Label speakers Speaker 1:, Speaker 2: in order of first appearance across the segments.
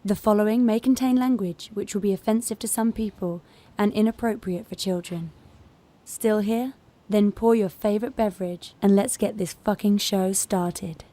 Speaker 1: The following may contain language which will be offensive to some people and inappropriate for children. Still here? Then pour your favorite beverage and let's get this fucking show started.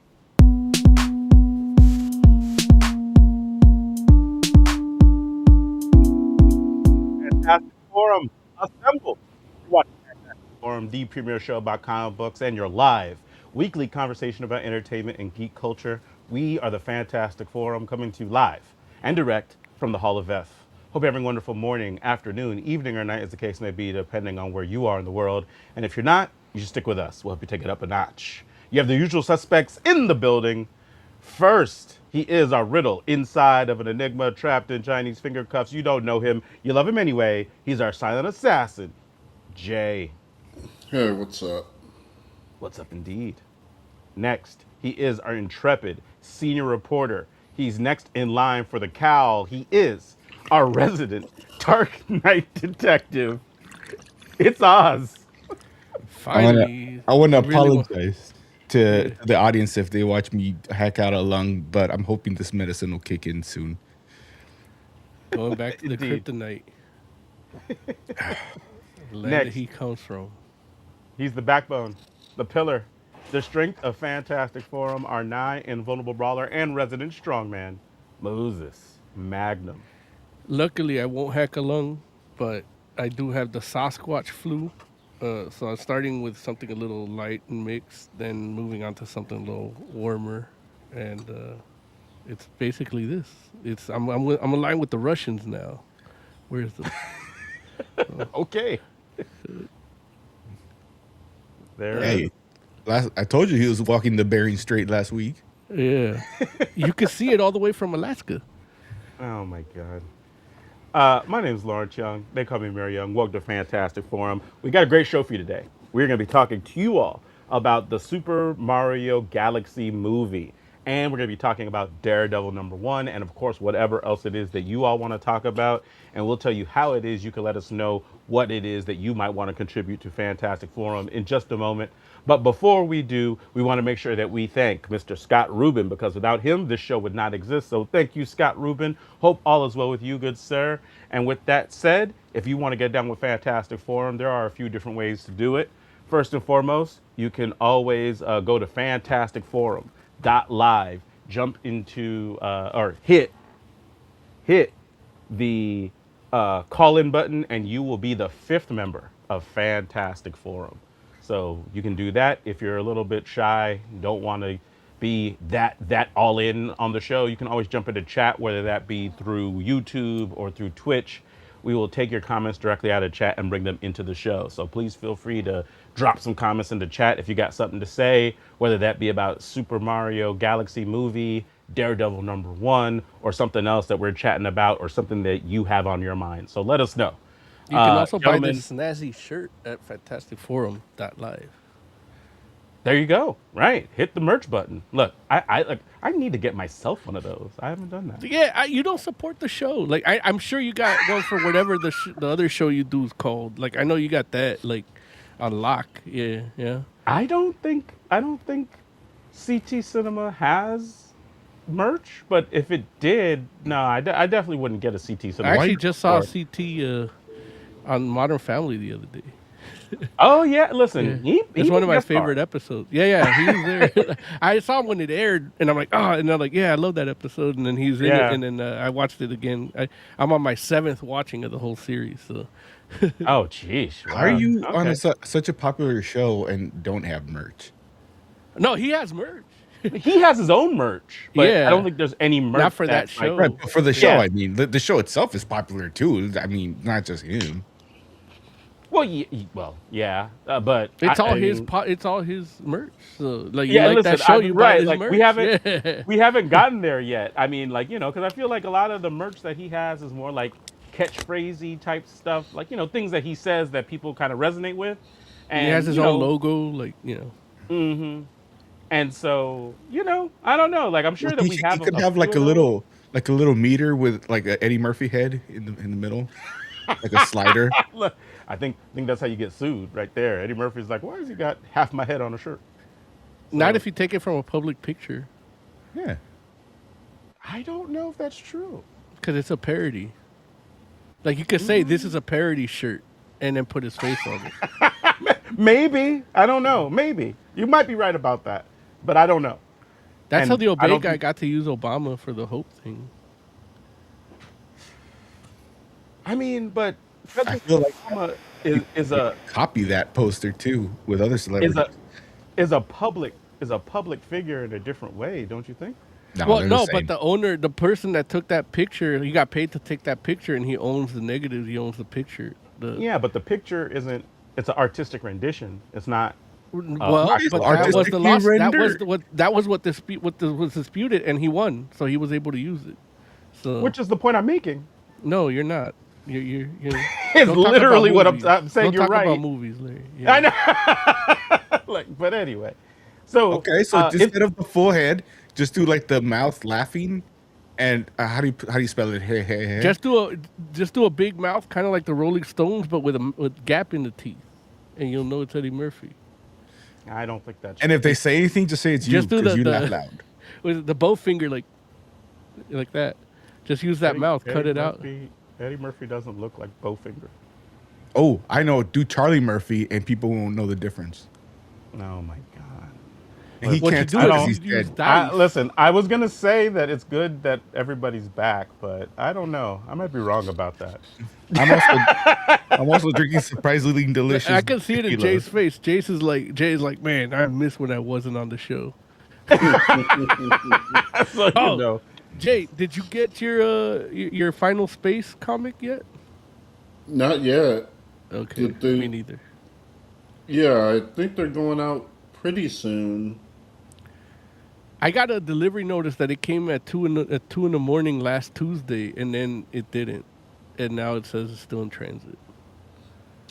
Speaker 2: Fantastic Forum, assemble. You're watching Fantastic Forum, the premier show about comic books, and your live weekly conversation about entertainment and geek culture. We are the Fantastic Forum, coming to you live and direct from the Hall of F. Hope you're having a wonderful morning, afternoon, evening, or night, as the case may be, depending on where you are in the world. And if you're not, you should stick with us. We'll help you take it up a notch. You have the usual suspects in the building. First, he is our riddle inside of an enigma trapped in Chinese finger cuffs. You don't know him. You love him anyway. He's our silent assassin, Jay.
Speaker 3: Hey, what's up?
Speaker 2: What's up indeed? Next, he is our intrepid senior reporter. He's next in line for the cowl. He is our resident Dark Knight detective. It's Oz.
Speaker 4: Finally,
Speaker 5: I want to
Speaker 4: really
Speaker 5: apologize to the audience if they watch me hack out a lung, but I'm hoping this medicine will kick in soon.
Speaker 4: going back to the
Speaker 2: Indeed.
Speaker 4: kryptonite. The land
Speaker 2: Next.
Speaker 4: that he comes from.
Speaker 2: He's the backbone, the pillar, the strength of Fantastic Forum, our nigh invulnerable brawler and resident strongman, Moses Magnum.
Speaker 4: Luckily, I won't hack a lung, but I do have the Sasquatch flu. So I'm starting with something a little light and mixed, then moving on to something a little warmer, and it's basically this. I'm aligned with the Russians now. Where's the
Speaker 2: Okay. There.
Speaker 5: Hey, I told you he was walking the Bering Strait last week.
Speaker 4: yeah? You can see it all the way from Alaska.
Speaker 2: Oh my God. My name is Lawrence Young. They call me Mary Young. Welcome to Fantastic Forum. We got a great show for you today. We're going to be talking to you all about the Super Mario Galaxy movie. And we're going to be talking about Daredevil #1 and, of course, whatever else it is that you all want to talk about. And we'll tell you how it is. You can let us know what it is that you might want to contribute to Fantastic Forum in just a moment. But before we do, we want to make sure that we thank Mr. Scott Rubin, because without him, this show would not exist. So thank you, Scott Rubin. Hope all is well with you, good sir. And with that said, if you want to get down with Fantastic Forum, there are a few different ways to do it. First and foremost, you can always go to fantasticforum.live, jump into or hit the call-in button, and you will be the 5th member of Fantastic Forum. So you can do that. If you're a little bit shy, don't want to be that all in on the show, you can always jump into chat, whether that be through YouTube or through Twitch. We will take your comments directly out of chat and bring them into the show. So please feel free to drop some comments into chat if you got something to say, whether that be about Super Mario Galaxy movie, Daredevil #1, or something else that we're chatting about, or something that you have on your mind. So let us know.
Speaker 4: You can also buy
Speaker 2: Gentlemen,
Speaker 4: this snazzy shirt at fantasticforum.live.
Speaker 2: there you go. Right. Hit the merch button. Look, I need to get myself one of those. I haven't done that.
Speaker 4: Yeah, you don't support the show. Like I'm sure you got one for whatever the other show you do is called. Like I know you got that like on lock. Yeah.
Speaker 2: I don't think CT Cinema has merch, but if it did, no, I definitely wouldn't get a CT Cinema.
Speaker 4: I actually just saw
Speaker 2: Or-
Speaker 4: CT on Modern Family the other day.
Speaker 2: Oh yeah, listen,
Speaker 4: Yeah. It's one of my
Speaker 2: guest star.
Speaker 4: favorite episodes. Yeah, he was there. I saw him when it aired, and I'm like, oh, and I'm like, yeah, I love that episode. And then he's in
Speaker 2: Yeah.
Speaker 4: it, and then I watched it again. I'm on my 7th watching of the whole series. So
Speaker 2: Oh jeez,
Speaker 5: How are you
Speaker 2: Okay.
Speaker 5: on such a popular show and don't have merch?
Speaker 4: no, he has merch.
Speaker 2: He has his own merch, but
Speaker 4: Yeah.
Speaker 2: I don't think there's any merch
Speaker 4: Not for that
Speaker 2: that's, like-
Speaker 4: show.
Speaker 5: Right, but for the show,
Speaker 2: Yeah.
Speaker 5: I mean, the show itself is popular too. I mean, not just him.
Speaker 2: Well, yeah, but
Speaker 4: It's all
Speaker 2: I
Speaker 4: his.
Speaker 2: mean,
Speaker 4: It's all his merch. So like, you
Speaker 2: yeah,
Speaker 4: like
Speaker 2: listen,
Speaker 4: that show, you buy
Speaker 2: right?
Speaker 4: his
Speaker 2: Like
Speaker 4: merch.
Speaker 2: we haven't
Speaker 4: Yeah.
Speaker 2: we haven't gotten there yet. I mean, like because I feel like a lot of the merch that he has is more like catchphrasey type stuff, like things that he says that people kind of resonate with. And
Speaker 4: He has his own logo, like
Speaker 2: Mm-hmm. And so I don't know. Like I'm sure that we
Speaker 5: He
Speaker 2: have.
Speaker 5: could
Speaker 2: a
Speaker 5: have
Speaker 2: few
Speaker 5: like a
Speaker 2: of those.
Speaker 5: little meter with like a Eddie Murphy head in the middle, like a slider.
Speaker 2: Look, I think that's how you get sued right there. Eddie Murphy's like, why has he got half my head on a shirt?
Speaker 4: Not
Speaker 2: So-
Speaker 4: if you take it from a public picture.
Speaker 5: Yeah.
Speaker 2: I don't know if that's true.
Speaker 4: Because it's a parody. Like, you could say this is a parody shirt and then put his face on it.
Speaker 2: Maybe. I don't know. Maybe. You might be right about that. But I don't know.
Speaker 4: That's
Speaker 2: And
Speaker 4: how the
Speaker 2: I
Speaker 4: Obey
Speaker 2: don't
Speaker 4: guy
Speaker 2: think-
Speaker 4: got to use Obama for the Hope thing.
Speaker 2: I mean, but
Speaker 5: I feel like
Speaker 2: Obama is a
Speaker 5: copy that poster too with other celebrities.
Speaker 2: is a public figure in a different way, don't you think?
Speaker 5: No,
Speaker 4: Well,
Speaker 5: they're the
Speaker 4: no,
Speaker 5: same.
Speaker 4: but the owner, the person that took that picture, he got paid to take that picture, and he owns the negatives. He owns the picture.
Speaker 2: Yeah, but the picture isn't. It's an artistic rendition. It's not.
Speaker 4: Well,
Speaker 5: it's
Speaker 4: but that was the
Speaker 5: artistically
Speaker 4: loss.
Speaker 5: rendered.
Speaker 4: That was what was disputed, and he won, so he was able to use it. So
Speaker 2: Which is the point I'm making.
Speaker 4: no, you're not. You're
Speaker 2: It's
Speaker 4: don't talk about
Speaker 2: literally what
Speaker 4: movies.
Speaker 2: I'm saying.
Speaker 4: Don't
Speaker 2: You're
Speaker 4: talk
Speaker 2: right.
Speaker 4: about movies, Larry. Yeah.
Speaker 2: I know. But anyway, so
Speaker 5: Okay, so
Speaker 2: if-
Speaker 5: instead of the full head, just do like the mouth laughing, and how do you spell it? Hey, hey, hey.
Speaker 4: Just do a big mouth, kind of like the Rolling Stones, but with gap in the teeth, and you'll know it's Eddie Murphy.
Speaker 2: I don't think that's.
Speaker 5: And if they say anything, just say it's you
Speaker 4: Just do
Speaker 5: because you
Speaker 4: the-
Speaker 5: laugh loud.
Speaker 4: With the bow finger, like that. Just use that mouth. Cut it out.
Speaker 2: Eddie Murphy doesn't look like Bowfinger.
Speaker 5: Oh, I know. Do Charlie Murphy, and people won't know the difference.
Speaker 2: Oh my god.
Speaker 5: And he
Speaker 4: What you
Speaker 5: can't
Speaker 4: do
Speaker 5: tell
Speaker 4: is
Speaker 5: because
Speaker 4: you
Speaker 5: he's
Speaker 4: use
Speaker 5: dead.
Speaker 4: dice.
Speaker 2: Listen, I was gonna say that it's good that everybody's back, but I don't know. I might be wrong about that.
Speaker 5: I'm also drinking surprisingly delicious.
Speaker 4: I can see it in
Speaker 5: tequila.
Speaker 4: Jay's face. Jay's like, man, I miss when I wasn't on the show.
Speaker 2: So,
Speaker 4: Oh.
Speaker 2: you know.
Speaker 4: Jay, did you get your Final Space comic yet?
Speaker 3: Not yet.
Speaker 4: Okay,
Speaker 3: Did they-
Speaker 4: me neither.
Speaker 3: Yeah, I think they're going out pretty soon.
Speaker 4: I got a delivery notice that it came at 2 in the morning last Tuesday, and then it didn't, and now it says it's still in transit.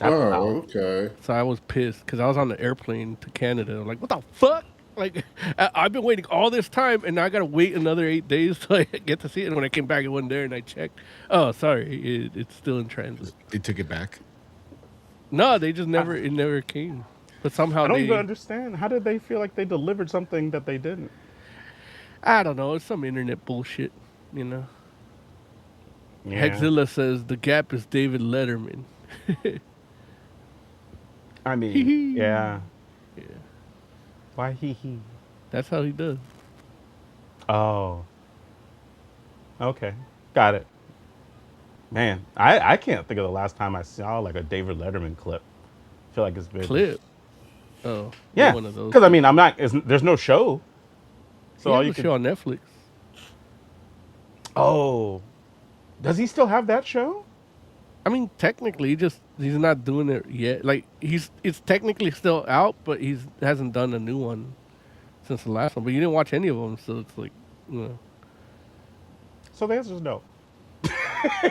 Speaker 3: Oh, okay.
Speaker 4: So I was pissed because I was on the airplane to Canada. I'm like, what the fuck? Like, I've been waiting all this time, and now I gotta wait another 8 days till I get to see it. And when I came back, it wasn't there, and I checked. Oh, sorry, it's still in transit.
Speaker 5: They took it back.
Speaker 4: No, they just it never came. But somehow
Speaker 2: I don't
Speaker 4: they,
Speaker 2: even understand. How did they feel like they delivered something that they didn't?
Speaker 4: I don't know. It's some internet bullshit, you know.
Speaker 2: Yeah.
Speaker 4: Hexzilla says the gap is David Letterman.
Speaker 2: I mean, yeah.
Speaker 4: Yeah,
Speaker 2: Why he?
Speaker 4: that's how he does.
Speaker 2: Oh. Okay. Got it. Man, I can't think of the last time I saw like a David Letterman clip. I feel like it's been
Speaker 4: Clip. Oh,
Speaker 2: Yeah.
Speaker 4: one of those.
Speaker 2: Because I mean, there's no show. So
Speaker 4: He
Speaker 2: all
Speaker 4: has
Speaker 2: you
Speaker 4: a
Speaker 2: can.
Speaker 4: show on Netflix.
Speaker 2: Oh. Does he still have that show?
Speaker 4: I mean, technically, he's not doing it yet. Like it's technically still out, but he hasn't done a new one since the last one. But you didn't watch any of them, so it's like, you know.
Speaker 2: So the answer is no.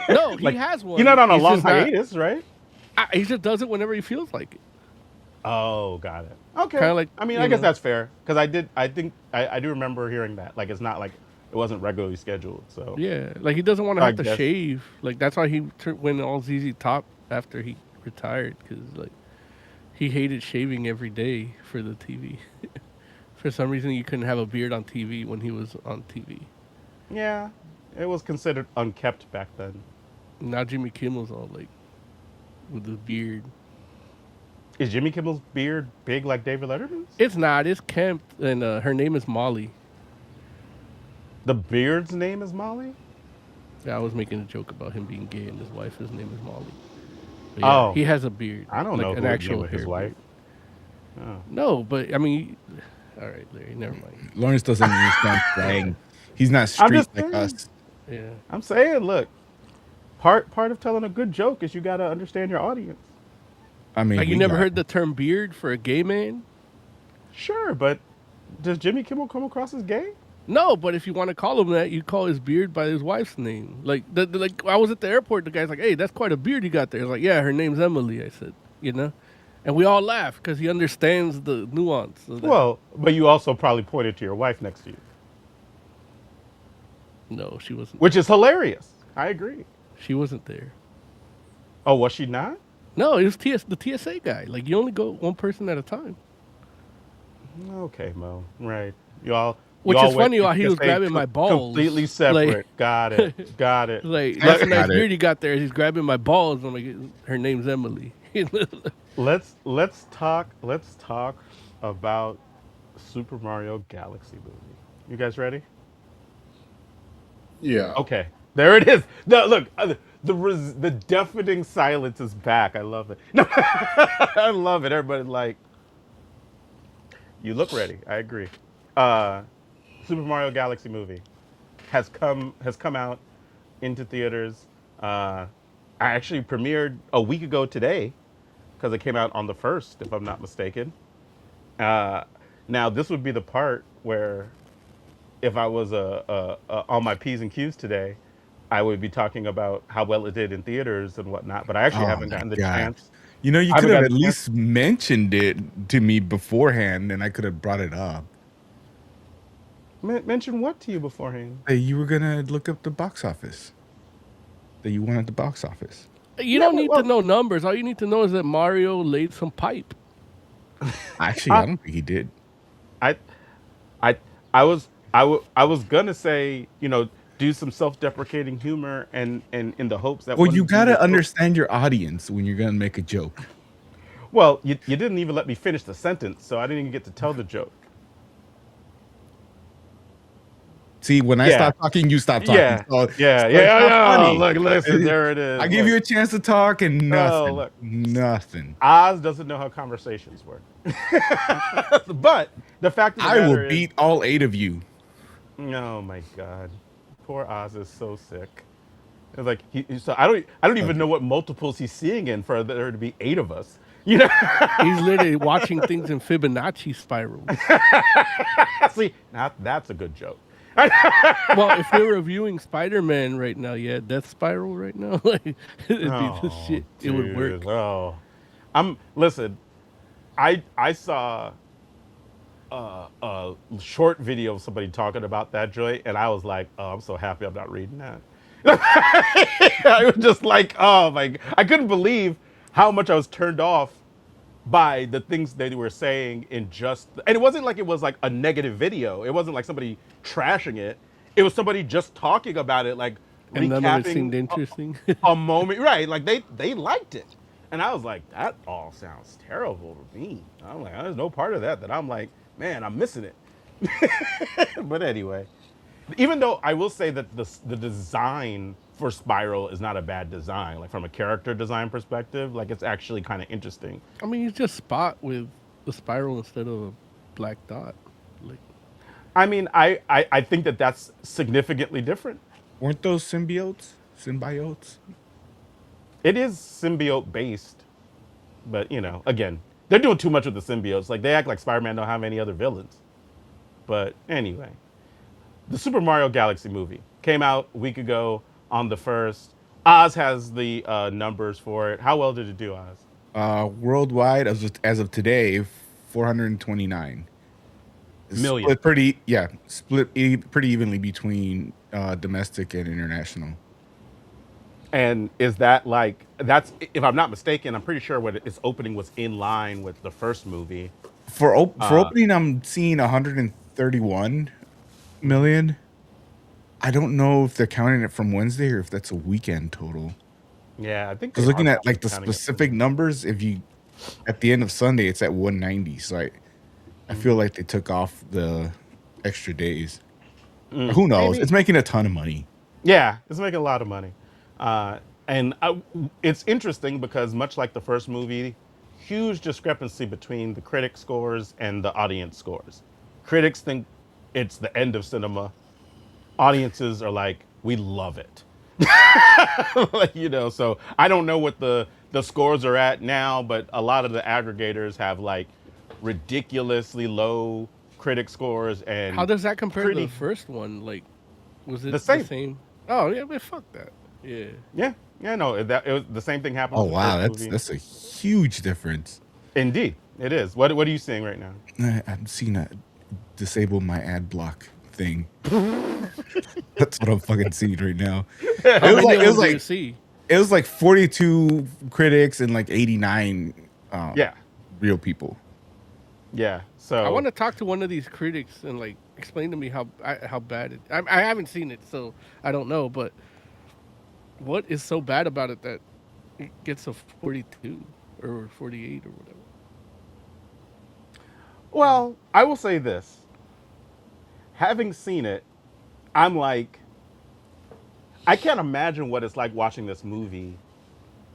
Speaker 4: No, he
Speaker 2: Like,
Speaker 4: has one.
Speaker 2: You're not on a
Speaker 4: He's
Speaker 2: long
Speaker 4: just not-
Speaker 2: hiatus, right?
Speaker 4: He just does it whenever he feels like it.
Speaker 2: Oh, got it. Okay.
Speaker 4: Kinda like,
Speaker 2: I mean,
Speaker 4: you
Speaker 2: I guess
Speaker 4: know.
Speaker 2: that's fair because I do remember hearing that. Like, it's not like it wasn't regularly scheduled. So
Speaker 4: Yeah, like he doesn't want to
Speaker 2: I
Speaker 4: have to
Speaker 2: guess.
Speaker 4: shave. Like that's why he went all ZZ Top after he retired, because like he hated shaving every day for the TV. For some reason, you couldn't have a beard on TV when he was on TV.
Speaker 2: yeah, it was considered unkept back then.
Speaker 4: Now Jimmy Kimmel's all like with the beard.
Speaker 2: Is Jimmy Kimmel's beard big like David Letterman's?
Speaker 4: It's not. It's kempt, and her name is Molly.
Speaker 2: The beard's name is Molly?
Speaker 4: Yeah, I was making a joke about him being gay, and his wife's name is Molly. But yeah,
Speaker 2: Oh.
Speaker 4: he has a beard.
Speaker 2: I don't
Speaker 4: like
Speaker 2: know
Speaker 4: an
Speaker 2: who would
Speaker 4: actual
Speaker 2: deal with his
Speaker 4: hair
Speaker 2: wife.
Speaker 4: beard.
Speaker 2: Oh.
Speaker 4: No, but I mean, all right, Larry, never mind.
Speaker 5: Lawrence doesn't understand slang. He's not
Speaker 2: I'm
Speaker 5: street
Speaker 2: just
Speaker 5: like
Speaker 2: saying.
Speaker 5: us.
Speaker 4: Yeah.
Speaker 2: I'm saying, look, part of telling a good joke is you got to understand your audience.
Speaker 5: I mean,
Speaker 4: Like you
Speaker 5: we
Speaker 4: never
Speaker 5: got-
Speaker 4: heard the term beard for a gay man?
Speaker 2: Sure, but does Jimmy Kimmel come across as gay?
Speaker 4: No, but if you want to call him that, you call his beard by his wife's name. Like, like I was at the airport, the guy's like, "Hey, that's quite a beard you got there." I was like, "Yeah, her name's Emily." I said, you know, and we all laugh because he understands the nuance. Of that.
Speaker 2: Well, but you also probably pointed to your wife next to you,
Speaker 4: no, she wasn't.
Speaker 2: which is hilarious. I agree.
Speaker 4: She wasn't there.
Speaker 2: Oh, was she not?
Speaker 4: No, it was the TSA guy. Like you only go one person at a time.
Speaker 2: Okay, Mo. Right. You all.
Speaker 4: Which
Speaker 2: all
Speaker 4: is
Speaker 2: went
Speaker 4: funny while he
Speaker 2: because
Speaker 4: was
Speaker 2: they
Speaker 4: grabbing my balls.
Speaker 2: completely separate.
Speaker 4: Like,
Speaker 2: Got it. Got it.
Speaker 4: like
Speaker 5: That's
Speaker 4: that's a nice
Speaker 5: about it.
Speaker 4: beard he got there. He's grabbing my balls. I'm like, her name's Emily.
Speaker 2: Let's talk about Super Mario Galaxy movie. You guys ready?
Speaker 3: Yeah.
Speaker 2: Okay, there it is. No, look, the deafening silence is back. I love it. No, I love it. Everybody like, you look ready. I agree. Uh, Super Mario Galaxy movie has come out into theaters. I actually premiered a week ago today because it came out on the 1st, if I'm not mistaken. Uh, Now this would be the part where if I was on my P's and Q's today, I would be talking about how well it did in theaters and whatnot. But I actually
Speaker 5: Oh
Speaker 2: haven't
Speaker 5: my
Speaker 2: gotten the
Speaker 5: god!
Speaker 2: chance.
Speaker 5: You know, you
Speaker 2: I
Speaker 5: could
Speaker 2: haven't
Speaker 5: have
Speaker 2: gotten
Speaker 5: at
Speaker 2: the chance.
Speaker 5: least mentioned it to me beforehand, and I could have brought it up.
Speaker 2: Mention what to you beforehand?
Speaker 5: That you were gonna look up the box office. That you wanted the box office.
Speaker 4: You
Speaker 2: Yeah,
Speaker 4: don't need to know numbers. All you need to know is that Mario laid some pipe.
Speaker 5: Actually, I don't think he did.
Speaker 2: I, I, I was gonna say, do some self-deprecating humor and in the hopes that
Speaker 5: Well,
Speaker 2: one
Speaker 5: you
Speaker 2: of you
Speaker 5: gotta
Speaker 2: would.
Speaker 5: understand your audience when you're gonna make a joke.
Speaker 2: Well, you didn't even let me finish the sentence, so I didn't even get to tell the joke.
Speaker 5: See, when I
Speaker 2: Yeah.
Speaker 5: stop talking, you stop talking.
Speaker 2: Yeah,
Speaker 5: So,
Speaker 2: yeah,
Speaker 5: so
Speaker 2: yeah,
Speaker 5: it's not
Speaker 2: yeah. Oh,
Speaker 5: funny.
Speaker 2: look, listen, there it is.
Speaker 5: I give
Speaker 2: Look.
Speaker 5: you a chance to talk and nothing.
Speaker 2: look.
Speaker 5: Nothing.
Speaker 2: Oz doesn't know how conversations work. But the fact of the
Speaker 5: I
Speaker 2: matter
Speaker 5: will
Speaker 2: is,
Speaker 5: beat all 8 of you.
Speaker 2: oh my god, poor Oz is so sick. It's like so I don't even know what multiples he's seeing in for there to be 8 of us.
Speaker 4: He's literally watching things in Fibonacci spirals.
Speaker 2: See, now that's a good joke.
Speaker 4: Well, if we're reviewing Spider-Man right now, yeah, Death Spiral right now, like it'd be the shit. It would work.
Speaker 2: Dude, oh, listen. I saw a short video of somebody talking about that joint, and I was like, oh, I'm so happy I'm not reading that. I was just like, oh my! I couldn't believe how much I was turned off by the things they were saying in just. And it wasn't like it was like a negative video. It wasn't like somebody trashing it. It was somebody just talking about it, like
Speaker 4: And none of it seemed
Speaker 2: recapping
Speaker 4: interesting.
Speaker 2: a moment, right? Like they liked it, and I was like, that all sounds terrible to me. I'm like, there's no part of that I'm like, man, I'm missing it. But anyway, even though I will say that the design for Spiral is not a bad design, like from a character design perspective, like it's actually kind of interesting.
Speaker 4: I mean, you just spot with the spiral instead of a black dot. Like,
Speaker 2: I mean, I think that that's significantly different.
Speaker 5: Weren't those symbiotes? Symbiotes?
Speaker 2: It is symbiote based, but again, they're doing too much with the symbiotes. Like they act like Spider-Man don't have any other villains. But anyway, the Super Mario Galaxy movie came out a week ago on the 1st. Oz has the numbers for it. How well did it do, Oz?
Speaker 5: Worldwide, as of today, 429
Speaker 2: Million.
Speaker 5: Split pretty evenly between domestic and international.
Speaker 2: And is that that's, if I'm not mistaken, I'm pretty sure what its opening was in line with the first movie.
Speaker 5: For opening, I'm seeing 131 million. I don't know if they're counting it from Wednesday or if that's a weekend total.
Speaker 2: Yeah, I think.
Speaker 5: Because looking at like the
Speaker 2: counting it.
Speaker 5: specific numbers, if you at the end of Sunday, it's at 190. So I feel like they took off the extra days. Who knows?
Speaker 2: Maybe.
Speaker 5: It's making a ton of money.
Speaker 2: Yeah, it's making a lot of money. And it's interesting because much like the first movie, huge discrepancy between the critic scores and the audience scores. Critics think it's the end of cinema. Audiences are like, we love it. So I don't know what the scores are at now, but a lot of the aggregators have like ridiculously low critic scores. And
Speaker 4: how does that compare to the first one? Like, was it
Speaker 2: The
Speaker 4: the
Speaker 2: same.
Speaker 4: same? Oh yeah, man, fuck that. Yeah.
Speaker 2: Yeah, no, it was the same thing happened.
Speaker 5: Oh
Speaker 2: with the
Speaker 5: wow,
Speaker 2: first movie.
Speaker 5: that's a huge difference.
Speaker 2: Indeed, it is. What are you seeing right now?
Speaker 5: I'm seeing a disable my ad block thing. That's what I'm fucking seeing right now.
Speaker 4: How many of them do you
Speaker 5: like
Speaker 4: see?
Speaker 5: it was like 42 critics and like 89
Speaker 2: Yeah.
Speaker 5: real people.
Speaker 2: Yeah.
Speaker 4: I want
Speaker 2: So
Speaker 4: to talk to one of these critics and like explain to me how bad it. I haven't seen it, so I don't know. But what is so bad about it that it gets a 42 or 48 or whatever?
Speaker 2: well, I will say this. Having seen it, I'm like, I can't imagine what it's like watching this movie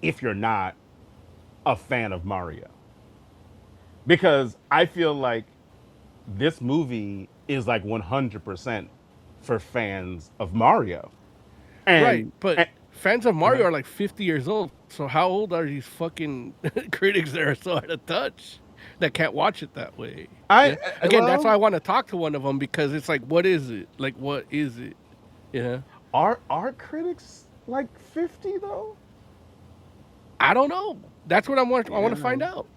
Speaker 2: if you're not a fan of Mario. Because I feel like this movie is like 100% for fans of Mario.
Speaker 4: Right,
Speaker 2: And,
Speaker 4: but
Speaker 2: and
Speaker 4: fans of
Speaker 2: uh-huh.
Speaker 4: Mario are like 50 years old. So how old are these fucking critics that are so out of touch that can't watch it that way?
Speaker 2: I
Speaker 4: Yeah. Again, that's why
Speaker 2: well,
Speaker 4: I want to talk to one of them because it's like, what is it? Like, what is it? Yeah.
Speaker 2: are critics like 50 though?
Speaker 4: I don't know. That's what I want
Speaker 2: Yeah.
Speaker 4: to find out.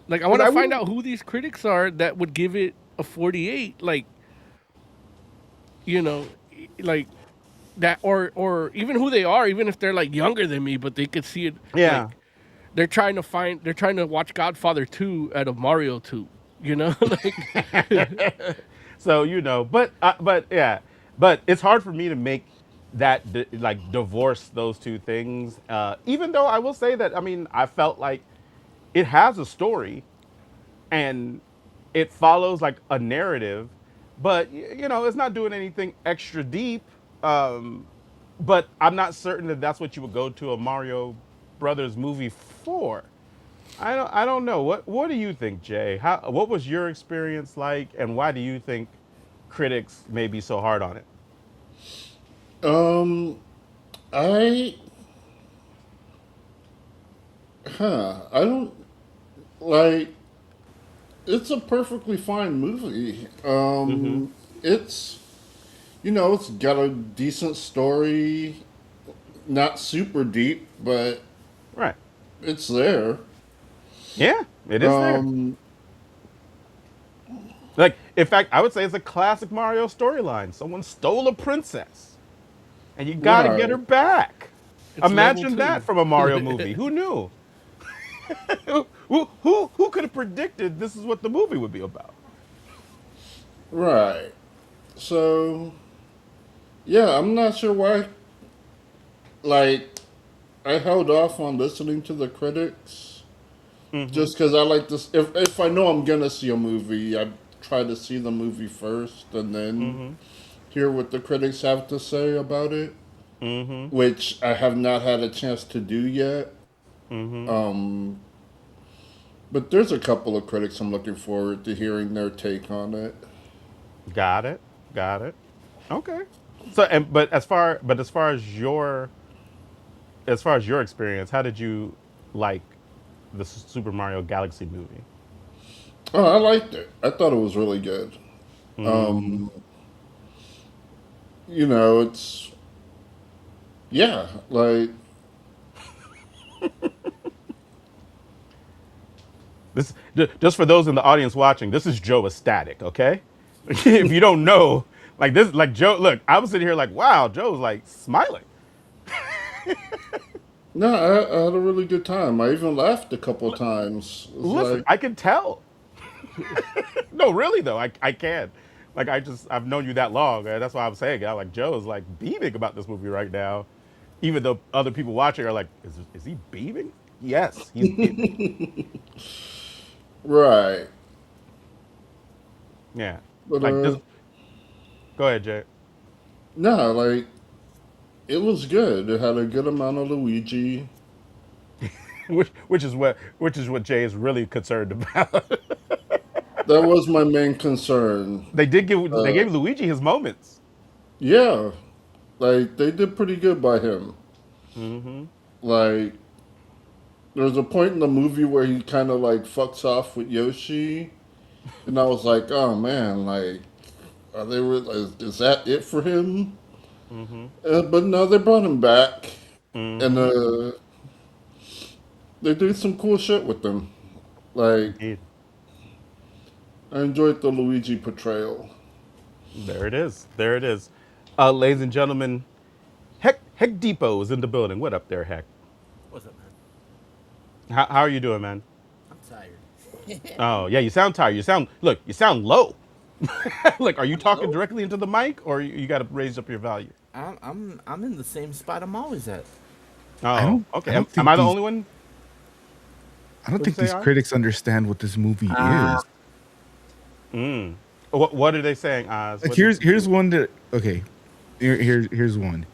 Speaker 4: Like, I
Speaker 2: Because
Speaker 4: want to
Speaker 2: I
Speaker 4: find
Speaker 2: wouldn't.
Speaker 4: out who these critics are that would give it a 48. Like, like that, or even who they are, even if they're like younger than me, but they could see it.
Speaker 2: Yeah.
Speaker 4: Like, they're trying to watch Godfather 2 out of Mario 2. Like,
Speaker 2: So but yeah, but it's hard for me to make that like divorce those two things. Even though I will say that I mean I felt like it has a story and it follows like a narrative, but it's not doing anything extra deep. Um, but I'm not certain that that's what you would go to a Mario Brothers movie for. I don't know. What do you think, Jay? What was your experience like, and why do you think critics may be so hard on it?
Speaker 3: Um, I, I don't like. It's a perfectly fine movie.
Speaker 2: Mm-hmm.
Speaker 3: It's it's got a decent story, not super deep, but
Speaker 2: Right.
Speaker 3: it's there.
Speaker 2: Yeah, it is there.
Speaker 3: Um,
Speaker 2: Like, in fact, I would say it's a classic Mario storyline. Someone stole a princess, and you got to get her
Speaker 3: right,
Speaker 2: back.
Speaker 4: it's level
Speaker 2: Imagine that
Speaker 4: 2.
Speaker 2: from a Mario movie. Who knew? Who could have predicted this is what the movie would be about?
Speaker 3: right. So yeah, I'm not sure why. Like, I held off on listening to the critics
Speaker 2: Mm-hmm.
Speaker 3: just because I like this. If I know I'm gonna see a movie, I try to see the movie first and then
Speaker 2: Mm-hmm.
Speaker 3: hear what the critics have to say about it,
Speaker 2: Mm-hmm.
Speaker 3: which I have not had a chance to do yet.
Speaker 2: Mm-hmm.
Speaker 3: Um, but there's a couple of critics I'm looking forward to hearing their take on it.
Speaker 2: Got it. Got it. Okay. So, as far as your experience, how did you like the Super Mario Galaxy movie?
Speaker 3: Oh, I liked it. I thought it was really good.
Speaker 2: Mm.
Speaker 3: Um, it's yeah, like
Speaker 2: This just for those in the audience watching. This is Joe ecstatic. Okay, if you don't know, like this, like Joe. Look, I was sitting here like, wow, Joe's like smiling.
Speaker 3: no, I had a really good time. I even laughed a couple times. It's
Speaker 2: Listen,
Speaker 3: like,
Speaker 2: I can tell. No, really though, I can. Like I've known you that long. That's why I'm saying. I like Joe's like beaming about this movie right now, even though other people watching are like, is he beaming? Yes, he's beaming.
Speaker 3: right.
Speaker 2: Yeah,
Speaker 3: But
Speaker 2: like this. Go ahead, Jay.
Speaker 3: no, like it was good. It had a good amount of Luigi.
Speaker 2: which is what Jay is really concerned about.
Speaker 3: That was my main concern.
Speaker 2: They
Speaker 3: Uh,
Speaker 2: gave Luigi his moments.
Speaker 3: yeah, like they did pretty good by him.
Speaker 2: Mm-hmm.
Speaker 3: Like there's a point in the movie where he kind of like fucks off with Yoshi, and I was like, oh man, like are they really, is that it for him?
Speaker 2: Mm-hmm.
Speaker 3: But no, they brought him back, and
Speaker 2: Mm-hmm.
Speaker 3: they did some cool shit with them. Like
Speaker 2: Indeed.
Speaker 3: I enjoyed the Luigi portrayal.
Speaker 2: There it is. There it is. Ladies and gentlemen, Heck Depot is in the building. What up there, Heck?
Speaker 6: What's up, man?
Speaker 2: How are you doing, man?
Speaker 6: I'm tired.
Speaker 2: Oh yeah, you sound tired. You sound low. Like, are you talking
Speaker 6: Low?
Speaker 2: directly into the mic, or you got to raise up your volume?
Speaker 6: I'm in the same spot I'm always at.
Speaker 2: Oh,
Speaker 5: I
Speaker 2: okay.
Speaker 5: don't
Speaker 2: Am
Speaker 5: think
Speaker 2: I the
Speaker 5: these
Speaker 2: only one?
Speaker 5: I don't
Speaker 2: What'd you
Speaker 5: think
Speaker 2: say,
Speaker 5: these
Speaker 2: Oz?
Speaker 5: critics understand what this movie
Speaker 6: Uh,
Speaker 5: is.
Speaker 2: Mm. What are they saying, Oz?
Speaker 5: Like
Speaker 2: What did you
Speaker 5: here's
Speaker 2: think?
Speaker 5: one that okay. Here's one.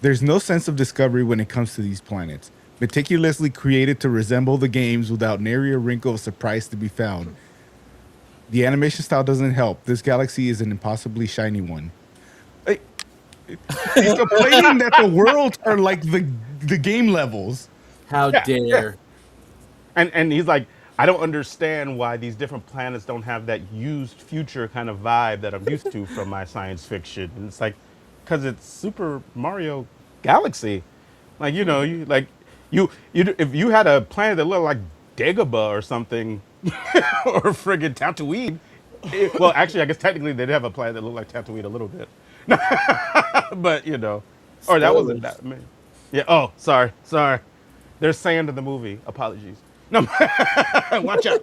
Speaker 5: There's no sense of discovery when it comes to these planets. Meticulously created to resemble the games without nary a wrinkle of surprise to be found. The animation style doesn't help. This galaxy is an impossibly shiny one. Like, he's complaining that the worlds are like the game levels.
Speaker 6: how
Speaker 2: Yeah, yeah.
Speaker 6: dare?
Speaker 2: And he's like, I don't understand why these different planets don't have that used future kind of vibe that I'm used to from my science fiction. And it's like, because it's Super Mario Galaxy. Like, if you had a planet that looked like Dagobah or something, or friggin' Tatooine. Well, actually, I guess technically they'd have a planet that looked like Tatooine a little bit, but or that wasn't
Speaker 6: Spoilers.
Speaker 2: that. Man. Yeah. Oh, sorry. There's sand in the movie. Apologies. No, watch out.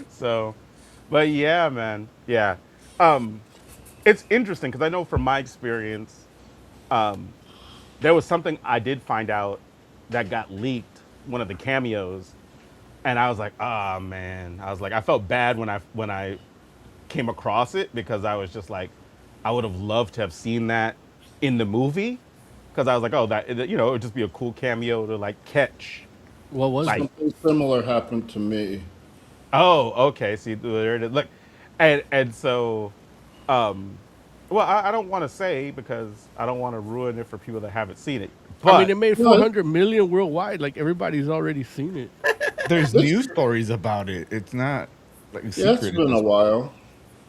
Speaker 2: So, but yeah, man. Yeah. It's interesting because I know from my experience, there was something I did find out that got leaked, one of the cameos, and I was like, ah, man. I was like, I felt bad when I came across it because I was just like, I would have loved to have seen that in the movie because I was like, oh, it would just be a cool cameo to like catch.
Speaker 4: What was
Speaker 2: Like,
Speaker 4: it?
Speaker 3: Something similar happened to me.
Speaker 2: oh, okay, see, there it is. Look, and so, um, well, I don't want to say because I don't want to ruin it for people that haven't seen it,
Speaker 4: I mean,
Speaker 2: but
Speaker 4: it made
Speaker 3: But
Speaker 4: 400 million worldwide. Like everybody's already seen it.
Speaker 5: There's
Speaker 3: this,
Speaker 5: news stories about it. It's not like a
Speaker 3: yeah, it's
Speaker 5: secret at
Speaker 3: been a
Speaker 5: this point.
Speaker 3: while.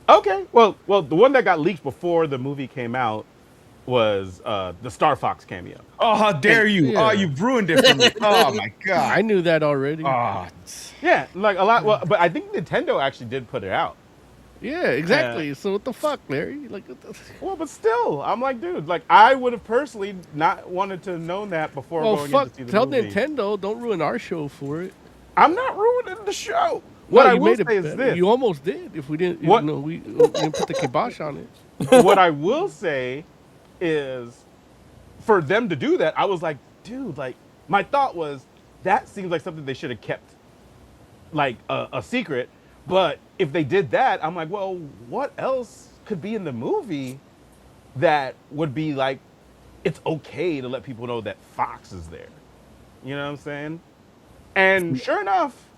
Speaker 2: okay, well, the one that got leaked before the movie came out was the Star Fox cameo,
Speaker 5: Oh, how
Speaker 2: and
Speaker 5: dare you! Oh,
Speaker 4: Yeah,
Speaker 5: you ruined it for me. Oh my
Speaker 4: I
Speaker 5: god.
Speaker 4: knew that already.
Speaker 5: Oh,
Speaker 2: yeah, like a lot. Well, but I think Nintendo actually did put it out.
Speaker 4: Yeah, exactly. So what the fuck, Larry? Like, what the...
Speaker 2: Well, but still, I'm like, dude, like I would have personally not wanted to know that before
Speaker 4: well,
Speaker 2: going in to
Speaker 4: fuck.
Speaker 2: see the
Speaker 4: Tell
Speaker 2: movie.
Speaker 4: Nintendo, don't ruin our show for it.
Speaker 2: I'm not ruining the show.
Speaker 4: No,
Speaker 2: What I
Speaker 4: you
Speaker 2: will
Speaker 4: made it
Speaker 2: say is
Speaker 4: better.
Speaker 2: this:
Speaker 4: You almost did. If we didn't,
Speaker 2: what
Speaker 4: we didn't put the kibosh on it.
Speaker 2: what I will say is for them to do that, I was like, dude, like my thought was that seems like something they should have kept like a secret. But if they did that, I'm like, well, what else could be in the movie that would be like, it's okay to let people know that Fox is there. You know what I'm saying? And sure enough,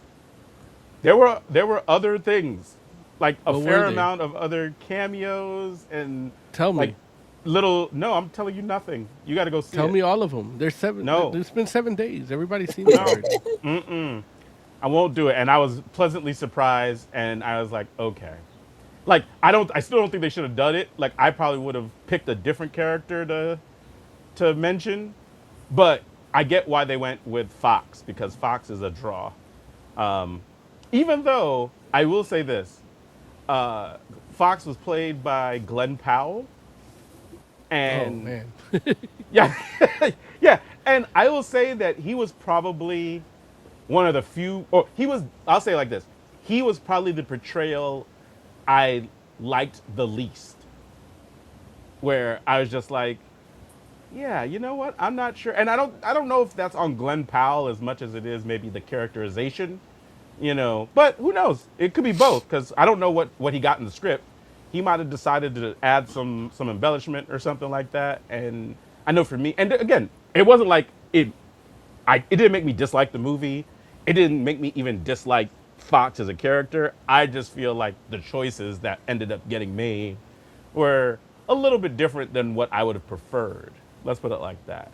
Speaker 2: there were other things, like a
Speaker 4: What were
Speaker 2: fair
Speaker 4: they?
Speaker 2: amount of other cameos and
Speaker 4: Tell
Speaker 2: like
Speaker 4: me.
Speaker 2: little. No, I'm telling you nothing. You got to go see
Speaker 4: Tell
Speaker 2: it.
Speaker 4: me all of them. There's seven.
Speaker 2: No,
Speaker 4: It's been 7 days. Everybody's seen it
Speaker 2: no,
Speaker 4: already.
Speaker 2: I won't do it. And I was pleasantly surprised, and I was like, okay. Like I still don't think they should have done it. Like I probably would have picked a different character to mention, but I get why they went with Fox because Fox is a draw. Um, Even though I will say this, uh, Fox was played by Glenn Powell,
Speaker 4: Oh
Speaker 2: and
Speaker 4: man.
Speaker 2: yeah, yeah, and I will say that he was probably one of the few, or he was. I'll say it like this: he was probably the portrayal I liked the least, where I was just like, yeah, you know what? I'm not sure, and I don't know if that's on Glenn Powell as much as it is maybe the characterization, But who knows? It could be both because I don't know what he got in the script. He might have decided to add some embellishment or something like that. And I know for me, and again, it wasn't like it didn't make me dislike the movie. It didn't make me even dislike Fox as a character. I just feel like the choices that ended up getting made were a little bit different than what I would have preferred. Let's put it like that.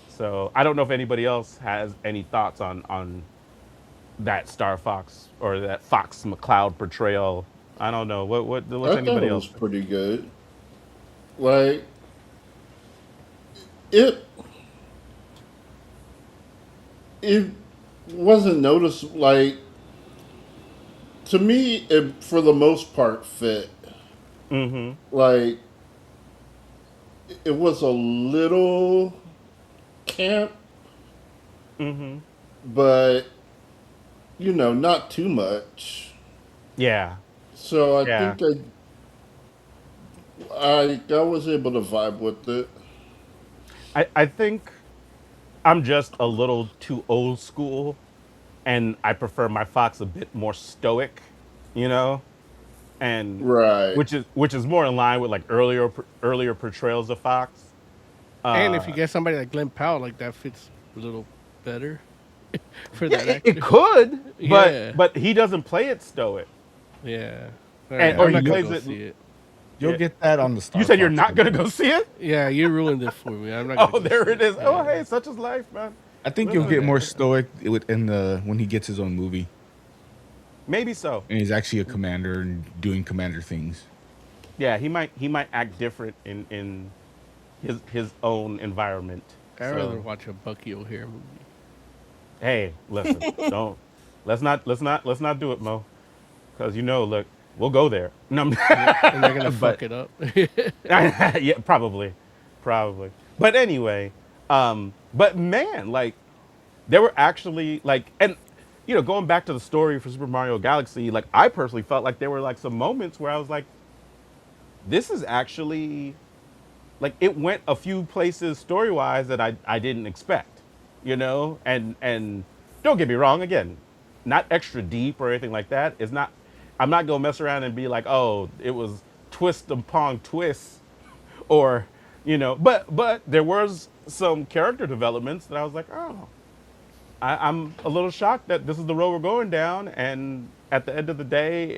Speaker 2: So I don't know if anybody else has any thoughts on that Star Fox or that Fox McCloud portrayal. I don't know. What's
Speaker 3: I thought
Speaker 2: anybody
Speaker 3: it
Speaker 2: else
Speaker 3: was
Speaker 2: think?
Speaker 3: pretty good. Like it, it wasn't noticeable. Like to me, it for the most part fit.
Speaker 2: Mm-hmm.
Speaker 3: Like it was a little camp,
Speaker 2: Mm-hmm.
Speaker 3: but not too much.
Speaker 2: Yeah,
Speaker 3: So I
Speaker 2: yeah.
Speaker 3: think I was able to vibe with it.
Speaker 2: I think I'm just a little too old school, and I prefer my Fox a bit more stoic, you know, and
Speaker 3: Right.
Speaker 2: which is more in line with like earlier portrayals of Fox.
Speaker 4: And if you
Speaker 2: Uh,
Speaker 4: get somebody like Glenn Powell, like that fits a little better for
Speaker 2: yeah,
Speaker 4: that
Speaker 2: it
Speaker 4: actor.
Speaker 2: could, but
Speaker 4: Yeah,
Speaker 2: but he doesn't play it stoic,
Speaker 4: yeah. All right,
Speaker 2: and
Speaker 5: Yeah,
Speaker 2: or
Speaker 4: I'm
Speaker 2: he
Speaker 4: not gonna
Speaker 2: plays
Speaker 4: go
Speaker 2: it.
Speaker 4: see it.
Speaker 5: you'll
Speaker 2: Yeah.
Speaker 5: get that on the
Speaker 2: You
Speaker 5: Star
Speaker 2: said you're
Speaker 5: Fox
Speaker 2: not gonna
Speaker 5: schedule.
Speaker 2: go see it?
Speaker 4: Yeah, you ruined it for me. I'm not gonna
Speaker 2: Oh,
Speaker 4: go
Speaker 2: there
Speaker 4: see
Speaker 2: it
Speaker 4: it.
Speaker 2: is. Oh,
Speaker 4: Yeah.
Speaker 2: hey, such is life, man.
Speaker 5: I think
Speaker 2: Live
Speaker 5: you'll
Speaker 2: on
Speaker 5: get
Speaker 2: it.
Speaker 5: more stoic in the when he gets his own movie
Speaker 2: Maybe so.
Speaker 5: and he's actually a commander and doing commander things.
Speaker 2: Yeah, he might act different in his own environment.
Speaker 4: I'd rather
Speaker 2: So
Speaker 4: watch a Bucky O'Hare movie.
Speaker 2: hey, listen, don't let's not do it, Mo, because look, we'll go there. No,
Speaker 4: And they're gonna
Speaker 2: but
Speaker 4: fuck it up.
Speaker 2: yeah, probably. But anyway, but man, like there were actually like, and going back to the story for Super Mario Galaxy, like I personally felt like there were like some moments where I was like, this is actually like it went a few places story wise that I didn't expect, and don't get me wrong, again, not extra deep or anything like that. It's not. I'm not gonna mess around and be like, oh, it was twist upon twist, or but there was some character developments that I was like, oh, I'm a little shocked that this is the road we're going down, and at the end of the day,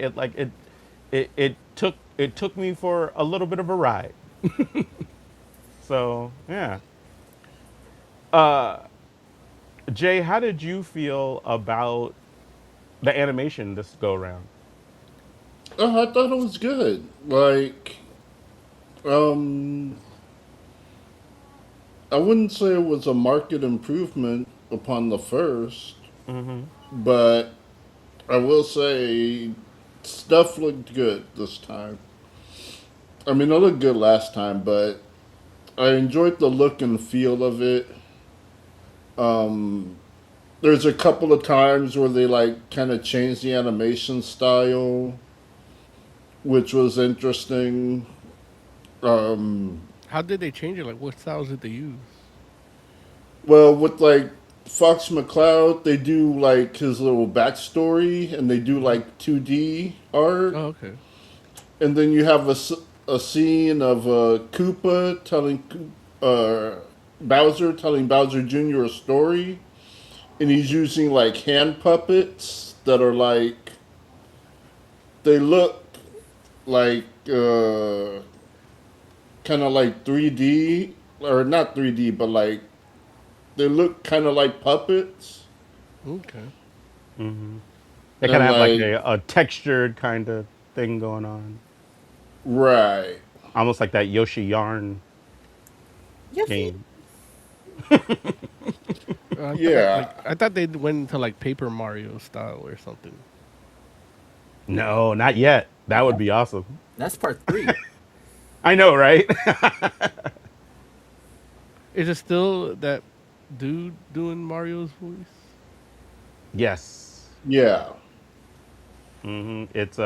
Speaker 2: it took me for a little bit of a ride. So yeah. Jay, how did you feel about the animation this go around?
Speaker 3: I thought it was good. Like, um, I wouldn't say it was a market improvement upon the first, but I will say stuff looked good this time. I mean, it looked good last time, but I enjoyed the look and feel of it. Um, there's a couple of times where they like kind of changed the animation style, which was interesting. Um,
Speaker 4: How did they change it? Like, what styles did they use?
Speaker 3: well, with like Fox McCloud, they do like his little backstory and they do
Speaker 4: Hmm.
Speaker 3: like 2D art.
Speaker 4: Oh, okay.
Speaker 3: And then you have a scene of Koopa uh, Bowser telling Bowser Jr. a story. And he's using like hand puppets that are like, they look like kind of like 3D, or not 3D, but like they look kind of like puppets.
Speaker 4: Okay.
Speaker 2: They kind
Speaker 3: And
Speaker 2: of have like
Speaker 3: like,
Speaker 2: a textured kind of thing going on,
Speaker 3: right.
Speaker 2: almost like that Yoshi Yarn
Speaker 6: Yuffie.
Speaker 2: game.
Speaker 3: Yeah.
Speaker 4: I thought they went into like Paper Mario style or something.
Speaker 2: No, not yet. That would
Speaker 6: That's,
Speaker 2: be awesome.
Speaker 6: that's part three.
Speaker 2: I know, right?
Speaker 4: Is it still that dude doing Mario's voice?
Speaker 2: Yes.
Speaker 3: Yeah.
Speaker 2: It's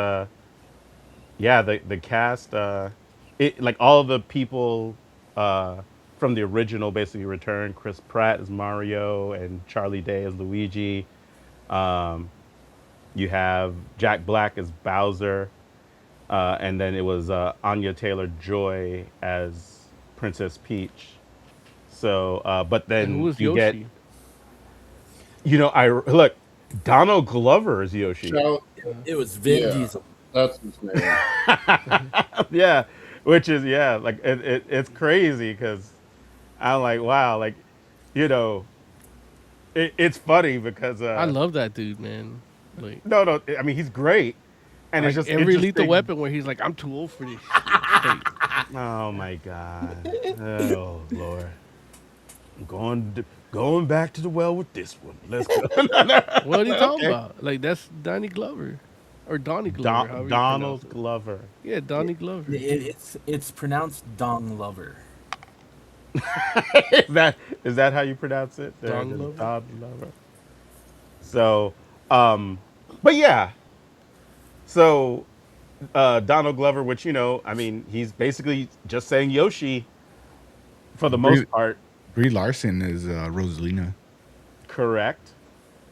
Speaker 2: yeah, the cast, it like all the people uh from the original basically returned. Chris Pratt as Mario and Charlie Day as Luigi. Um, you have Jack Black as Bowser, and then it was Anya Taylor-Joy as Princess Peach. So, but
Speaker 4: And who
Speaker 2: then
Speaker 4: was
Speaker 2: you get,
Speaker 4: Yoshi?
Speaker 2: I look, Donald Glover is Yoshi.
Speaker 3: Shout,
Speaker 6: It was Vin
Speaker 3: yeah.
Speaker 6: Diesel.
Speaker 3: That's his name.
Speaker 2: Yeah, which is yeah, like it's crazy because I'm like, wow, like, you know, it's funny because
Speaker 4: I love that dude, man. Like,
Speaker 2: no, I mean he's great, and it's
Speaker 4: like
Speaker 2: just
Speaker 4: every Lethal
Speaker 2: interesting.
Speaker 4: Weapon where he's like, I'm too old for this shit. Like,
Speaker 2: Oh my god, oh Lord, I'm going back to the well with this one. Let's go.
Speaker 4: what are you talking
Speaker 2: Okay,
Speaker 4: about? Like, that's Donnie Glover. Or Donnie Glover, however you pronounce
Speaker 2: Donald
Speaker 4: it.
Speaker 2: Glover.
Speaker 4: Yeah,
Speaker 6: It,
Speaker 4: Donnie Glover.
Speaker 6: it's pronounced Dong Lover.
Speaker 2: Is that how you pronounce it?
Speaker 4: Dong
Speaker 2: The
Speaker 4: Lover?
Speaker 2: Donald Glover. So, But yeah, so Donald Glover, which I mean, he's basically just saying Yoshi for the
Speaker 5: Brie,
Speaker 2: most part.
Speaker 5: Brie Larson is Rosalina.
Speaker 2: Correct.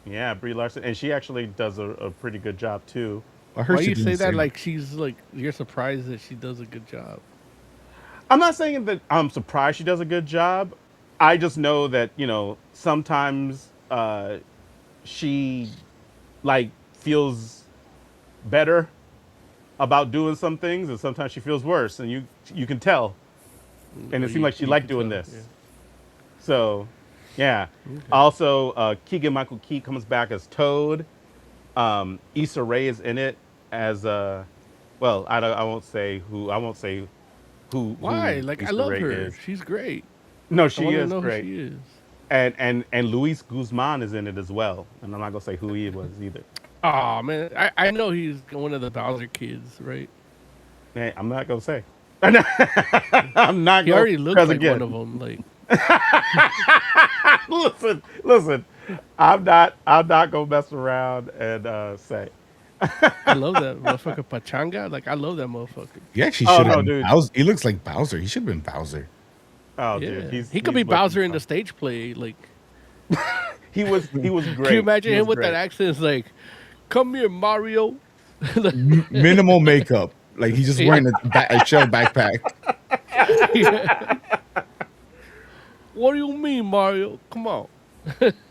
Speaker 2: Yeah, Brie Larson, and she actually does a pretty good job too.
Speaker 5: I heard
Speaker 4: Why
Speaker 5: she
Speaker 4: you
Speaker 5: doing
Speaker 4: say
Speaker 5: the
Speaker 4: that
Speaker 5: same.
Speaker 4: like she's like you're surprised that she does a good job?
Speaker 2: I'm not saying that I'm surprised she does a good job. I just know that sometimes she like feels better about doing some things, and sometimes she feels worse, and you can tell. And
Speaker 4: Or
Speaker 2: it seemed like she
Speaker 4: you
Speaker 2: liked
Speaker 4: can
Speaker 2: doing
Speaker 4: tell.
Speaker 2: this. So, yeah.
Speaker 4: Okay.
Speaker 2: Also, Keegan Michael Key comes back as Toad. Issa Rae is in it as well. I won't say who. I won't say
Speaker 4: Why?
Speaker 2: who
Speaker 4: Like I
Speaker 2: Issa
Speaker 4: love
Speaker 2: Rae
Speaker 4: her.
Speaker 2: is.
Speaker 4: She's great.
Speaker 2: No,
Speaker 4: I
Speaker 2: she
Speaker 4: want to
Speaker 2: is
Speaker 4: know who
Speaker 2: great.
Speaker 4: she is.
Speaker 2: And Luis Guzman is in it as well. And I'm not gonna say who he was either.
Speaker 4: Oh man, I know he's one of the Bowser kids, right?
Speaker 2: Hey, I'm not gonna say. I'm not
Speaker 4: He
Speaker 2: going
Speaker 4: already looks
Speaker 2: because
Speaker 4: like
Speaker 2: again,
Speaker 4: one of them. Like
Speaker 2: listen. I'm not gonna mess around and say.
Speaker 4: I love that motherfucker Pachanga. Like I love that motherfucker.
Speaker 5: He actually
Speaker 2: Oh
Speaker 5: should have
Speaker 2: no,
Speaker 5: been
Speaker 2: dude.
Speaker 5: Bowser. He looks like Bowser. He should have been Bowser.
Speaker 2: Oh, dude.
Speaker 4: Yeah,
Speaker 2: He's
Speaker 4: he could
Speaker 2: he's
Speaker 4: be
Speaker 2: looking
Speaker 4: Bowser in the
Speaker 2: fun.
Speaker 4: stage play. Like,
Speaker 2: He was
Speaker 4: can you
Speaker 2: great.
Speaker 4: imagine
Speaker 2: He
Speaker 4: him
Speaker 2: was
Speaker 4: with that
Speaker 2: great.
Speaker 4: accent? It's like, come here, Mario.
Speaker 5: Minimal makeup. Like he's just
Speaker 4: Yeah.
Speaker 5: wearing a shell backpack.
Speaker 4: Yeah. What do you mean, Mario? Come on.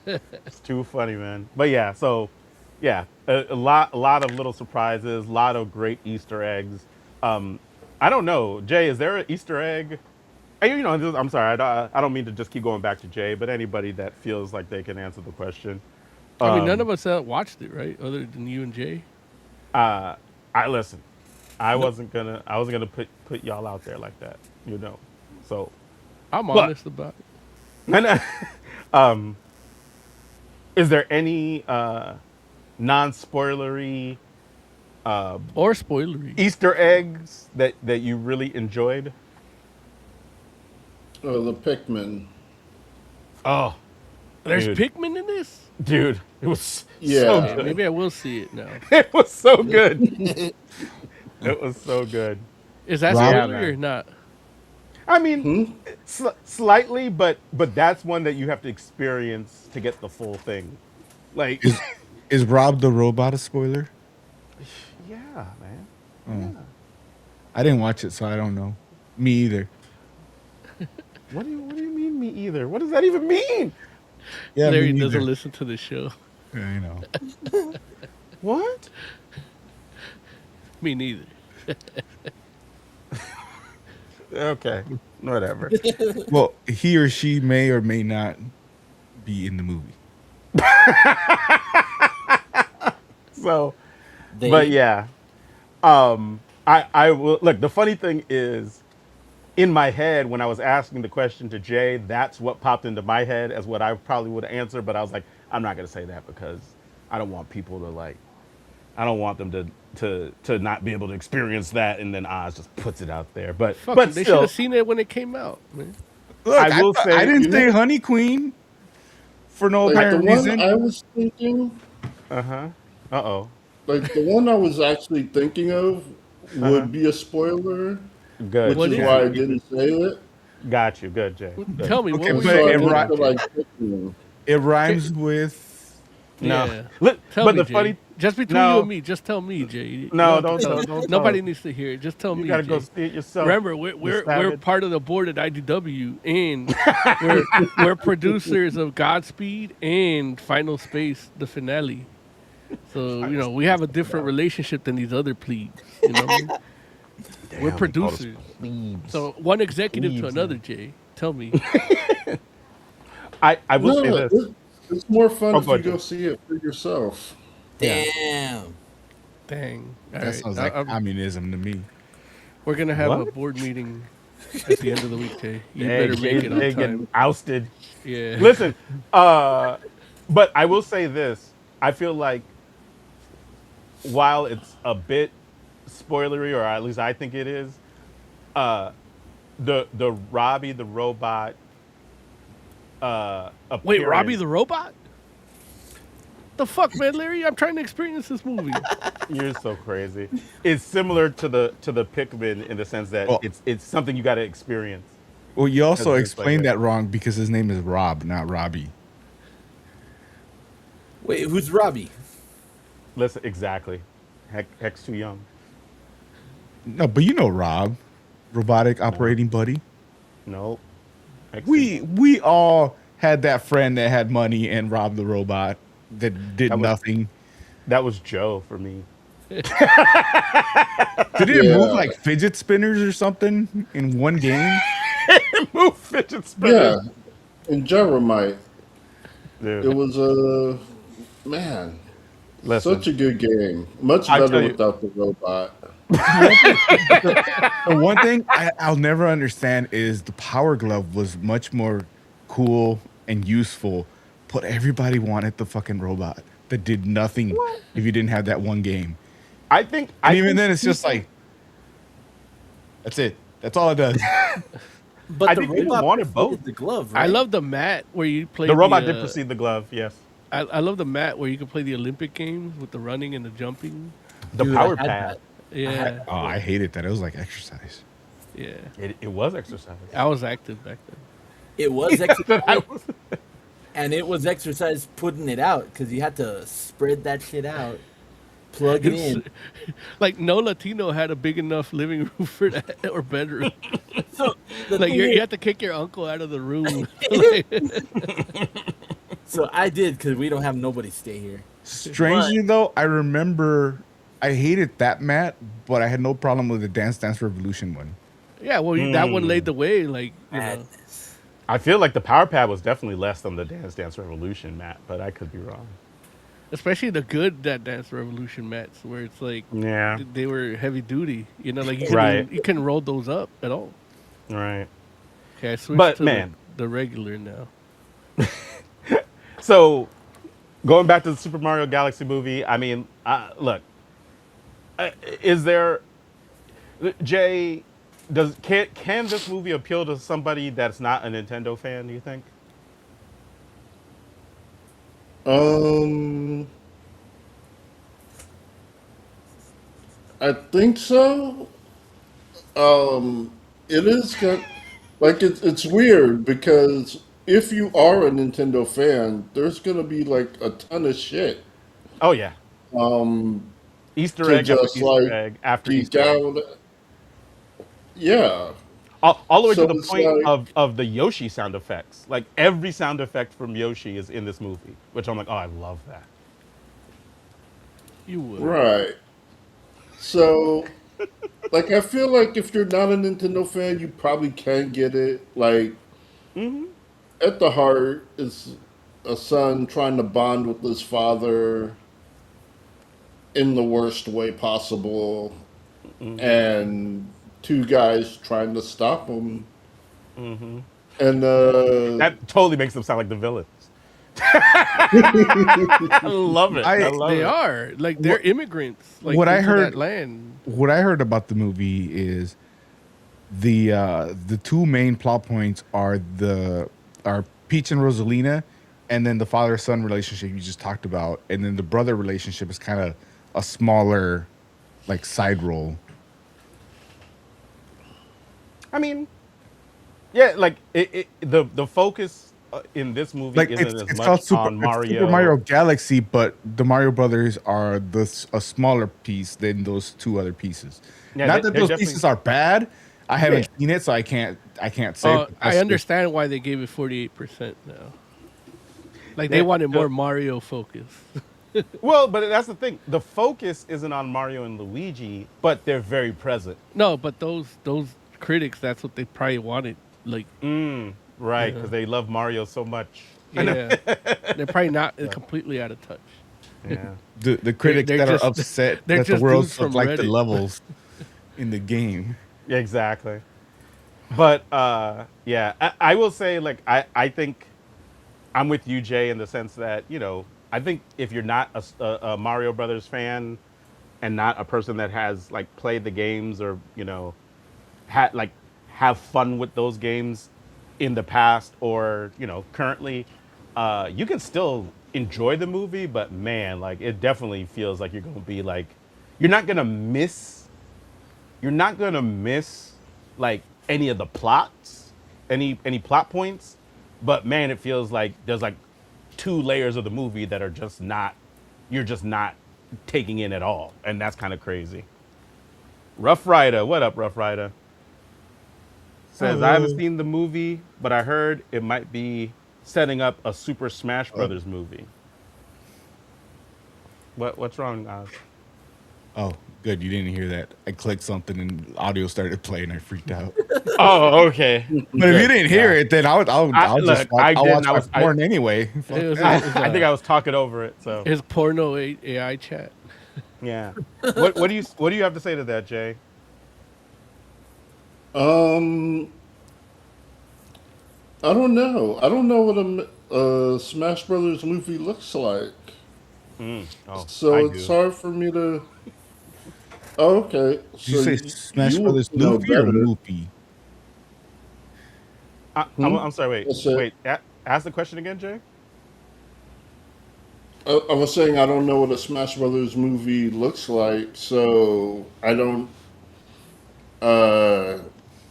Speaker 2: It's too funny, man. But yeah, so yeah, a lot of little surprises, a lot of great Easter eggs. Um, I don't know, Jay, is there an Easter egg? I'm sorry, I don't mean to just keep going back to Jay, but anybody that feels like they can answer the question.
Speaker 4: I mean, none
Speaker 2: Um,
Speaker 4: of us watched it, right? Other than you and Jay.
Speaker 2: I listen.
Speaker 4: No,
Speaker 2: I wasn't gonna put y'all out there like that, So,
Speaker 4: I'm
Speaker 2: but
Speaker 4: honest about it.
Speaker 2: and, is there any non-spoilery
Speaker 4: Or spoilery.
Speaker 2: Easter eggs that you really enjoyed?
Speaker 3: The Pikmin.
Speaker 2: Oh,
Speaker 4: There's
Speaker 2: dude,
Speaker 4: Pikmin in this.
Speaker 2: dude, it was so
Speaker 3: Yeah.
Speaker 4: Okay,
Speaker 2: good.
Speaker 4: maybe I will see it now.
Speaker 2: It was so good. It was so good.
Speaker 4: Is that
Speaker 5: Rob,
Speaker 2: Yeah,
Speaker 4: spoilery or
Speaker 2: man.
Speaker 4: not?
Speaker 2: I mean, slightly, but that's one that you have to experience to get the full thing. Like,
Speaker 5: Is Rob the robot a spoiler?
Speaker 2: yeah, man.
Speaker 5: Oh, I didn't watch it, so I don't know. Me either.
Speaker 2: What do you mean me either? What does that even mean?
Speaker 5: Yeah, me
Speaker 4: Larry doesn't
Speaker 5: neither.
Speaker 4: listen to the show.
Speaker 5: Yeah, I know.
Speaker 2: What?
Speaker 4: Me neither.
Speaker 2: Okay, whatever.
Speaker 5: Well, he or she may or may not be in the movie.
Speaker 2: So,
Speaker 6: They,
Speaker 2: but yeah, I will look. The funny thing is, in my head when I was asking the question to Jay, that's what popped into my head as what I probably would answer. But I was like, I'm not gonna say that because I don't want people to like. I don't want them to not be able to experience that, and then Oz just puts it out there. But
Speaker 4: Fuck,
Speaker 2: but
Speaker 4: they should
Speaker 2: still,
Speaker 4: have seen it when it came out, man.
Speaker 5: Look,
Speaker 2: I will
Speaker 5: I
Speaker 2: say,
Speaker 5: didn't say Honey Queen for no
Speaker 3: Like the
Speaker 5: apparent
Speaker 3: one
Speaker 5: reason.
Speaker 3: I was thinking,
Speaker 2: uh-oh,
Speaker 3: like the one I was actually thinking of would be a spoiler,
Speaker 2: good,
Speaker 3: which
Speaker 4: What
Speaker 3: is
Speaker 4: is
Speaker 2: yeah,
Speaker 3: why I
Speaker 4: it?
Speaker 3: didn't say it.
Speaker 2: got you, good, Jay, good.
Speaker 4: Tell me
Speaker 5: Okay,
Speaker 4: what was
Speaker 5: but
Speaker 3: So
Speaker 4: it?
Speaker 3: I
Speaker 5: it,
Speaker 3: went
Speaker 5: ri-
Speaker 3: to like Pikmin.
Speaker 5: it rhymes with.
Speaker 2: No,
Speaker 4: Yeah.
Speaker 2: Look,
Speaker 4: Tell
Speaker 2: but
Speaker 4: me,
Speaker 2: the
Speaker 4: Jay.
Speaker 2: funny,
Speaker 4: Just between you
Speaker 2: no,
Speaker 4: and me, just tell me, Jay. You
Speaker 2: no,
Speaker 4: have to tell
Speaker 2: don't
Speaker 4: us.
Speaker 2: don't
Speaker 4: Nobody
Speaker 2: tell.
Speaker 4: needs to hear it. Just tell
Speaker 2: You
Speaker 4: me,
Speaker 2: gotta go
Speaker 4: Jay.
Speaker 2: see it yourself.
Speaker 4: Remember,
Speaker 2: you
Speaker 4: we're
Speaker 2: savage.
Speaker 4: part of the board at IDW, and we're producers of Godspeed and Final Space, the finale. So we have a different relationship than these other plebes. You know what I mean? We're
Speaker 2: Damn, they called us
Speaker 4: producers.
Speaker 2: plebes.
Speaker 4: So one executive to
Speaker 2: Plebes,
Speaker 4: another,
Speaker 2: man.
Speaker 4: Jay. Tell me.
Speaker 2: I will say
Speaker 3: No,
Speaker 2: this.
Speaker 3: it's more fun
Speaker 2: Oh,
Speaker 3: if
Speaker 2: go
Speaker 3: you
Speaker 2: ahead,
Speaker 3: go
Speaker 2: Jay.
Speaker 3: see it for yourself.
Speaker 2: Yeah.
Speaker 6: damn.
Speaker 4: Dang. All
Speaker 5: That
Speaker 4: right.
Speaker 5: sounds like communism to me.
Speaker 4: We're gonna have a
Speaker 2: What?
Speaker 4: board meeting at the end of the week, Jay. You
Speaker 2: Hey,
Speaker 4: better make it on
Speaker 2: Jay
Speaker 4: time.
Speaker 2: getting ousted.
Speaker 4: Yeah.
Speaker 2: Listen, but I will say this. I feel like while it's a bit spoilery, or at least I think it is, the Robbie the robot
Speaker 4: Wait, Robbie
Speaker 2: appearance.
Speaker 4: the robot? the fuck, man, Larry? I'm trying to experience this movie.
Speaker 2: You're so crazy. It's similar to the Pikmin in the sense that
Speaker 5: Well,
Speaker 2: it's something you got to experience.
Speaker 5: well, you
Speaker 2: Because
Speaker 5: also
Speaker 2: it's like
Speaker 5: explained that wrong because his name is Rob, not Robbie.
Speaker 6: Wait, who's Robbie?
Speaker 2: Listen, exactly. Heck's too young.
Speaker 5: No, but you know Rob, robotic operating buddy.
Speaker 2: Nope. Heck's too
Speaker 5: We
Speaker 2: young.
Speaker 5: we all had that friend that had money and robbed the robot that did
Speaker 2: That was-
Speaker 5: nothing.
Speaker 2: That was Joe for me.
Speaker 5: Did it move
Speaker 3: Yeah.
Speaker 5: like fidget spinners or something in one game?
Speaker 2: Move fidget
Speaker 3: Yeah,
Speaker 2: spinner.
Speaker 3: in Jeremiah,
Speaker 2: Dude,
Speaker 3: it was a man.
Speaker 2: listen.
Speaker 3: Such a good game. Much
Speaker 2: I
Speaker 3: better
Speaker 2: tell you-
Speaker 3: without the robot.
Speaker 5: The one thing I'll never understand is the Power Glove was much more cool and useful, but everybody wanted the fucking robot that did nothing if you didn't have that one game.
Speaker 2: I think.
Speaker 5: And
Speaker 2: I
Speaker 5: even
Speaker 2: think
Speaker 5: then, it's just like, that's it. That's all it does.
Speaker 6: But
Speaker 2: I
Speaker 6: the
Speaker 2: think people
Speaker 6: robot
Speaker 2: wanted
Speaker 6: preceded
Speaker 2: both.
Speaker 6: the glove, right?
Speaker 4: I love the mat where you play.
Speaker 2: the robot did precede the glove. Yes.
Speaker 4: I love the mat where you can play the Olympic games with the running and the jumping.
Speaker 2: The
Speaker 6: Dude,
Speaker 2: power
Speaker 6: I had
Speaker 2: pad.
Speaker 4: Yeah,
Speaker 5: Oh, I hated that. It was like exercise.
Speaker 4: yeah.
Speaker 2: It was exercise.
Speaker 4: I was active back then.
Speaker 6: It was exercise,
Speaker 2: I was-
Speaker 6: and it was exercise putting it out because you had to spread that shit out, plug it in.
Speaker 4: Like no Latino had a big enough living room for that or bedroom.
Speaker 6: So the
Speaker 4: Like
Speaker 6: thing
Speaker 4: you
Speaker 6: is-
Speaker 4: have to kick your uncle out of the room. Like,
Speaker 6: so I did because we don't have nobody stay here.
Speaker 5: Strangely, though, I remember I hated that mat, but I had no problem with the Dance Dance Revolution one.
Speaker 4: yeah, well, that one laid the way. Like you know,
Speaker 6: Madness.
Speaker 2: I feel like the power pad was definitely less than the Dance Dance Revolution, Matt, but I could be wrong.
Speaker 4: especially the good that Dance Revolution mats, where it's like
Speaker 2: Yeah.
Speaker 4: they were heavy duty. You know, like
Speaker 2: Right.
Speaker 4: you couldn't roll those up at all.
Speaker 2: Right.
Speaker 4: Okay, I switched
Speaker 2: But,
Speaker 4: to
Speaker 2: man.
Speaker 4: the regular now.
Speaker 2: So, going back to the Super Mario Galaxy movie, I mean, look, is there, Jay? Can this movie appeal to somebody that's not a Nintendo fan? Do you think?
Speaker 3: I think so. It is like it's weird because if you are a Nintendo fan, there's gonna be like a ton of shit
Speaker 2: Oh yeah, Easter
Speaker 3: to
Speaker 2: egg after
Speaker 3: just
Speaker 2: Easter
Speaker 3: like
Speaker 2: egg after
Speaker 3: geek
Speaker 2: Easter egg.
Speaker 3: out. Yeah.
Speaker 2: All the way
Speaker 3: So
Speaker 2: to the
Speaker 3: it's
Speaker 2: point
Speaker 3: like-
Speaker 2: of the Yoshi sound effects. Like every sound effect from Yoshi is in this movie, which I'm like, oh, I love that.
Speaker 4: You would.
Speaker 3: Right. So, like, I feel like if you're not a Nintendo fan, you probably can get it. Like, at the heart is a son trying to bond with his father in the worst way possible, and two guys trying to stop him. And
Speaker 2: That totally makes them sound like the villains. I love it. I love
Speaker 4: They
Speaker 2: it.
Speaker 4: are like they're immigrants. Like
Speaker 5: what I
Speaker 4: into
Speaker 5: heard-
Speaker 4: that land.
Speaker 5: What I heard about the movie is the two main plot points are Peach and Rosalina, and then the father-son relationship you just talked about, and then the brother relationship is kind of a smaller, like, side role.
Speaker 2: I mean, yeah, like the focus in this movie
Speaker 5: Like
Speaker 2: isn't
Speaker 5: it's
Speaker 2: as
Speaker 5: called
Speaker 2: much
Speaker 5: Super,
Speaker 2: on
Speaker 5: it's
Speaker 2: Mario.
Speaker 5: Super Mario Galaxy, but the Mario Brothers are a smaller piece than those two other pieces.
Speaker 2: Yeah,
Speaker 5: Not that
Speaker 2: they're
Speaker 5: those
Speaker 2: definitely-
Speaker 5: pieces are bad. I haven't seen it, so I can't say. but
Speaker 4: I
Speaker 5: that's
Speaker 4: understand why they gave it 48% now. Like they
Speaker 2: They-
Speaker 4: wanted more
Speaker 2: the-
Speaker 4: Mario focus.
Speaker 2: Well, but that's the thing. The focus isn't on Mario and Luigi, but they're very present.
Speaker 4: No, but those critics, that's what they probably wanted. Like,
Speaker 2: Right, because they love Mario so much.
Speaker 4: yeah, they're probably not completely out of touch.
Speaker 2: Yeah.
Speaker 5: the critics
Speaker 4: they're
Speaker 5: that
Speaker 4: just-
Speaker 5: are upset
Speaker 4: they're
Speaker 5: that the
Speaker 4: just
Speaker 5: worlds
Speaker 4: dudes from
Speaker 5: look like the
Speaker 4: Reddit.
Speaker 5: levels in the game.
Speaker 2: Yeah, exactly. But yeah, I will say, like, I think I'm with you, Jay, in the sense that, you know, I think if you're not a Mario Brothers fan and not a person that has like played the games or, you know, have fun with those games in the past or, you know, currently, you can still enjoy the movie, but man, like it definitely feels like you're gonna be like, you're not gonna miss, you're not gonna miss like any of the plots, any plot points, but man, it feels like there's like 2 layers of the movie that are just not, you're just not taking in at all, and that's kind of crazy. Rough Rider, what up, Rough Rider? Says I haven't
Speaker 5: Oh,
Speaker 2: seen the movie, but I heard it might be setting up a Super Smash Brothers movie. What's wrong, Oz?
Speaker 5: oh, good. You didn't hear that. I clicked something and audio started playing. I freaked out.
Speaker 2: Oh, okay.
Speaker 5: But if you
Speaker 2: Good.
Speaker 5: didn't hear
Speaker 2: Yeah.
Speaker 5: it, then I'll just
Speaker 2: Look, I
Speaker 5: I'll
Speaker 2: didn't.
Speaker 5: watch my porn anyway.
Speaker 4: It was,
Speaker 2: I think I was talking over it. So
Speaker 4: his porno AI chat.
Speaker 2: yeah. What do you have to say to that, Jay?
Speaker 3: Um, I don't know. I don't know what a Smash Brothers movie looks like,
Speaker 2: Oh, I
Speaker 3: so it's
Speaker 2: do.
Speaker 3: hard for me to. Oh, okay,
Speaker 5: Did you
Speaker 3: so
Speaker 5: say Smash
Speaker 3: you would
Speaker 5: Brothers
Speaker 3: know
Speaker 5: Luffy or
Speaker 3: better.
Speaker 5: Luffy?
Speaker 2: I'm sorry. Wait,
Speaker 3: What's it?
Speaker 2: wait. Ask the question again, Jay.
Speaker 3: I was saying I don't know what a Smash Brothers movie looks like, so I don't uh,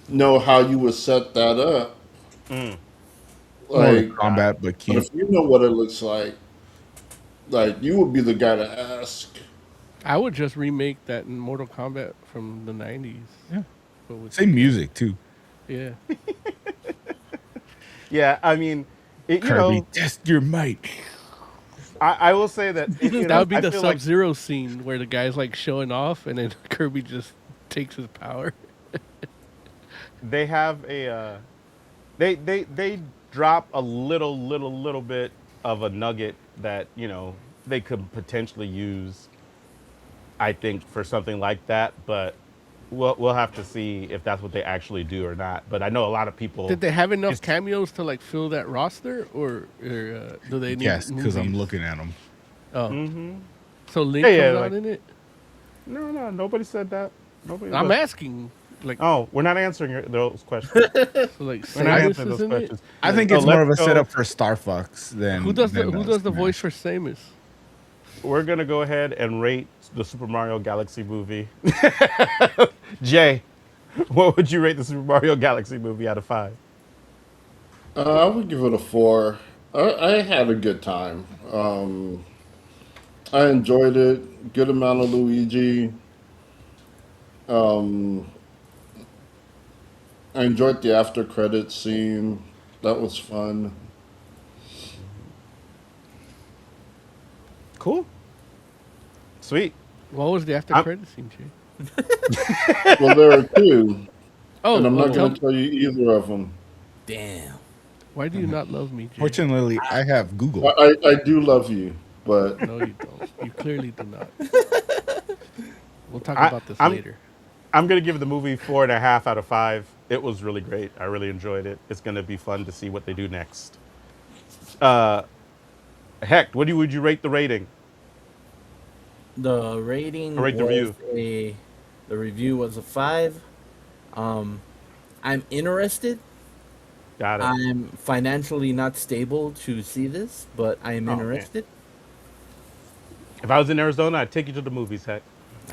Speaker 3: know how you would set that up.
Speaker 5: Mortal
Speaker 3: Like,
Speaker 2: Got it.
Speaker 5: Kombat, but
Speaker 3: but
Speaker 5: cute.
Speaker 3: if you know what it looks like you would be the guy to ask.
Speaker 4: I would just remake that in Mortal Kombat from the 90s.
Speaker 5: Yeah.
Speaker 4: But with
Speaker 5: Same music too.
Speaker 4: yeah.
Speaker 2: Yeah, I mean,
Speaker 5: Kirby, test your might.
Speaker 2: I will say that
Speaker 4: That would be
Speaker 2: I
Speaker 4: the
Speaker 2: feel like
Speaker 4: Sub-Zero scene where the guy's like showing off and then Kirby just takes his power.
Speaker 2: they have they drop a little bit of a nugget that they could potentially use, I think, for something like that, but we'll have to see if that's what they actually do or not. But I know a lot of people.
Speaker 4: Did they have enough
Speaker 2: It's,
Speaker 4: cameos to like fill that roster, or do they need
Speaker 5: Yes, because I'm
Speaker 4: movies?
Speaker 5: looking at them.
Speaker 4: Oh, so Link
Speaker 2: yeah,
Speaker 4: comes out
Speaker 2: like
Speaker 4: in it.
Speaker 2: no, nobody said that. Nobody.
Speaker 4: I'm
Speaker 2: Look.
Speaker 4: asking, like,
Speaker 2: Oh, we're not answering those questions.
Speaker 4: so like
Speaker 2: We're not
Speaker 4: Samus
Speaker 2: answering
Speaker 4: is
Speaker 2: those
Speaker 4: in it.
Speaker 2: questions.
Speaker 5: I think
Speaker 2: So
Speaker 5: it's more of a
Speaker 2: let's go-
Speaker 5: setup for Star Fox than
Speaker 4: Who does the
Speaker 5: Smash.
Speaker 4: voice for Samus?
Speaker 2: We're gonna go ahead and rate the Super Mario Galaxy movie. Jay, what would you rate the Super Mario Galaxy movie out of 5?
Speaker 3: I would give it a 4. I had a good time. I enjoyed it. Good amount of Luigi. Um, I enjoyed the after credits scene. That was fun.
Speaker 2: Cool. Sweet.
Speaker 4: What was the after
Speaker 2: I'm-
Speaker 4: credit scene, Jay?
Speaker 3: Well, there are two,
Speaker 4: Oh,
Speaker 3: and I'm not
Speaker 4: tell
Speaker 3: going to tell you either of them.
Speaker 6: Damn.
Speaker 4: why do you not love me, Jay?
Speaker 5: Fortunately, I have Google.
Speaker 3: I do love you, but
Speaker 4: No, you don't. You clearly do not. We'll talk
Speaker 2: I-
Speaker 4: about this
Speaker 2: I'm-
Speaker 4: later.
Speaker 2: I'm gonna give the movie 4.5 out of 5. It was really great. I really enjoyed it. It's gonna be fun to see what they do next. Heck, would you rate the rating?
Speaker 6: The rating
Speaker 2: Or rate the
Speaker 6: was
Speaker 2: review.
Speaker 6: the review was a 5. I'm interested.
Speaker 2: Got it.
Speaker 6: I'm financially not stable to see this, but I am
Speaker 2: Oh, man.
Speaker 6: interested.
Speaker 2: If I was in Arizona, I'd take you to the movies. Heck.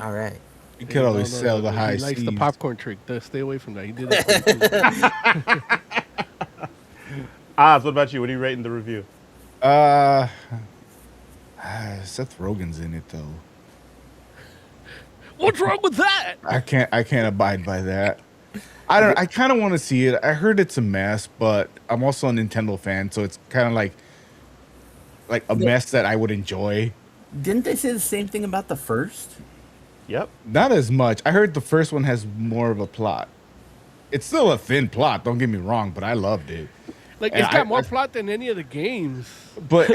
Speaker 6: All right.
Speaker 5: You could always sell the high
Speaker 4: He likes the
Speaker 5: seas.
Speaker 4: popcorn trick. Stay away from that. He did that.
Speaker 2: Oz, what about you? What are you rating the review?
Speaker 5: Seth Rogen's in it though.
Speaker 4: What's wrong with that?
Speaker 5: I can't abide by that. I kind of want to see it. I heard it's a mess, but I'm also a Nintendo fan, so it's kind of like a mess that I would enjoy.
Speaker 6: Didn't they say the same thing about the first?
Speaker 2: Yep.
Speaker 5: Not as much. I heard the first one has more of a plot. It's still a thin plot, don't get me wrong, but I loved it.
Speaker 4: Like,
Speaker 5: And
Speaker 4: it's got
Speaker 5: I-
Speaker 4: more plot than any of the games.
Speaker 5: But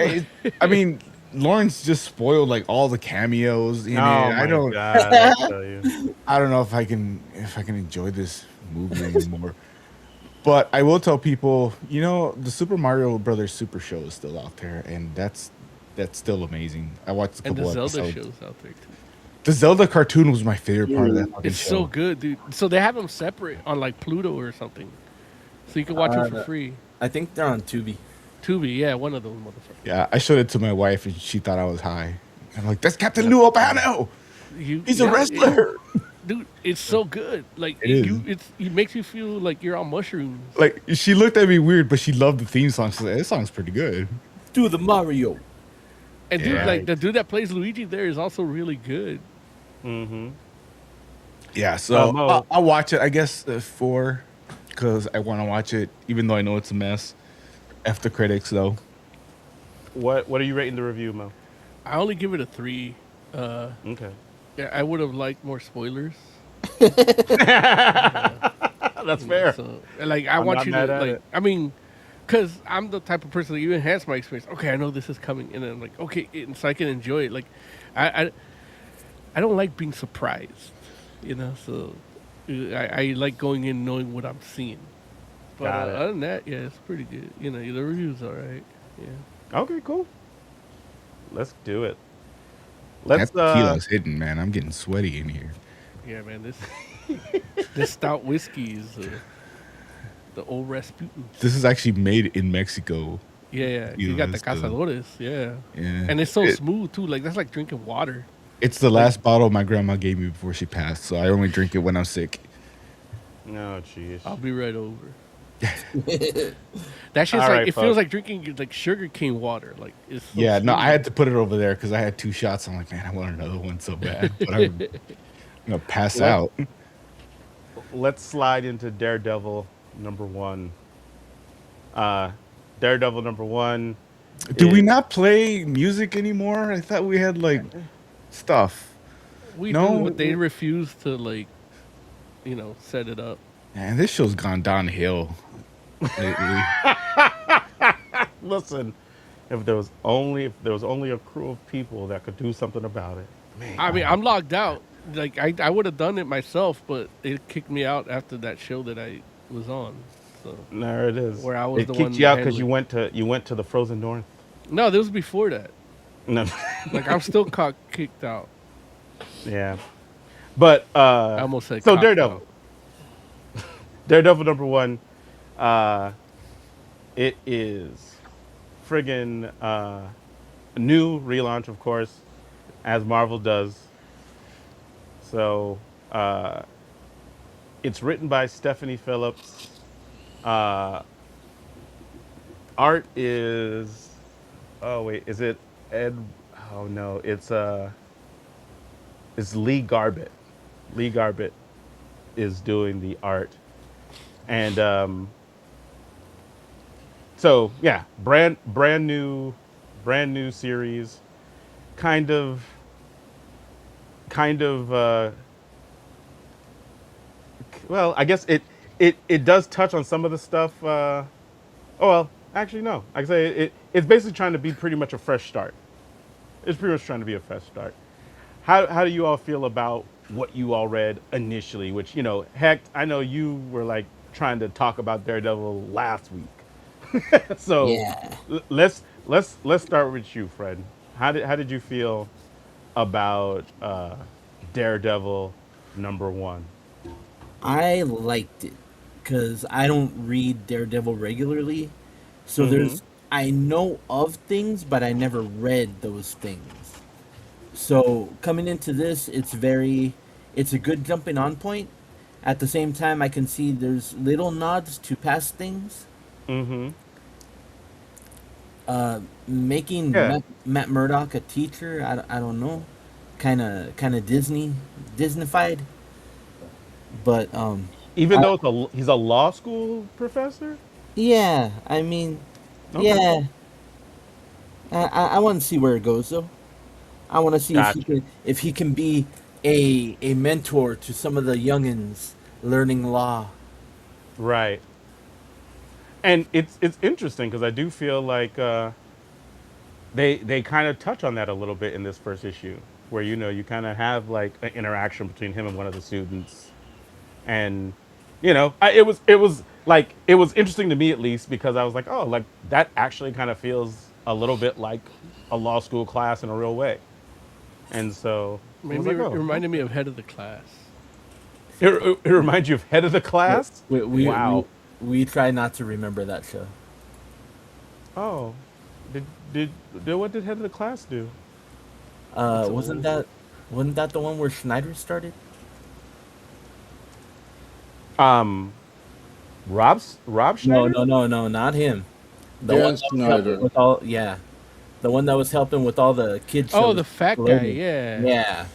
Speaker 5: I mean, Lawrence just spoiled like all the cameos in it. I don't
Speaker 2: God, I tell you.
Speaker 5: I don't know if I can enjoy this movie anymore. But I will tell people, the Super Mario Brothers Super Show is still out there, and that's still amazing. I watched a
Speaker 4: And
Speaker 5: couple
Speaker 4: the Zelda
Speaker 5: episodes.
Speaker 4: shows out there, too.
Speaker 5: The Zelda cartoon was my favorite part of that fucking
Speaker 4: It's
Speaker 5: show.
Speaker 4: so good, dude. So they have them separate on, like, Pluto or something. So you can watch it for free.
Speaker 6: I think they're on Tubi.
Speaker 4: Tubi, yeah, one of those motherfuckers.
Speaker 5: Yeah, I showed it to my wife and she thought I was high. I'm like, that's Captain Lou Albano. He's a wrestler.
Speaker 4: Dude, it's so good. Like
Speaker 5: It is.
Speaker 4: it makes you feel like you're on mushrooms.
Speaker 5: Like, she looked at me weird, but she loved the theme song. She's like, this song's pretty good.
Speaker 6: Do the Mario.
Speaker 4: And dude,
Speaker 5: Yeah.
Speaker 4: like the dude that plays Luigi there is also really good.
Speaker 2: Mm-hmm.
Speaker 5: Yeah, so
Speaker 2: Mo.
Speaker 5: I'll watch it, I guess, 4, because I want to watch it, even though I know it's a mess. F the critics, though.
Speaker 2: What are you rating the review, Mo?
Speaker 4: I only give it a 3.
Speaker 2: Okay.
Speaker 4: Yeah, I would have liked more spoilers.
Speaker 2: That's fair.
Speaker 4: So, like, I
Speaker 2: I'm
Speaker 4: want
Speaker 2: not
Speaker 4: you
Speaker 2: mad
Speaker 4: to,
Speaker 2: at
Speaker 4: like,
Speaker 2: it.
Speaker 4: I mean, because I'm the type of person that you enhance my experience. Okay, I know this is coming, and then I'm like, okay, and so I can enjoy it. Like, I don't like being surprised, you know. So I like going in knowing what I'm seeing. But
Speaker 2: Got it.
Speaker 4: other than that, yeah, it's pretty good. You know, the review's all right. Yeah.
Speaker 2: Okay, cool. Let's do it.
Speaker 5: That
Speaker 2: Let's
Speaker 5: tequila's hidden, man. I'm getting sweaty in here.
Speaker 4: Yeah, man, this stout whiskey is the old Rasputin.
Speaker 5: This is actually made in Mexico.
Speaker 4: Yeah, you
Speaker 5: You
Speaker 4: got
Speaker 5: know,
Speaker 4: the
Speaker 5: it's the-
Speaker 4: cazadores, yeah.
Speaker 5: Yeah.
Speaker 4: And it's so
Speaker 5: It-
Speaker 4: smooth too. Like that's like drinking water.
Speaker 5: It's the last bottle my grandma gave me before she passed, so I only drink it when I'm sick.
Speaker 2: No, jeez.
Speaker 4: I'll be right over. That shit's
Speaker 2: All
Speaker 4: like
Speaker 2: right,
Speaker 4: it
Speaker 2: folks.
Speaker 4: feels like drinking like sugar cane water. Like it's so
Speaker 5: Yeah, no,
Speaker 4: smooth.
Speaker 5: I had to put it over there because I had 2 shots. I'm like, man, I want another one so bad, but I'm gonna pass
Speaker 2: What?
Speaker 5: out.
Speaker 2: Let's slide into Daredevil #1. Daredevil #1.
Speaker 5: Do we
Speaker 2: is-
Speaker 5: not play music anymore? I thought we had like stuff.
Speaker 4: We
Speaker 5: No.
Speaker 4: do, but they refuse to like, set it up.
Speaker 5: Man, this show's gone downhill lately.
Speaker 2: Listen, if there was only a crew of people that could do something about it. Man.
Speaker 4: I mean, I'm logged out. Like I would have done it myself, but it kicked me out after that show that I was on. So
Speaker 2: There it is.
Speaker 4: Where I was
Speaker 2: it
Speaker 4: the
Speaker 2: kicked
Speaker 4: one
Speaker 2: you out because
Speaker 4: handling-
Speaker 2: you went to the frozen north.
Speaker 4: no, this was before that.
Speaker 2: No.
Speaker 4: Like I'm still kicked out.
Speaker 2: Yeah. But
Speaker 4: I almost said
Speaker 2: so
Speaker 4: cocked
Speaker 2: Daredevil.
Speaker 4: out.
Speaker 2: Daredevil #1. It is friggin' a new relaunch, of course, as Marvel does. So it's written by Stephanie Phillips. Art is is it Ed? Oh no, it's Lee Garbett. Lee Garbett is doing the art, and so yeah, brand new series, kind of well, I guess it does touch on some of the stuff. Oh well, actually no. Like I say, it's basically trying to be pretty much a fresh start. It's pretty much trying to be a fresh start. How do you all feel about what you all read initially? Which heck, I know you were like trying to talk about Daredevil last week. So
Speaker 6: Yeah.
Speaker 2: let's start with you, Fred. How did you feel about Daredevil #1?
Speaker 6: I liked it because I don't read Daredevil regularly, so I know of things, but I never read those things. So coming into this, it's a good jumping on point. At the same time, I can see there's little nods to past things.
Speaker 2: Mm-hmm.
Speaker 6: Making
Speaker 2: Yeah.
Speaker 6: Matt Murdock a teacher, I don't know, kind of Disneyfied, but
Speaker 2: Even
Speaker 6: I-
Speaker 2: though he's a law school professor.
Speaker 6: yeah, I mean,
Speaker 2: Okay.
Speaker 6: yeah, I want to see where it goes though. I want to see
Speaker 2: Gotcha.
Speaker 6: if he can be a mentor to some of the youngins learning law.
Speaker 2: Right. And it's interesting because I do feel like they kind of touch on that a little bit in this first issue, where you kind of have like an interaction between him and one of the students, and it was interesting to me at least because I was like, oh, like that actually kind of feels a little bit like a law school class in a real way, and so I was
Speaker 4: Maybe
Speaker 2: like,
Speaker 4: it
Speaker 2: oh,
Speaker 4: reminded me of Head of the Class.
Speaker 2: it reminds you of Head of the Class.
Speaker 6: We
Speaker 2: Wow.
Speaker 6: we try not to remember that show.
Speaker 2: Oh, did did, what did head of the class do? That's a
Speaker 6: Wasn't
Speaker 2: little.
Speaker 6: that the one where Schneider started?
Speaker 2: Um, Rob
Speaker 6: No,
Speaker 2: Schneider.
Speaker 6: no, no, no, not him. The one
Speaker 3: Dan
Speaker 6: that was helping
Speaker 3: Snyder.
Speaker 6: with all, yeah, the one that was helping with all the kid
Speaker 4: Oh,
Speaker 6: shows.
Speaker 4: the fat guy.
Speaker 6: Nickelodeon.
Speaker 4: Yeah.
Speaker 6: Yeah,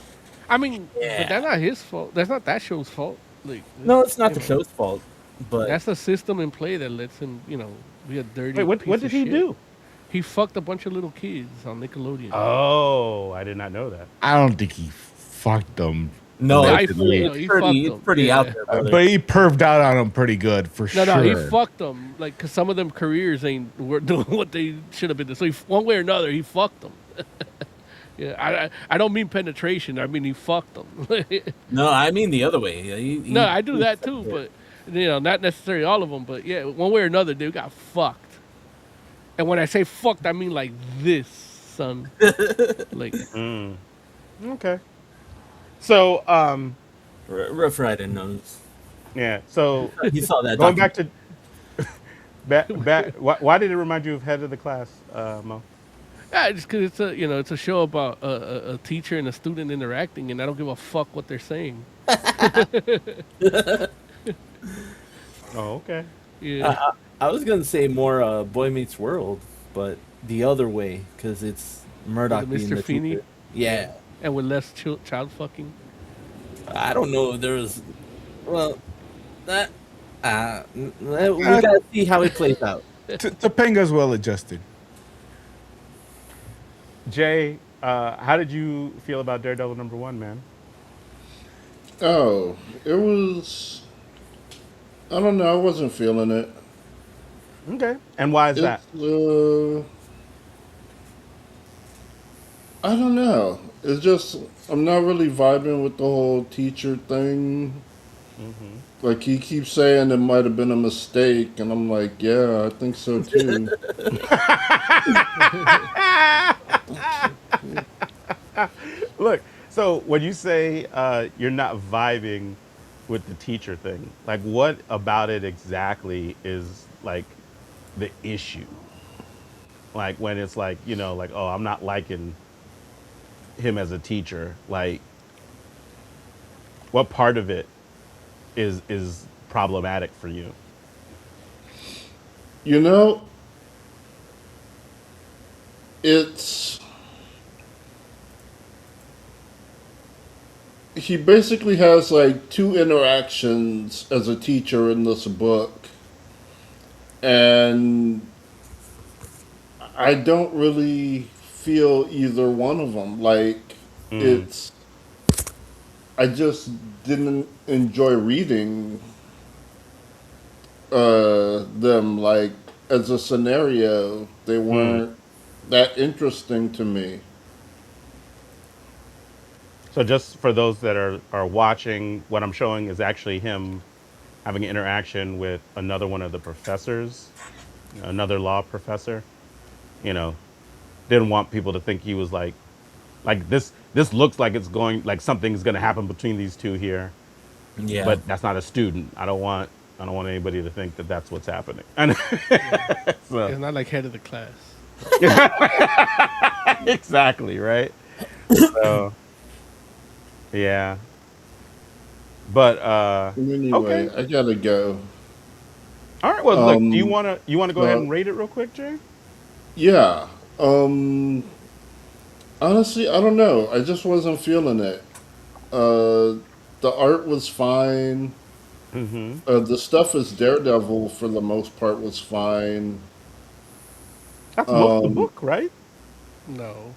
Speaker 4: I mean, but that's
Speaker 6: yeah.
Speaker 4: not his fault. That's not that show's fault. Like,
Speaker 6: No, it's not
Speaker 4: you
Speaker 6: the
Speaker 4: know,
Speaker 6: show's fault, but
Speaker 4: that's the system in play that lets him, be a
Speaker 2: Wait,
Speaker 4: dirty
Speaker 2: what
Speaker 4: piece
Speaker 2: did
Speaker 4: of
Speaker 2: he
Speaker 4: shit.
Speaker 2: do?
Speaker 4: He fucked a bunch of little kids on Nickelodeon.
Speaker 2: Oh, I did not know that.
Speaker 5: I don't think he fucked them
Speaker 6: no,
Speaker 4: No,
Speaker 5: allegedly,
Speaker 4: he fucked
Speaker 6: it's
Speaker 4: them.
Speaker 6: pretty out
Speaker 4: Yeah.
Speaker 6: there, brother.
Speaker 5: but he perved out on them pretty good for
Speaker 4: No, he
Speaker 5: sure.
Speaker 4: fucked them. Like, cause some of them careers ain't were doing what they should have been doing. So one way or another, he fucked them. Yeah, I don't mean penetration. I mean he fucked them.
Speaker 6: No, I mean the other way.
Speaker 4: No, I do that too, but not necessarily all of them. But yeah, one way or another, they got fucked. And when I say fucked, I mean like this, son. Like,
Speaker 2: Okay. So,
Speaker 6: Rough Rider knows.
Speaker 2: yeah. So
Speaker 6: He saw that
Speaker 2: going
Speaker 6: document.
Speaker 2: back to back, why did it remind you of head of the class, Mo?
Speaker 4: yeah, just because it's a show about a teacher and a student interacting, and I don't give a fuck what they're saying.
Speaker 2: Oh, okay.
Speaker 4: Yeah,
Speaker 6: I was gonna say more Boy Meets World, but the other way because it's Murdoch
Speaker 4: the
Speaker 6: being
Speaker 4: Mr.
Speaker 6: the
Speaker 4: Feeney,
Speaker 6: teacher. Yeah,
Speaker 4: and with less child fucking.
Speaker 6: I don't know. There was, well, that we gotta see how it plays out.
Speaker 5: Topanga's well adjusted.
Speaker 2: Jay, how did you feel about Daredevil #1, man?
Speaker 3: Oh, it was. I don't know. I wasn't feeling it.
Speaker 2: Okay. And why is that?
Speaker 3: It's. I don't know. It's just I'm not really vibing with the whole teacher thing. Like he keeps saying it might have been a mistake, and I'm like, yeah, I think so too.
Speaker 2: Look, so when you say you're not vibing with the teacher thing, like what about it exactly is like the issue? Like when it's like, like, oh, I'm not liking him as a teacher. Like what part of it is problematic for you?
Speaker 3: You know, it's he basically has like two interactions as a teacher in this book, and I don't really feel either one of them. Like it's I just didn't enjoy reading them like as a scenario. They
Speaker 2: Mm.
Speaker 3: weren't that interesting to me.
Speaker 2: So just for those that are watching, what I'm showing is actually him having an interaction with another one of the professors, another law professor. You know, didn't want people to think he was like this. This looks like it's going like something's going to happen between these two here,
Speaker 6: Yeah,
Speaker 2: but that's not a student. I don't want anybody to think that that's what's happening. And so
Speaker 4: It's not like head of the class.
Speaker 2: exactly right. So yeah, but okay.
Speaker 3: Anyway, I gotta go.
Speaker 2: All right. Well, look. Do
Speaker 3: Um,
Speaker 2: you want to go ahead
Speaker 3: but
Speaker 2: and rate it real quick, Jay?
Speaker 3: yeah. Honestly, I don't know. I just wasn't feeling it. Uh, the art was fine.
Speaker 2: Mm-hmm.
Speaker 3: The stuff as Daredevil for the most part was fine.
Speaker 2: That's most of the
Speaker 3: Um,
Speaker 2: book, right?
Speaker 4: No,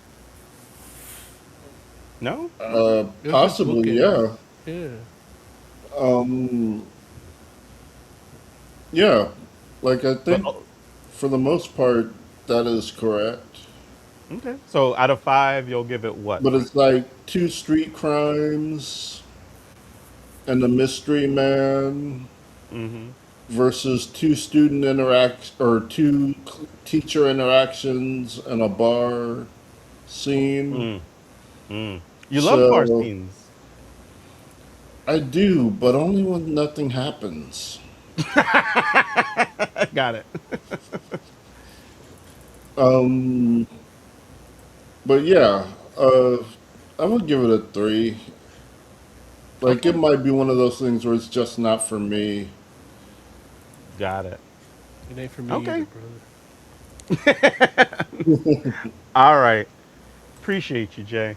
Speaker 2: No.
Speaker 4: it was just
Speaker 3: Possibly,
Speaker 4: bookends.
Speaker 3: yeah.
Speaker 4: Yeah,
Speaker 3: Um, yeah. Like I
Speaker 2: But
Speaker 3: think for the most part that is correct.
Speaker 2: okay. So out of 5, you'll give it what?
Speaker 3: But it's like two street crimes and a mystery man
Speaker 2: Mm-hmm.
Speaker 3: versus two student interact or two teacher interactions and a bar scene.
Speaker 2: Mm. Mm. You love bar
Speaker 3: So
Speaker 2: scenes.
Speaker 3: I do, but only when nothing happens.
Speaker 2: Got it.
Speaker 3: Um, but yeah, uh, I'm gonna give it a 3. Like it
Speaker 2: Okay,
Speaker 3: might be one of those things where it's just not for me.
Speaker 2: got it.
Speaker 4: It ain't for me either,
Speaker 2: Okay,
Speaker 4: brother.
Speaker 2: all right. Appreciate you, Jay.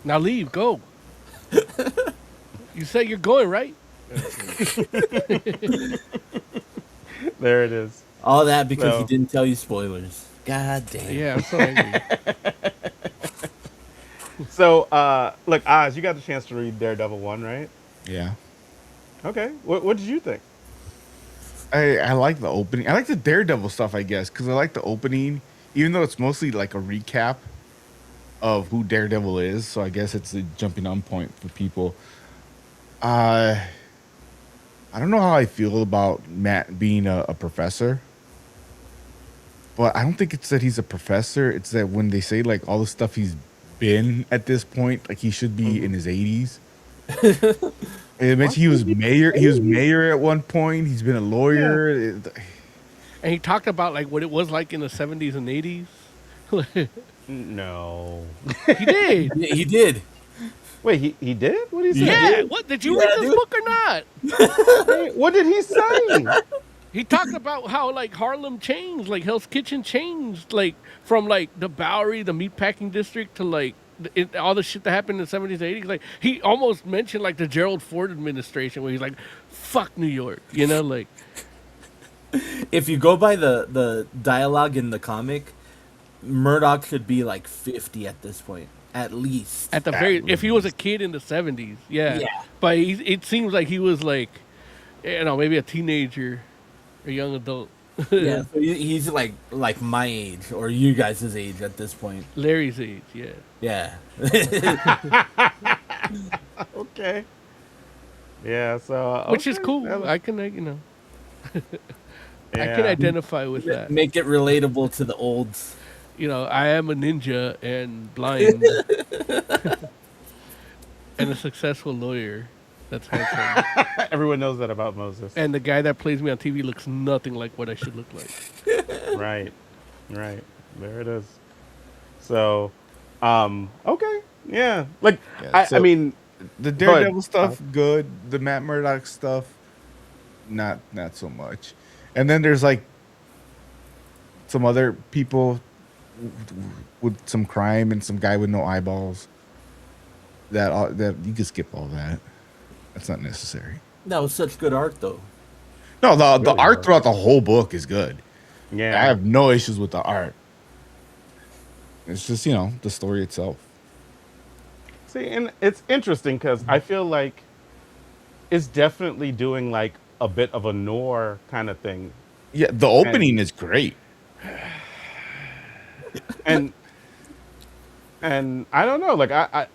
Speaker 4: Now leave, go. You say you're going, right?
Speaker 2: There it is.
Speaker 6: All that because he
Speaker 2: So,
Speaker 6: didn't tell you spoilers. God damn.
Speaker 4: Yeah, I'm so angry.
Speaker 2: look, Oz, you got the chance to read Daredevil 1, right?
Speaker 5: Yeah.
Speaker 2: Okay. What did you think?
Speaker 5: I like the opening. I like the Daredevil stuff, I guess, because I like the opening, even though it's mostly like a recap of who Daredevil is. So I guess it's a jumping on point for people. Uh, I don't know how I feel about Matt being a professor, but I don't think it's that he's a professor. It's that when they say like all the stuff he's been at this point, like he should be in his 80s. It mentioned he was mayor. He was mayor at one point. He's been a
Speaker 2: Yeah.
Speaker 5: lawyer.
Speaker 4: And he talked about like what it was like in the 70s and 80s.
Speaker 2: No.
Speaker 4: He did.
Speaker 6: He did.
Speaker 2: Wait, he did? What did he say?
Speaker 4: Yeah. What did you read
Speaker 6: Yeah,
Speaker 4: this
Speaker 6: dude.
Speaker 4: book or not?
Speaker 2: Wait, what did he say?
Speaker 4: He talked about how like Harlem changed, like Hell's Kitchen changed, like from like the Bowery, the meatpacking district, to like all the shit that happened in the 70s, 80s. Like he almost mentioned like the Gerald Ford administration, where he's like, "Fuck New York," you know, like.
Speaker 6: If you go by the dialogue in the comic, Murdoch should be like 50 at this point, at least.
Speaker 4: At the very, if he was a kid in the 70s, yeah.
Speaker 6: Yeah.
Speaker 4: But it seems like he was like, maybe a teenager, a young adult.
Speaker 6: Yeah, so he's like my age or you guys' age at this point.
Speaker 4: Larry's age, yeah.
Speaker 6: Yeah.
Speaker 2: Okay. Yeah, so
Speaker 4: Which is
Speaker 2: okay.
Speaker 4: cool. I can, I can
Speaker 2: Yeah.
Speaker 4: identify with that.
Speaker 6: Make it relatable to the olds.
Speaker 4: I am a ninja and blind and a successful lawyer that's handsome.
Speaker 2: Everyone knows that about Moses.
Speaker 4: And the guy that plays me on TV looks nothing like what I should look like.
Speaker 2: Right. Right. There it is. So, okay. Yeah. Like,
Speaker 5: Yeah,
Speaker 2: I
Speaker 5: so-
Speaker 2: mean,
Speaker 5: The
Speaker 2: Go ahead.
Speaker 5: Daredevil stuff, good. The Matt Murdock stuff, not so much. And then there's like some other people with some crime and some guy with no eyeballs. That you can skip all that. That's not necessary.
Speaker 6: That was such good art, though.
Speaker 5: No, the
Speaker 2: Really
Speaker 5: art
Speaker 2: good.
Speaker 5: throughout the whole book is good.
Speaker 2: yeah.
Speaker 5: I have no issues with the art. It's just the story itself.
Speaker 2: See, and it's interesting because I feel like it's definitely doing like a bit of a noir kind of thing.
Speaker 5: Yeah, the opening is great.
Speaker 2: And and I don't know, like I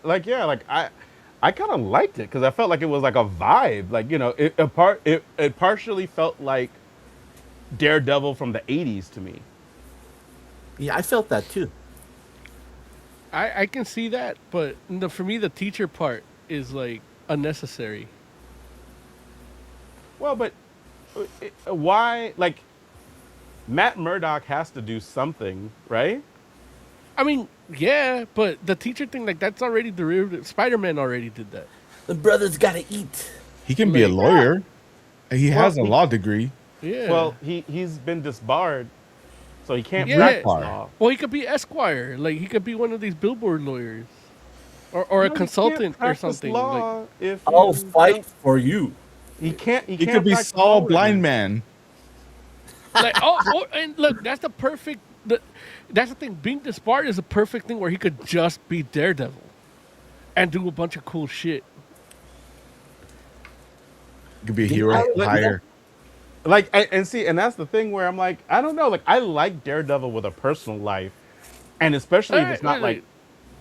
Speaker 2: kind of liked it because I felt like it was like a vibe, like it partially felt like Daredevil from the '80s to me.
Speaker 6: Yeah, I felt that too.
Speaker 4: I can see that, but for me, the teacher part is like unnecessary.
Speaker 2: Well, but why? Like Matt Murdock has to do something, right?
Speaker 4: I mean, yeah, but the teacher thing, like, that's already derivative. Spider-Man already did that.
Speaker 6: The brothers gotta eat.
Speaker 5: He can be a
Speaker 4: Like-
Speaker 5: lawyer. He has a
Speaker 2: he-
Speaker 5: law degree.
Speaker 4: Yeah.
Speaker 2: Well, he's been disbarred, so he can't
Speaker 4: Yeah.
Speaker 2: practice
Speaker 5: Disbarred.
Speaker 2: law.
Speaker 4: well, he could be Esquire. Like, he could be one of these billboard lawyers. Or a
Speaker 2: No, he
Speaker 4: consultant
Speaker 2: can't
Speaker 4: or
Speaker 2: practice
Speaker 4: something. Like,
Speaker 2: Law if
Speaker 6: I'll
Speaker 2: you
Speaker 6: fight
Speaker 2: don't-
Speaker 6: for you.
Speaker 2: He can't. He
Speaker 5: He
Speaker 2: can't
Speaker 5: could be
Speaker 2: practice
Speaker 5: Saul
Speaker 2: law with
Speaker 5: Blind
Speaker 2: me.
Speaker 5: Man.
Speaker 4: and look, that's the perfect. That's the thing. Being disbarred is a perfect thing where he could just be Daredevil and do a bunch of cool shit.
Speaker 5: He could be a hero for hire.
Speaker 2: Like and see, and that's the thing where I'm like, I don't know. Like I like Daredevil with a personal life, and especially if it's not like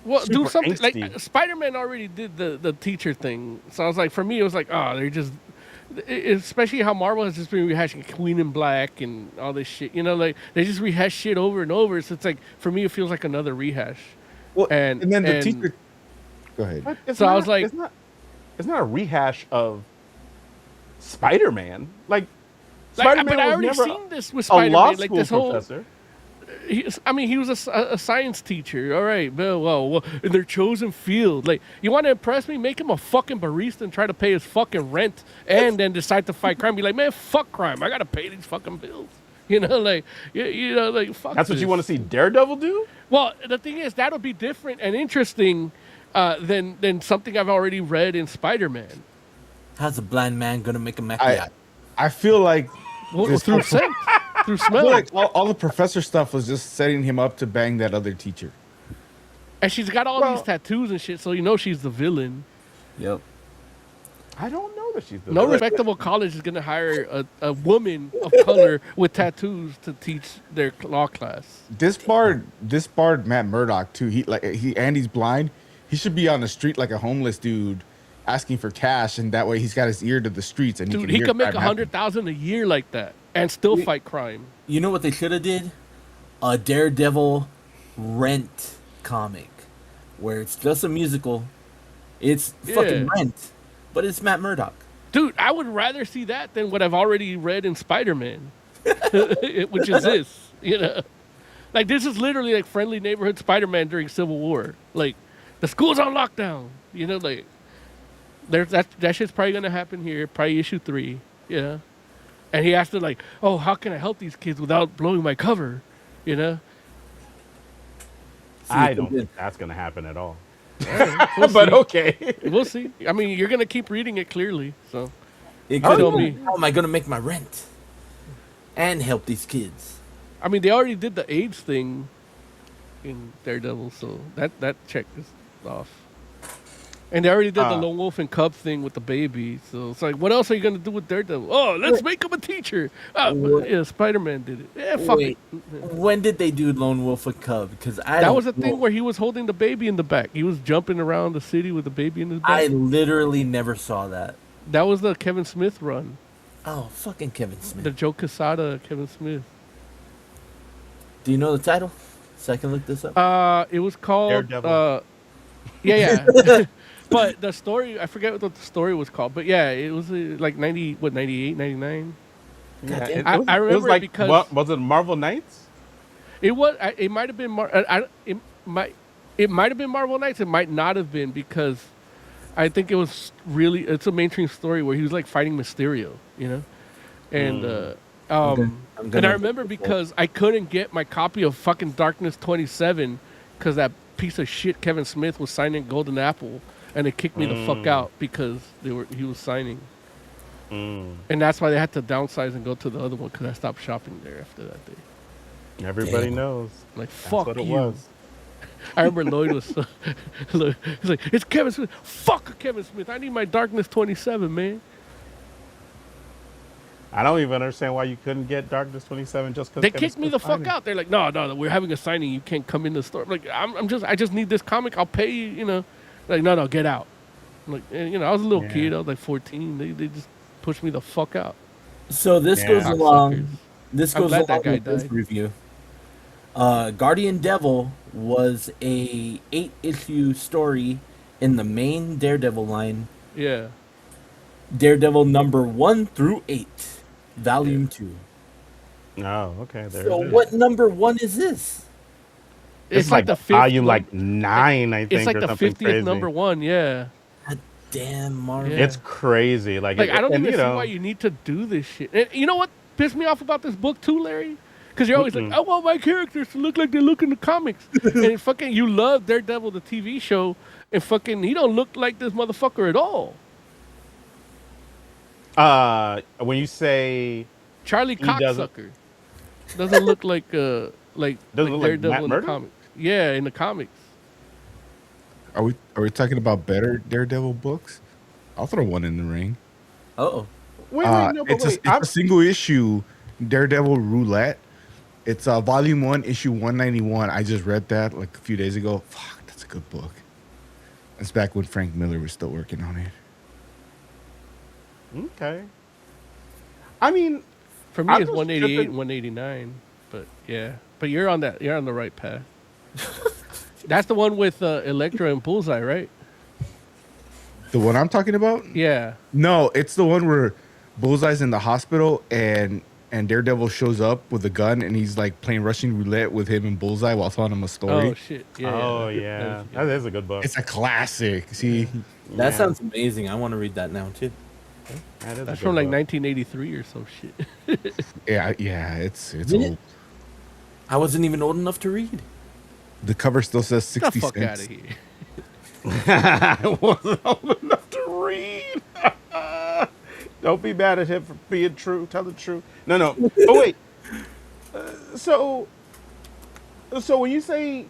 Speaker 4: Well, do
Speaker 2: super
Speaker 4: something
Speaker 2: angsty.
Speaker 4: like Spider-Man already did the teacher thing, so I was like, for me, it was like, oh, they're just, especially how Marvel has just been rehashing Queen in Black and all this shit. Like they just rehash shit over and over. So it's like for me, it feels like another rehash.
Speaker 5: Well,
Speaker 4: And-
Speaker 5: and then the
Speaker 4: and-
Speaker 5: teacher. Go ahead.
Speaker 2: But it's
Speaker 4: So I
Speaker 2: not,
Speaker 4: was like-
Speaker 2: it's not a rehash of Spider-Man. Like Spider-Man
Speaker 4: but I
Speaker 2: was
Speaker 4: already
Speaker 2: never
Speaker 4: seen this with
Speaker 2: a law
Speaker 4: Spider-Man.
Speaker 2: school
Speaker 4: Like this whole.
Speaker 2: professor.
Speaker 4: He was a science teacher. All right, well, in their chosen field. Like, you want to impress me? Make him a fucking barista and try to pay his fucking rent, and then decide to fight crime. Be like, man, fuck crime. I gotta pay these fucking bills. You know, like, like, fuck.
Speaker 2: That's what you want to see Daredevil do?
Speaker 4: Well, the thing is, that'll be different and interesting than something I've already read in Spider-Man.
Speaker 6: How's a blind man gonna make a macchiato?
Speaker 5: I feel like
Speaker 4: Well, through scent, through
Speaker 5: I
Speaker 4: smell.
Speaker 5: feel like all the professor stuff was just setting him up to bang that other teacher.
Speaker 4: And she's got all these tattoos and shit, so you know she's the villain.
Speaker 6: Yep.
Speaker 2: I don't know that she's the
Speaker 4: No
Speaker 2: villain.
Speaker 4: respectable college is going to hire a woman of color with tattoos to teach their law class.
Speaker 5: This barred Matt Murdock too. He's blind. He should be on the street like a homeless dude, asking for cash, and that way he's got his ear to the streets and
Speaker 4: Dude,
Speaker 5: he
Speaker 4: he
Speaker 5: can
Speaker 4: could make
Speaker 5: crime happen.
Speaker 4: 100,000 a year like that and still fight crime.
Speaker 6: You know what they should have did? A Daredevil Rent comic, where it's just a musical. It's fucking Rent, but it's Matt Murdock.
Speaker 4: Dude, I would rather see that than what I've already read in Spider-Man, which is this, you know. Like, this is literally like friendly neighborhood Spider-Man during Civil War. Like, the school's on lockdown, you know, like, that shit's probably going to happen here, probably issue 3, you know. And he has to, like, oh, how can I help these kids without blowing my cover, you know.
Speaker 2: I don't think that's going to happen at all.
Speaker 4: We'll
Speaker 2: But
Speaker 4: see.
Speaker 2: okay.
Speaker 4: We'll see. I mean, you're going to keep reading it clearly, so.
Speaker 6: It
Speaker 4: Oh,
Speaker 6: could
Speaker 4: no.
Speaker 6: be, how am I gonna make my rent and help these kids?
Speaker 4: I mean, they already did the AIDS thing in Daredevil, so that check is off. And they already did the Lone Wolf and Cub thing with the baby, so it's like, what else are you gonna do with Daredevil? Oh, let's make him a teacher. Yeah, Spider-Man did it. Yeah, fuck
Speaker 6: Wait,
Speaker 4: it.
Speaker 6: when did they do Lone Wolf and Cub? Because
Speaker 4: That was the thing where he was holding the baby in the back. He was jumping around the city with the baby in his back.
Speaker 6: I literally never saw that.
Speaker 4: That was the Kevin Smith run.
Speaker 6: Oh, fucking Kevin Smith.
Speaker 4: The Joe Quesada, Kevin Smith.
Speaker 6: Do you know the title? So I can look this up.
Speaker 4: It was called
Speaker 2: Daredevil.
Speaker 4: yeah. But the story, I forget what the story was called, but yeah, it was like 98, 99?
Speaker 2: Yeah,
Speaker 6: damn.
Speaker 4: I remember
Speaker 2: it was like,
Speaker 4: because
Speaker 2: was it Marvel Knights?
Speaker 4: it might have been it might have been Marvel Knights. It might not have been, because I think it's a mainstream story where he was like fighting Mysterio, you know, and and I remember because I couldn't get my copy of fucking Darkness 27 because that piece of shit Kevin Smith was signing Golden Apple, and it kicked me the fuck out because he was signing. And that's why they had to downsize and go to the other one, because I stopped shopping there after that day.
Speaker 2: Everybody knows.
Speaker 4: Like,
Speaker 2: That's
Speaker 4: fuck
Speaker 2: what it
Speaker 4: you.
Speaker 2: was.
Speaker 4: I remember Lloyd was he's like, it's Kevin Smith. Fuck Kevin Smith. I need my Darkness 27, man.
Speaker 2: I don't even understand why you couldn't get Darkness 27 just because
Speaker 4: They kicked me the fuck out. They're like, no, we're having a signing. You can't come in the store. I'm like, I just need this comic. I'll pay you, you know. Like, no, get out. I'm like, you know, I was a little kid. I was like 14. They just pushed me the fuck out.
Speaker 6: So this
Speaker 2: Yeah.
Speaker 6: goes along.
Speaker 4: Cocksuckers.
Speaker 6: This
Speaker 4: I'm
Speaker 6: goes
Speaker 4: glad
Speaker 6: along
Speaker 4: that guy
Speaker 6: with this
Speaker 4: died.
Speaker 6: review. Guardian Devil was a 8-issue story in the main Daredevil line.
Speaker 4: Yeah.
Speaker 6: Daredevil number 1 through 8, volume 2.
Speaker 2: Oh, okay. There
Speaker 6: So
Speaker 2: it is.
Speaker 6: what number 1 is this?
Speaker 4: It's like the fifth
Speaker 2: volume
Speaker 4: num-
Speaker 2: like 9, I think.
Speaker 4: It's like
Speaker 2: or
Speaker 4: the
Speaker 2: something
Speaker 4: 50th
Speaker 2: crazy.
Speaker 4: number 1. Yeah.
Speaker 6: God damn, Marvel.
Speaker 4: Yeah.
Speaker 2: It's crazy. Like
Speaker 4: Like, I don't
Speaker 2: and,
Speaker 4: even
Speaker 2: you
Speaker 4: see
Speaker 2: know,
Speaker 4: why you need to do this shit. And you know what pissed me off about this book too, Larry? Because you're always like, I want my characters to look like they look in the comics. And fucking, you love Daredevil, the TV show, and fucking, he don't look like this motherfucker at all.
Speaker 2: when you say
Speaker 4: Charlie
Speaker 2: He doesn't-
Speaker 4: Cocksucker doesn't look like
Speaker 2: Doesn't
Speaker 4: like
Speaker 2: look like
Speaker 4: Daredevil
Speaker 2: Matt
Speaker 4: in the
Speaker 2: Murdock?
Speaker 4: comics. Yeah, in the comics.
Speaker 5: Are we talking about better Daredevil books? I'll throw one in the ring.
Speaker 6: Uh-oh.
Speaker 2: wait, no, but
Speaker 5: It's
Speaker 2: wait.
Speaker 5: a single issue Daredevil Roulette. It's volume 1, issue 191. I just read that like a few days ago. Fuck, that's a good book. That's back when Frank Miller was still working on it.
Speaker 2: Okay. I mean,
Speaker 4: For me,
Speaker 2: I'm
Speaker 4: it's
Speaker 2: just
Speaker 4: 188
Speaker 2: tripping.
Speaker 4: and 189. But yeah, but you're on the right path. That's the one with Elektra and Bullseye, right?
Speaker 5: The one I'm talking about?
Speaker 4: Yeah.
Speaker 5: No, it's the one where Bullseye's in the hospital and Daredevil shows up with a gun and he's like playing Russian roulette with him and Bullseye while telling him a story.
Speaker 4: Oh shit! Yeah.
Speaker 2: Oh
Speaker 4: yeah.
Speaker 2: yeah,
Speaker 4: was
Speaker 2: that
Speaker 4: good.
Speaker 2: is a good book.
Speaker 5: It's a classic. See,
Speaker 6: That
Speaker 2: Yeah.
Speaker 6: sounds amazing. I want to read that now too.
Speaker 2: That is a
Speaker 4: That's
Speaker 2: good
Speaker 4: from like
Speaker 2: book.
Speaker 4: 1983 or some shit.
Speaker 5: yeah, it's
Speaker 6: Really?
Speaker 5: old.
Speaker 6: I wasn't even old enough to read.
Speaker 5: The cover still says
Speaker 4: Get the
Speaker 5: 60
Speaker 4: fuck out
Speaker 5: cents.
Speaker 4: of here.
Speaker 2: I wasn't old enough to read. Don't be mad at him for being true. Tell the truth. No. Oh wait. So when you say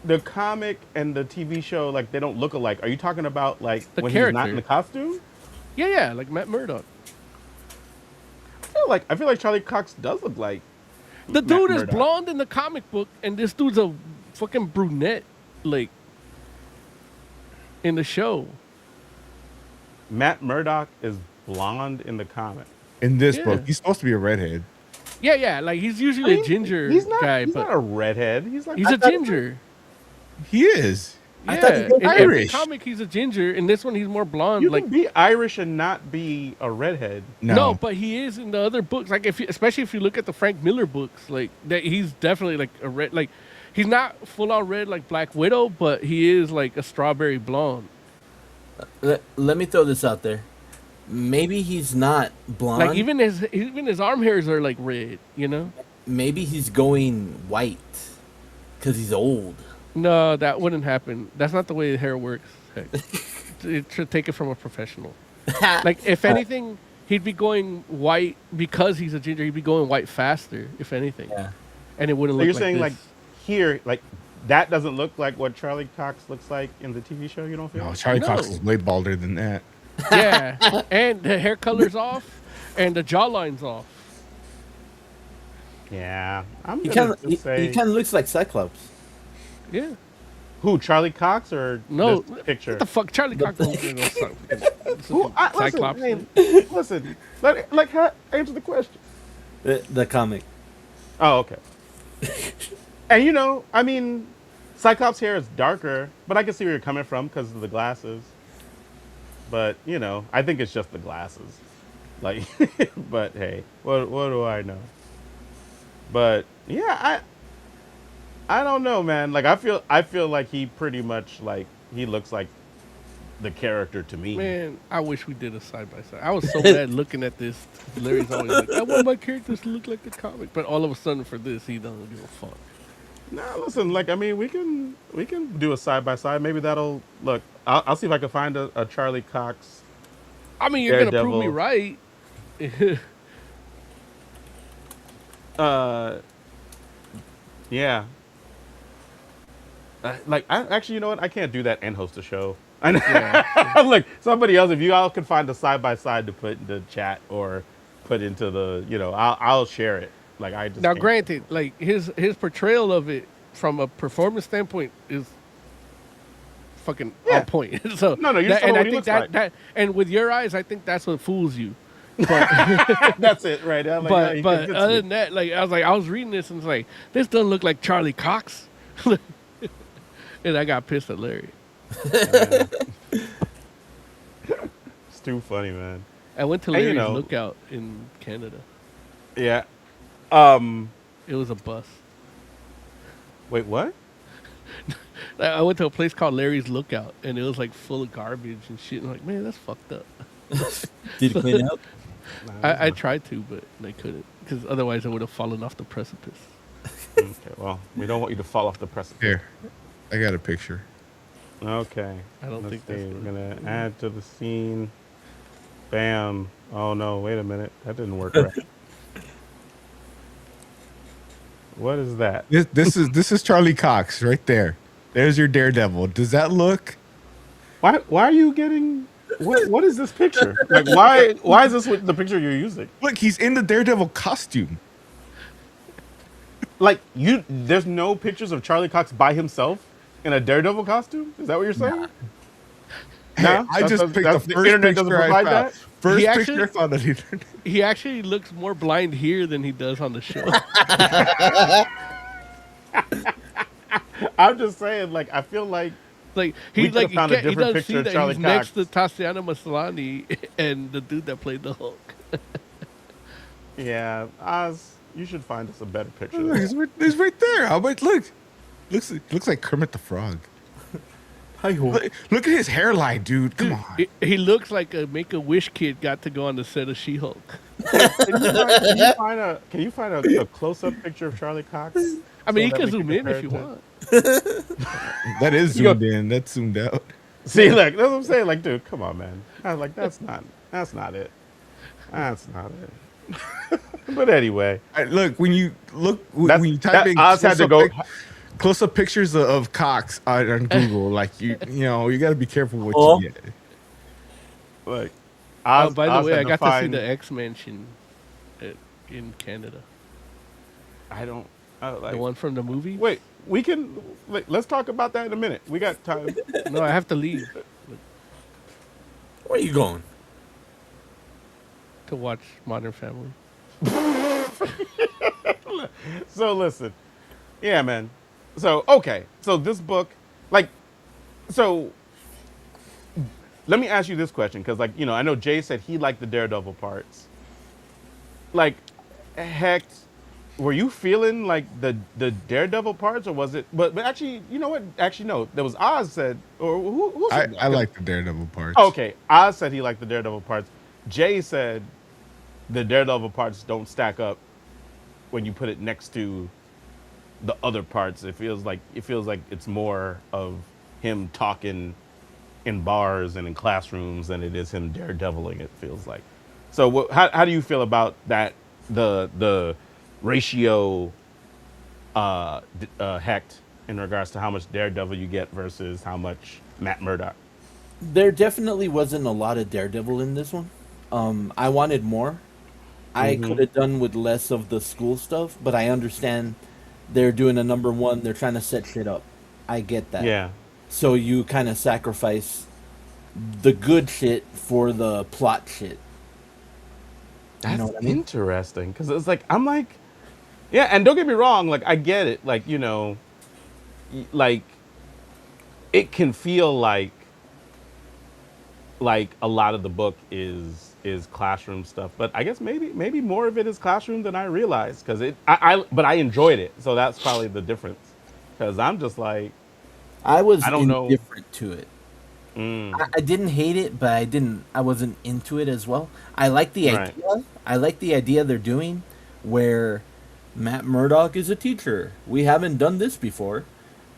Speaker 2: the comic and the TV show, like they don't look alike, are you talking about like
Speaker 4: The
Speaker 2: when he's not
Speaker 4: character.
Speaker 2: in the costume?
Speaker 4: Yeah, like Matt Murdock.
Speaker 2: I feel like Charlie Cox does look like
Speaker 4: The
Speaker 2: Matt
Speaker 4: dude is
Speaker 2: Murdock.
Speaker 4: blonde in the comic book, and this dude's a fucking brunette, like in the show.
Speaker 2: Matt Murdock is blonde in the comic.
Speaker 5: In this
Speaker 4: Yeah.
Speaker 5: book, he's supposed to be a redhead.
Speaker 4: Yeah, like he's usually a ginger
Speaker 2: He's not,
Speaker 4: guy,
Speaker 2: he's
Speaker 4: but
Speaker 2: not a redhead. He's like
Speaker 4: he's a ginger.
Speaker 5: He is.
Speaker 6: I
Speaker 4: Yeah,
Speaker 6: thought he was
Speaker 4: in every
Speaker 5: Irish.
Speaker 4: comic he's a ginger. In this one, he's more blonde.
Speaker 2: You
Speaker 4: Like
Speaker 2: can be Irish and not be a redhead.
Speaker 4: no, but he is in the other books. Like especially if you look at the Frank Miller books, like that he's definitely like a red. Like he's not full on red like Black Widow, but he is like a strawberry blonde.
Speaker 6: Let me throw this out there. Maybe he's not blonde.
Speaker 4: Like even his arm hairs are like red. You know?
Speaker 6: Maybe he's going white because he's old.
Speaker 4: No, that wouldn't happen. That's not the way hair works. Heck. It should take it from a professional. Like if anything, he'd be going white because he's a ginger. He'd be going white faster, if anything.
Speaker 6: Yeah.
Speaker 4: And it wouldn't
Speaker 2: So
Speaker 4: look
Speaker 2: you're
Speaker 4: like
Speaker 2: saying
Speaker 4: this.
Speaker 2: like here, like that doesn't look like what Charlie Cox looks like in the TV show. You don't feel?
Speaker 5: No, Charlie Cox
Speaker 4: No.
Speaker 5: is way balder than that.
Speaker 4: Yeah, and the hair color's off, and the jawline's off.
Speaker 2: Yeah, I'm
Speaker 6: He
Speaker 2: gonna
Speaker 6: kind
Speaker 2: just say
Speaker 6: of looks like Cyclops.
Speaker 4: Yeah.
Speaker 2: who Charlie Cox or
Speaker 4: No,
Speaker 2: this picture?
Speaker 4: What the fuck, Charlie Cox?
Speaker 2: Listen,
Speaker 4: Cyclops.
Speaker 2: hey, listen, answer the question.
Speaker 6: The comic.
Speaker 2: Oh, okay. And I mean, Cyclops' hair is darker, but I can see where you're coming from because of the glasses. But I think it's just the glasses. Like, but hey, what do I know? But yeah, I don't know, man. Like I feel like he pretty much like he looks like the character to me.
Speaker 4: Man, I wish we did a side by side. I was so mad looking at this. Larry's always like, I want my characters to look like the comic, but all of a sudden for this, he doesn't give a fuck.
Speaker 2: Nah, listen, like I mean, we can do a side by side. Maybe that'll look. I'll see if I can find a Charlie Cox.
Speaker 4: I mean, you're gonna prove me
Speaker 2: Daredevil.
Speaker 4: right.
Speaker 2: Yeah. Actually, you know what? I can't do that and host a show. I'm like somebody else. If you all can find a side by side to put in the chat or put into the, I'll share it. Like I just
Speaker 4: Now,
Speaker 2: can't.
Speaker 4: granted, like his portrayal of it from a performance standpoint is fucking
Speaker 2: Yeah.
Speaker 4: on point. So
Speaker 2: No, you just
Speaker 4: and
Speaker 2: know
Speaker 4: I
Speaker 2: what he
Speaker 4: think
Speaker 2: looks like.
Speaker 4: and with your eyes, I think that's what fools you.
Speaker 2: That's it, right? I'm like, yeah,
Speaker 4: But
Speaker 2: he convinced
Speaker 4: other
Speaker 2: me.
Speaker 4: than that, like I was reading this and it's like this doesn't look like Charlie Cox, and I got pissed at Larry.
Speaker 2: It's too funny, man.
Speaker 4: I went to
Speaker 2: And,
Speaker 4: Larry's Lookout in Canada.
Speaker 2: Yeah.
Speaker 4: It was a bust.
Speaker 2: Wait, what?
Speaker 4: I went to a place called Larry's Lookout, and it was like full of garbage and shit. I'm like, man, that's fucked up.
Speaker 6: Did you clean up?
Speaker 4: I tried to, but I couldn't because otherwise I would have fallen off the precipice.
Speaker 2: Okay, well, we don't want you to fall off the precipice.
Speaker 5: Here, I got a picture.
Speaker 2: Okay.
Speaker 4: I don't
Speaker 2: Let's
Speaker 4: think that's
Speaker 2: see.
Speaker 4: the-
Speaker 2: We're gonna add to the scene. Bam. Oh no! Wait a minute. That didn't work right. What is that?
Speaker 5: This is Charlie Cox right there. There's your Daredevil. Does that look?
Speaker 2: Why are you getting? What is this picture? Like why is this the picture you're using?
Speaker 5: Look, he's in the Daredevil costume.
Speaker 2: Like there's no pictures of Charlie Cox by himself in a Daredevil costume. Is that what you're saying?
Speaker 5: Hey, I just picked the
Speaker 2: the
Speaker 5: first
Speaker 2: internet doesn't
Speaker 5: picture I
Speaker 2: provide
Speaker 5: found.
Speaker 2: that.
Speaker 5: First
Speaker 4: He
Speaker 5: picture
Speaker 4: actually-
Speaker 5: I found on the internet.
Speaker 4: He actually looks more blind here than he does on the show.
Speaker 2: I'm just saying. Like I feel like
Speaker 4: Like
Speaker 2: We
Speaker 4: he
Speaker 2: could've
Speaker 4: like he,
Speaker 2: found a
Speaker 4: can't, he
Speaker 2: different
Speaker 4: doesn't
Speaker 2: picture
Speaker 4: see
Speaker 2: of
Speaker 4: that
Speaker 2: Charlie
Speaker 4: he's next to
Speaker 2: Cox.
Speaker 4: Tatiana Maslany and the dude that played the Hulk.
Speaker 2: Yeah, Oz, you should find us a better picture of
Speaker 5: Look,
Speaker 2: that.
Speaker 5: it's right there. How about look? Looks like Kermit the Frog.
Speaker 6: Hi-ho.
Speaker 5: Look at his hairline, dude. Come
Speaker 4: Dude,
Speaker 5: on.
Speaker 4: he looks like a Make-A-Wish kid got to go on the set of She-Hulk.
Speaker 2: Can you find a close up picture of Charlie Cox
Speaker 4: I
Speaker 2: so
Speaker 4: mean, you
Speaker 2: that
Speaker 4: can
Speaker 2: we
Speaker 4: zoom in
Speaker 2: compare
Speaker 4: if
Speaker 2: it
Speaker 4: you
Speaker 2: to?
Speaker 4: want.
Speaker 5: That is
Speaker 2: You go-
Speaker 5: zoomed in. That's zoomed out.
Speaker 2: See, look, that's what I'm saying. Like, dude, come on, man. I was like, that's not it. That's not it. But anyway,
Speaker 5: Look, when you
Speaker 2: that's,
Speaker 5: when you type
Speaker 2: that
Speaker 5: in
Speaker 2: Oz had to go.
Speaker 5: close-up pictures of Cox on Google, like you know, you got to be careful what
Speaker 6: Oh.
Speaker 5: you get.
Speaker 2: Like,
Speaker 4: Oh,
Speaker 2: Oz,
Speaker 4: by the
Speaker 2: Oz
Speaker 4: way,
Speaker 2: had
Speaker 4: I got to see
Speaker 2: find-
Speaker 4: the X-Mansion in Canada.
Speaker 2: I don't.
Speaker 4: The
Speaker 2: Like,
Speaker 4: one from the movie?
Speaker 2: wait, we can. Let's talk about that in a minute. We got time.
Speaker 4: No, I have to leave
Speaker 6: Where you going?
Speaker 4: to watch Modern Family.
Speaker 2: So listen, yeah, man. So okay, so this book, like, so let me ask you this question, because, like, I know Jay said he liked the Daredevil parts. Like, heck, were you feeling like the Daredevil parts, or was it? But actually, you know what? Actually, no. There was Oz said, or who said that?
Speaker 5: I like the Daredevil parts.
Speaker 2: Okay, Oz said he liked the Daredevil parts. Jay said the Daredevil parts don't stack up when you put it next to the other parts. It feels like it's more of him talking in bars and in classrooms than it is him daredeviling. It feels like. So how do you feel about that? The ratio hecht in regards to how much Daredevil you get versus how much Matt Murdock.
Speaker 6: There definitely wasn't a lot of Daredevil in this one. I wanted more. I could have done with less of the school stuff, but I understand they're doing a number one. They're trying to set shit up. I get that.
Speaker 2: Yeah.
Speaker 6: So you kind of sacrifice the good shit for the plot shit.
Speaker 2: That's
Speaker 6: know what I mean?
Speaker 2: interesting, because it's like I'm like, yeah, and don't get me wrong, like I get it, like like it can feel like a lot of the book is classroom stuff, but I guess maybe more of it is classroom than I realized, because but I enjoyed it, so that's probably the difference, because I'm just like
Speaker 6: I was
Speaker 2: I don't know.
Speaker 6: indifferent to it. I didn't hate it, but I wasn't into it as well. I like the
Speaker 2: Right.
Speaker 6: idea. I like the idea they're doing where Matt Murdock is a teacher. We haven't done this before,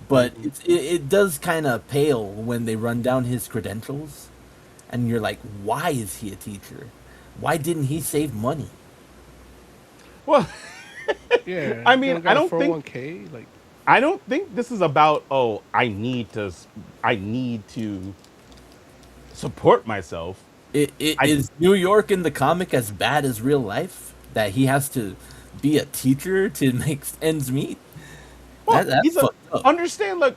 Speaker 6: but it does kind of pale when they run down his credentials, and you're like, why is he a teacher? Why didn't he save money?
Speaker 2: Well,
Speaker 4: Yeah.
Speaker 2: I mean,
Speaker 4: got
Speaker 2: I
Speaker 4: a
Speaker 2: don't think
Speaker 4: 401k, like,
Speaker 2: I don't think this is about, oh, I need to support myself.
Speaker 6: Is New York in the comic as bad as real life? That he has to be a teacher to make ends meet?
Speaker 2: Well,
Speaker 6: That's fucked up.
Speaker 2: understand, look,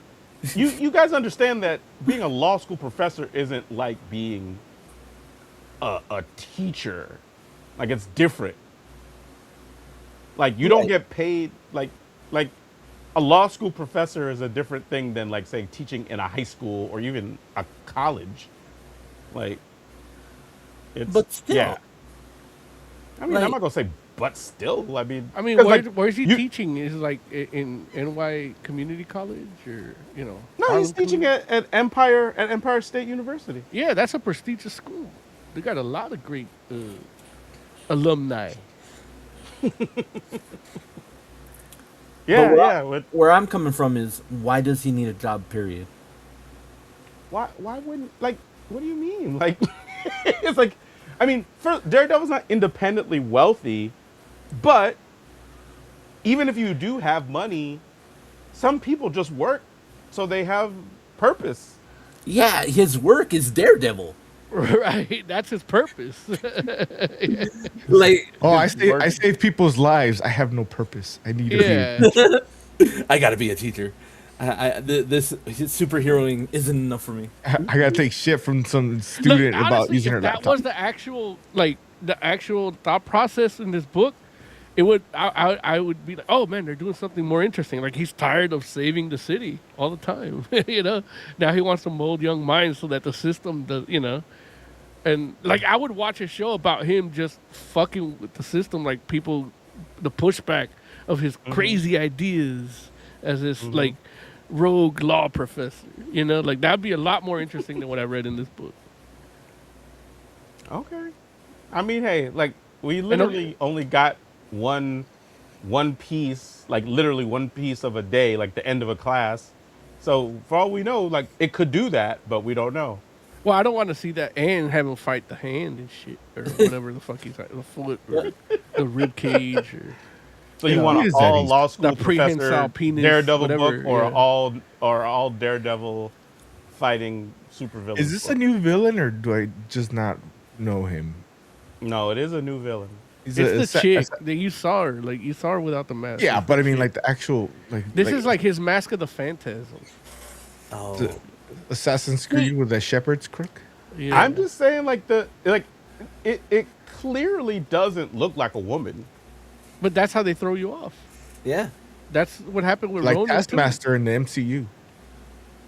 Speaker 2: you guys understand that being a law school professor isn't like being a teacher. Like, it's different. Like, you don't
Speaker 6: Right.
Speaker 2: get paid like a law school professor is a different thing than, like, say, teaching in a high school or even a college. Like, it's
Speaker 6: But still.
Speaker 2: yeah. I mean,
Speaker 6: Like-
Speaker 2: I'm not gonna say, but still. I mean,
Speaker 4: I mean,
Speaker 2: 'cause, like,
Speaker 4: where's he
Speaker 2: you-
Speaker 4: teaching? Is it like in NY Community College, or
Speaker 2: No,
Speaker 4: Harlem
Speaker 2: he's teaching
Speaker 4: Community?
Speaker 2: at Empire State University.
Speaker 4: Yeah, that's a prestigious school. They got a lot of great alumni.
Speaker 2: Yeah,
Speaker 6: But
Speaker 2: yeah.
Speaker 6: Where I'm coming from is, why does he need a job? Period.
Speaker 2: Why wouldn't, like, what do you mean? Like, it's like, I mean, Daredevil's not independently wealthy, but even if you do have money, some people just work so they have purpose.
Speaker 6: Yeah, his work is Daredevil.
Speaker 4: Right, that's his purpose.
Speaker 6: Like,
Speaker 5: Oh, I
Speaker 2: Just
Speaker 5: save
Speaker 2: working.
Speaker 5: people's lives. I have no purpose. I need a
Speaker 4: Yeah,
Speaker 6: I gotta be a teacher. This superheroing isn't enough for me.
Speaker 5: I gotta take shit from some student
Speaker 4: Look,
Speaker 5: about
Speaker 4: honestly,
Speaker 5: using her
Speaker 4: if that
Speaker 5: laptop.
Speaker 4: was the actual thought process in this book, it would I would be like, oh man, they're doing something more interesting. Like, he's tired of saving the city all the time. Now he wants to mold young minds so that the system does. And like I would watch a show about him just fucking with the system, like people, the pushback of his crazy ideas as this like rogue law professor. You know, like that'd be a lot more interesting than what I read in this book.
Speaker 2: Okay. I mean, hey, like we
Speaker 4: And
Speaker 2: literally only got one piece, like literally one piece of a day, like the end of a class. So for all we know, like it could do that, but we don't know.
Speaker 4: well, I don't want to see that and have him fight the hand and shit or whatever the fuck he's like, the foot or the rib cage or
Speaker 2: So you
Speaker 4: know,
Speaker 2: want
Speaker 5: What
Speaker 2: an
Speaker 5: is that
Speaker 2: all
Speaker 5: he's-
Speaker 2: law school
Speaker 4: the prehensile
Speaker 2: professor
Speaker 4: penis,
Speaker 2: Daredevil
Speaker 4: whatever,
Speaker 2: book, or
Speaker 4: yeah.
Speaker 2: all Daredevil fighting supervillains?
Speaker 5: Is this a
Speaker 2: book?
Speaker 5: new villain or do I just not know him?
Speaker 2: No, it is a new villain.
Speaker 5: He's
Speaker 4: It's the chick that you saw her, like you saw her without the mask.
Speaker 5: yeah,
Speaker 4: It's
Speaker 5: but
Speaker 4: the
Speaker 5: I mean,
Speaker 4: chick.
Speaker 5: like the actual
Speaker 4: This is like his Mask of the Phantasm.
Speaker 6: Oh,
Speaker 5: the Assassin's Creed with a shepherd's crook.
Speaker 4: Yeah.
Speaker 2: I'm just saying, like it clearly doesn't look like a woman.
Speaker 4: But that's how they throw you off.
Speaker 6: yeah,
Speaker 4: That's what happened with
Speaker 5: Like
Speaker 4: Ronan. too.
Speaker 5: Taskmaster in the MCU.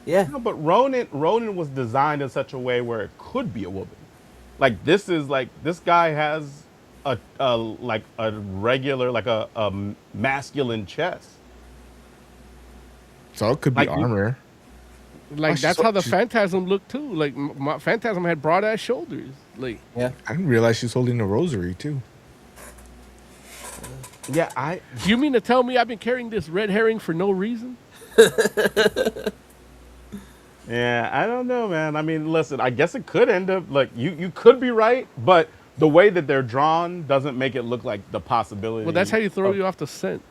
Speaker 6: yeah.
Speaker 2: No, but Ronan was designed in such a way where it could be a woman. Like this guy has a like a regular like a masculine chest.
Speaker 5: So it could be
Speaker 2: Like you-
Speaker 5: armor.
Speaker 4: Like
Speaker 5: Oh,
Speaker 4: that's
Speaker 5: so
Speaker 4: how the
Speaker 5: she-
Speaker 4: Phantasm looked too. Like Phantasm had broad ass shoulders. Like
Speaker 6: Yeah.
Speaker 5: I didn't realize she's holding a rosary too.
Speaker 2: Yeah,
Speaker 4: you mean to tell me I've been carrying this red herring for no reason?
Speaker 2: yeah, I don't know, man. I mean, listen, I guess it could end up like you could be right, but the way that they're drawn doesn't make it look like the possibility.
Speaker 4: Well, that's how you throw
Speaker 2: of-
Speaker 4: you off the scent.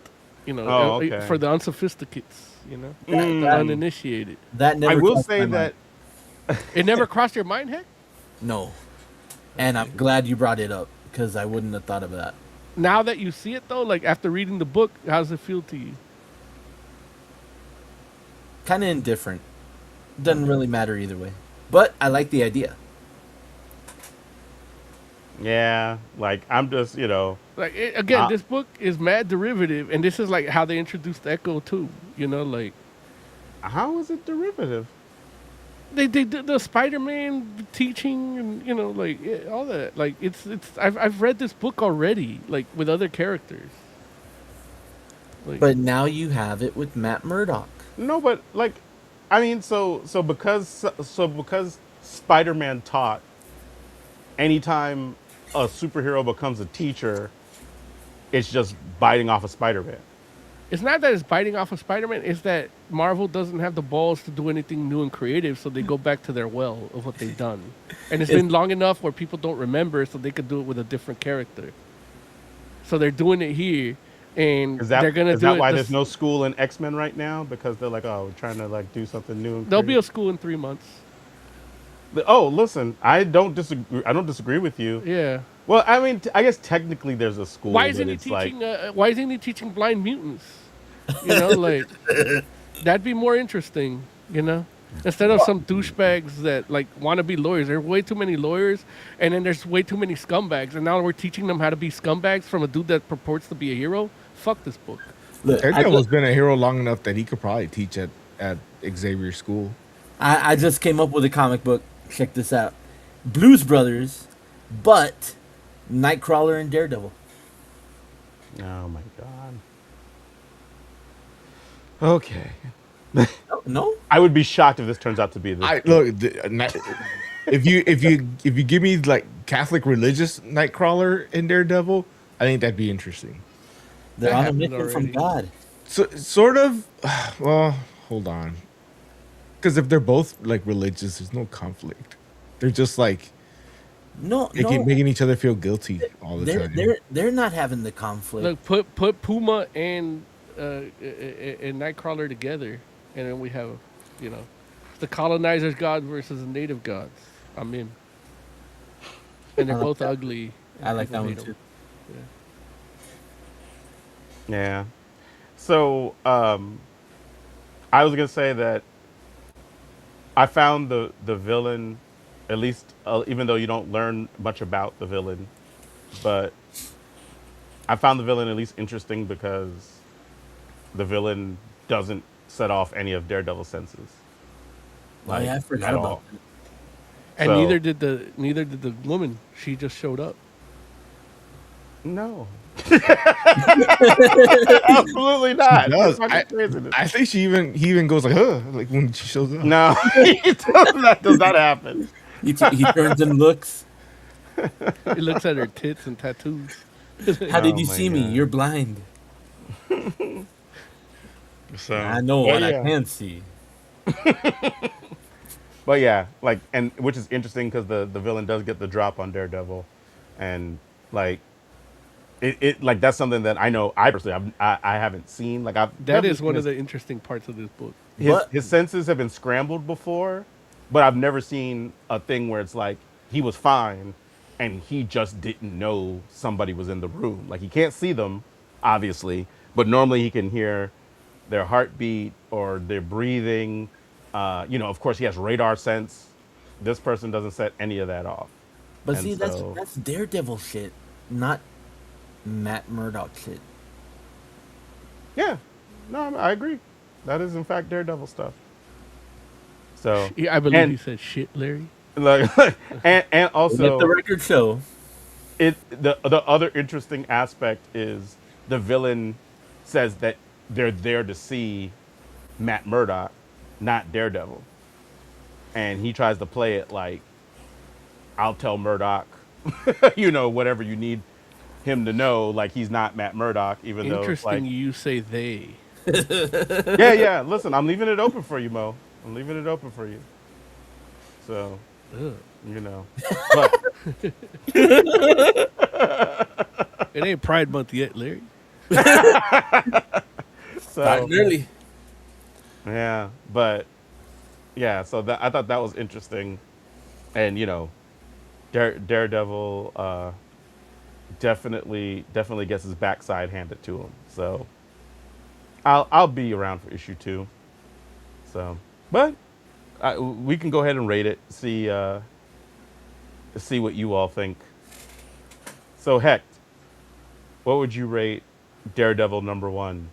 Speaker 4: You know,
Speaker 2: Oh, okay.
Speaker 4: for the unsophisticates. You know,
Speaker 2: Mm.
Speaker 4: the uninitiated.
Speaker 6: That never.
Speaker 2: I will
Speaker 6: crossed
Speaker 2: say
Speaker 6: my
Speaker 2: that
Speaker 6: mind.
Speaker 4: It never crossed your mind, heck.
Speaker 6: No, and I'm glad you brought it up because I wouldn't have thought of that.
Speaker 4: Now that you see it though, like after reading the book, how does it feel to you?
Speaker 6: Kind of indifferent. Doesn't really matter either way. But I like the idea.
Speaker 2: yeah, like I'm just,
Speaker 4: Like again,
Speaker 2: Uh,
Speaker 4: this book is mad derivative, and this is like how they introduced Echo too. You know, like
Speaker 2: how is it derivative?
Speaker 4: they did the Spider-Man teaching, and you know, like all that. Like it's I've read this book already, like with other characters. Like,
Speaker 6: But now you have it with Matt Murdock.
Speaker 2: No, but like, I mean, so because Spider-Man taught, anytime a superhero becomes a teacher, it's just biting off of Spider-Man.
Speaker 4: it's not that it's biting off of Spider-Man. It's that Marvel doesn't have the balls to do anything new and creative, so they go back to their well of what they've done. And it's been long enough where people don't remember, so they could do it with a different character. So they're doing it here, and
Speaker 2: Is that
Speaker 4: they're gonna
Speaker 2: is
Speaker 4: do
Speaker 2: that
Speaker 4: it.
Speaker 2: why
Speaker 4: the
Speaker 2: there's no school in X-Men right now? Because they're like, oh, we're trying to like do something new. And
Speaker 4: There'll be a
Speaker 2: creative.
Speaker 4: school in 3 months.
Speaker 2: Oh, listen, I don't disagree with you.
Speaker 4: Yeah.
Speaker 2: Well, I mean, I guess technically there's a school.
Speaker 4: Why
Speaker 2: but
Speaker 4: isn't he
Speaker 2: it's like,
Speaker 4: teaching? Why isn't he teaching blind mutants? You know, like that'd be more interesting. You know, instead of some douchebags that like want to be lawyers. There are way too many lawyers, and then there's way too many scumbags. And now we're teaching them how to be scumbags from a dude that purports to be a hero. Fuck this book.
Speaker 6: Look,
Speaker 5: Daredevil's been a hero long enough that he could probably teach at Xavier School.
Speaker 6: I just came up with a comic book. Check this out. Blues Brothers, but Nightcrawler and Daredevil.
Speaker 2: oh my god. Okay,
Speaker 6: No?
Speaker 2: I would be shocked if this turns out to be this.
Speaker 5: If you give me like Catholic religious Nightcrawler and Daredevil, I think that'd be interesting.
Speaker 6: They're
Speaker 4: That
Speaker 6: on a
Speaker 4: happened
Speaker 6: mission from
Speaker 4: already.
Speaker 6: God.
Speaker 5: So sort of. Well, hold on. Because if they're both like religious, there's no conflict. They're just like
Speaker 6: No,
Speaker 5: making each other feel guilty all the time.
Speaker 6: they're not having the conflict.
Speaker 4: Look, put Puma and Nightcrawler together, and then we have, you know, the colonizers' god versus the native gods. I'm in. And they're
Speaker 6: I like
Speaker 4: both
Speaker 6: that.
Speaker 4: ugly.
Speaker 6: I like that
Speaker 4: People
Speaker 6: one
Speaker 4: hate 'em.
Speaker 6: too.
Speaker 2: Yeah. So, I was gonna say that I found the villain, at least even though you don't learn much about the villain, but I found the villain at least interesting because the villain doesn't set off any of Daredevil's senses.
Speaker 6: Oh, yeah, I forgot
Speaker 2: at
Speaker 6: about
Speaker 2: all.
Speaker 6: that.
Speaker 4: And
Speaker 2: So-
Speaker 4: neither did the woman. She just showed up.
Speaker 2: No. Absolutely not.
Speaker 5: She does.
Speaker 2: That's fucking craziness.
Speaker 5: I think he even goes like, huh, like when she shows up.
Speaker 2: No, that does not happen.
Speaker 6: He turns and looks.
Speaker 4: He looks at her tits and tattoos.
Speaker 6: How did
Speaker 2: Oh
Speaker 6: you
Speaker 2: my
Speaker 6: see me?
Speaker 2: God.
Speaker 6: You're blind.
Speaker 2: So
Speaker 6: I know
Speaker 2: but
Speaker 6: what I
Speaker 2: yeah.
Speaker 6: can see.
Speaker 2: But yeah, like, and which is interesting because the villain does get the drop on Daredevil, and like it like that's something that I know I personally I haven't seen. Like I've
Speaker 4: That
Speaker 2: definitely
Speaker 4: is one
Speaker 2: seen
Speaker 4: of the interesting parts of this book.
Speaker 2: his senses have been scrambled before, but I've never seen a thing where it's like he was fine and he just didn't know somebody was in the room. Like he can't see them, obviously, but normally he can hear their heartbeat or their breathing. Of course he has radar sense. This person doesn't set any of that off.
Speaker 6: But
Speaker 2: And
Speaker 6: see,
Speaker 2: so-
Speaker 6: that's Daredevil shit, not Matt Murdock shit.
Speaker 2: Yeah, no, I agree. That is in fact Daredevil stuff. So
Speaker 4: Yeah, I believe
Speaker 2: and-
Speaker 4: he said shit, Larry.
Speaker 2: like, and
Speaker 6: Let
Speaker 2: also
Speaker 6: the record show.
Speaker 2: the other interesting aspect is the villain says that they're there to see Matt Murdock, not Daredevil, and he tries to play it like, I'll tell Murdock, whatever you need him to know, like he's not Matt Murdock, even though it's
Speaker 4: Interesting,
Speaker 2: like,
Speaker 4: you say they.
Speaker 2: yeah. Listen, I'm leaving it open for you, Mo. I'm leaving it open for you. So,
Speaker 4: Ugh.
Speaker 2: but
Speaker 4: It ain't Pride Month yet, Larry.
Speaker 2: so
Speaker 6: Not nearly.
Speaker 2: yeah, but yeah. So that I thought that was interesting, and Daredevil definitely gets his backside handed to him. So I'll be around for issue 2. So, but we can go ahead and rate it. See what you all think. So Hecht, what would you rate Daredevil #1?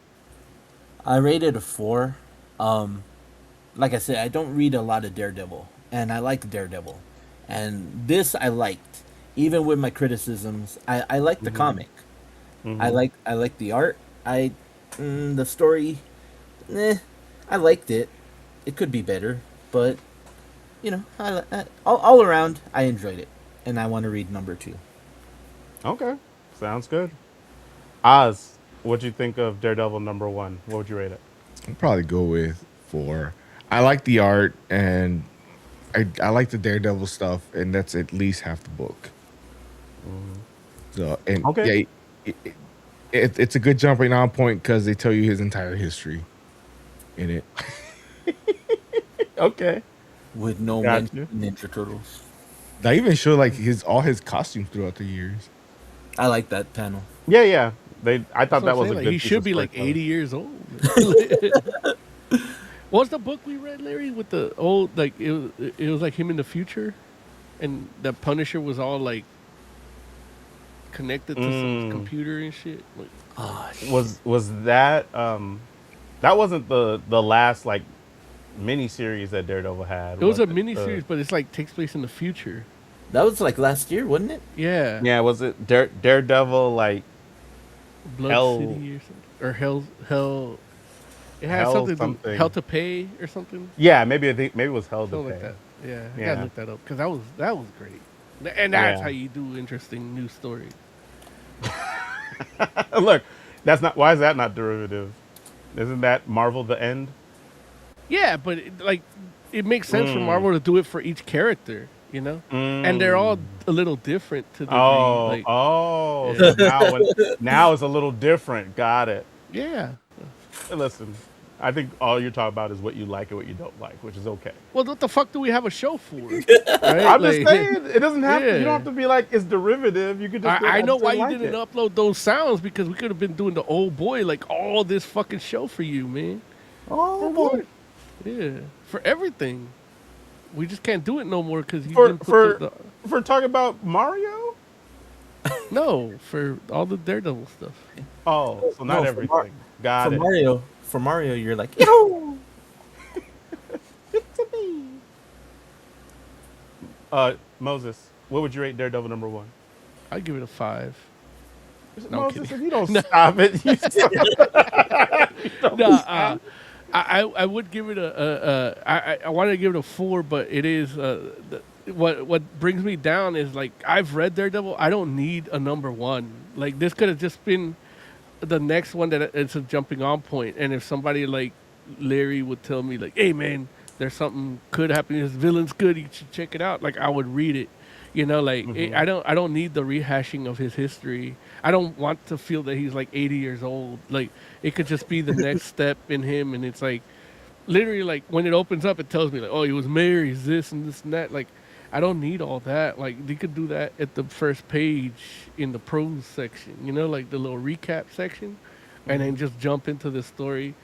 Speaker 6: I rated a 4. Like I said, I don't read a lot of Daredevil, and I like Daredevil, and this I liked, even with my criticisms. I like the comic. I like the art. The story. I liked it. It could be better, but all around I enjoyed it, and I want to read #2.
Speaker 2: Okay, sounds good. Oz, what'd you think of Daredevil #1? What would you rate it?
Speaker 5: I'd probably go with 4. I like the art and I like the Daredevil stuff, and that's at least half the book. So and
Speaker 2: Okay.
Speaker 5: yeah, it's a good jumping on point because they tell you his entire history in it.
Speaker 2: Okay.
Speaker 6: With no
Speaker 2: Got
Speaker 6: mention of Ninja Turtles.
Speaker 5: They even show like all his costumes throughout the years.
Speaker 6: I like that panel.
Speaker 2: Yeah. I thought
Speaker 4: That's what
Speaker 2: that
Speaker 4: I'm
Speaker 2: was a
Speaker 4: saying, like,
Speaker 2: good
Speaker 4: he
Speaker 2: piece
Speaker 4: should
Speaker 2: of
Speaker 4: be like
Speaker 2: storytelling.
Speaker 4: 80 years old. What was the book we read, Larry? With the old, like it was like him in the future, and the Punisher was all like connected to some computer and shit. Like,
Speaker 2: Was that that wasn't the last like mini series that Daredevil had?
Speaker 4: it was a
Speaker 2: it?
Speaker 4: mini series, but it's like takes place in the future.
Speaker 6: That was like last year, wasn't it?
Speaker 4: Yeah,
Speaker 2: Yeah, was it Daredevil like
Speaker 4: Blood
Speaker 2: Hell-
Speaker 4: City or something, or Hell. It had
Speaker 2: Hell
Speaker 4: something,
Speaker 2: something.
Speaker 4: Hell to Pay or something.
Speaker 2: Yeah, maybe it was Hell to
Speaker 4: Something
Speaker 2: Pay.
Speaker 4: like that. Yeah, I
Speaker 2: Yeah.
Speaker 4: gotta look that up because that was great, and that's
Speaker 2: Yeah.
Speaker 4: how you do interesting new stories.
Speaker 2: Look, that's not. Why is that not derivative? Isn't that Marvel the End?
Speaker 4: Yeah, but it makes sense for Marvel to do it for each character, and they're all a little different to the
Speaker 2: So now it's a little different. Got it.
Speaker 4: yeah.
Speaker 2: Hey, listen, I think all you're talking about is what you like and what you don't like, which is okay.
Speaker 4: Well, what the fuck do we have a show for? Right?
Speaker 2: I'm just saying, it doesn't have to. You
Speaker 4: Yeah.
Speaker 2: don't have to be like it's derivative. You could just. Be like,
Speaker 4: I know
Speaker 2: just
Speaker 4: why you
Speaker 2: like
Speaker 4: didn't
Speaker 2: it.
Speaker 4: upload those sounds because we could have been doing the old boy like all this fucking show for you, man.
Speaker 2: Oh boy.
Speaker 4: Yeah, for everything. We just can't do it no more because you
Speaker 2: For
Speaker 4: didn't put
Speaker 2: for talking about Mario.
Speaker 4: no for all the Daredevil stuff.
Speaker 2: Oh, so not
Speaker 6: No, for
Speaker 2: everything. Got it.
Speaker 6: For Mario, you're like,
Speaker 2: Moses, what would you rate Daredevil number one?
Speaker 4: I'd give it a 5. No, I'm
Speaker 2: Moses,
Speaker 4: kidding.
Speaker 2: if you don't stop it, you don't
Speaker 4: No,
Speaker 2: stop.
Speaker 4: I would give it I wanted to give it a 4, but it is what brings me down is like I've read Daredevil. I don't need a number one. Like this could have just been the next one that it's a jumping on point. And if somebody like Larry would tell me like, "Hey man, there's something could happen. This villain's good. You should check it out." Like I would read it. I don't need the rehashing of his history. I don't want to feel that he's like 80 years old. Like it could just be the next step in him, and it's like literally like when it opens up, it tells me like, oh, he was married, he's this and this and that. Like I don't need all that. Like they could do that at the first page in the prose section, like the little recap section, and then just jump into the story.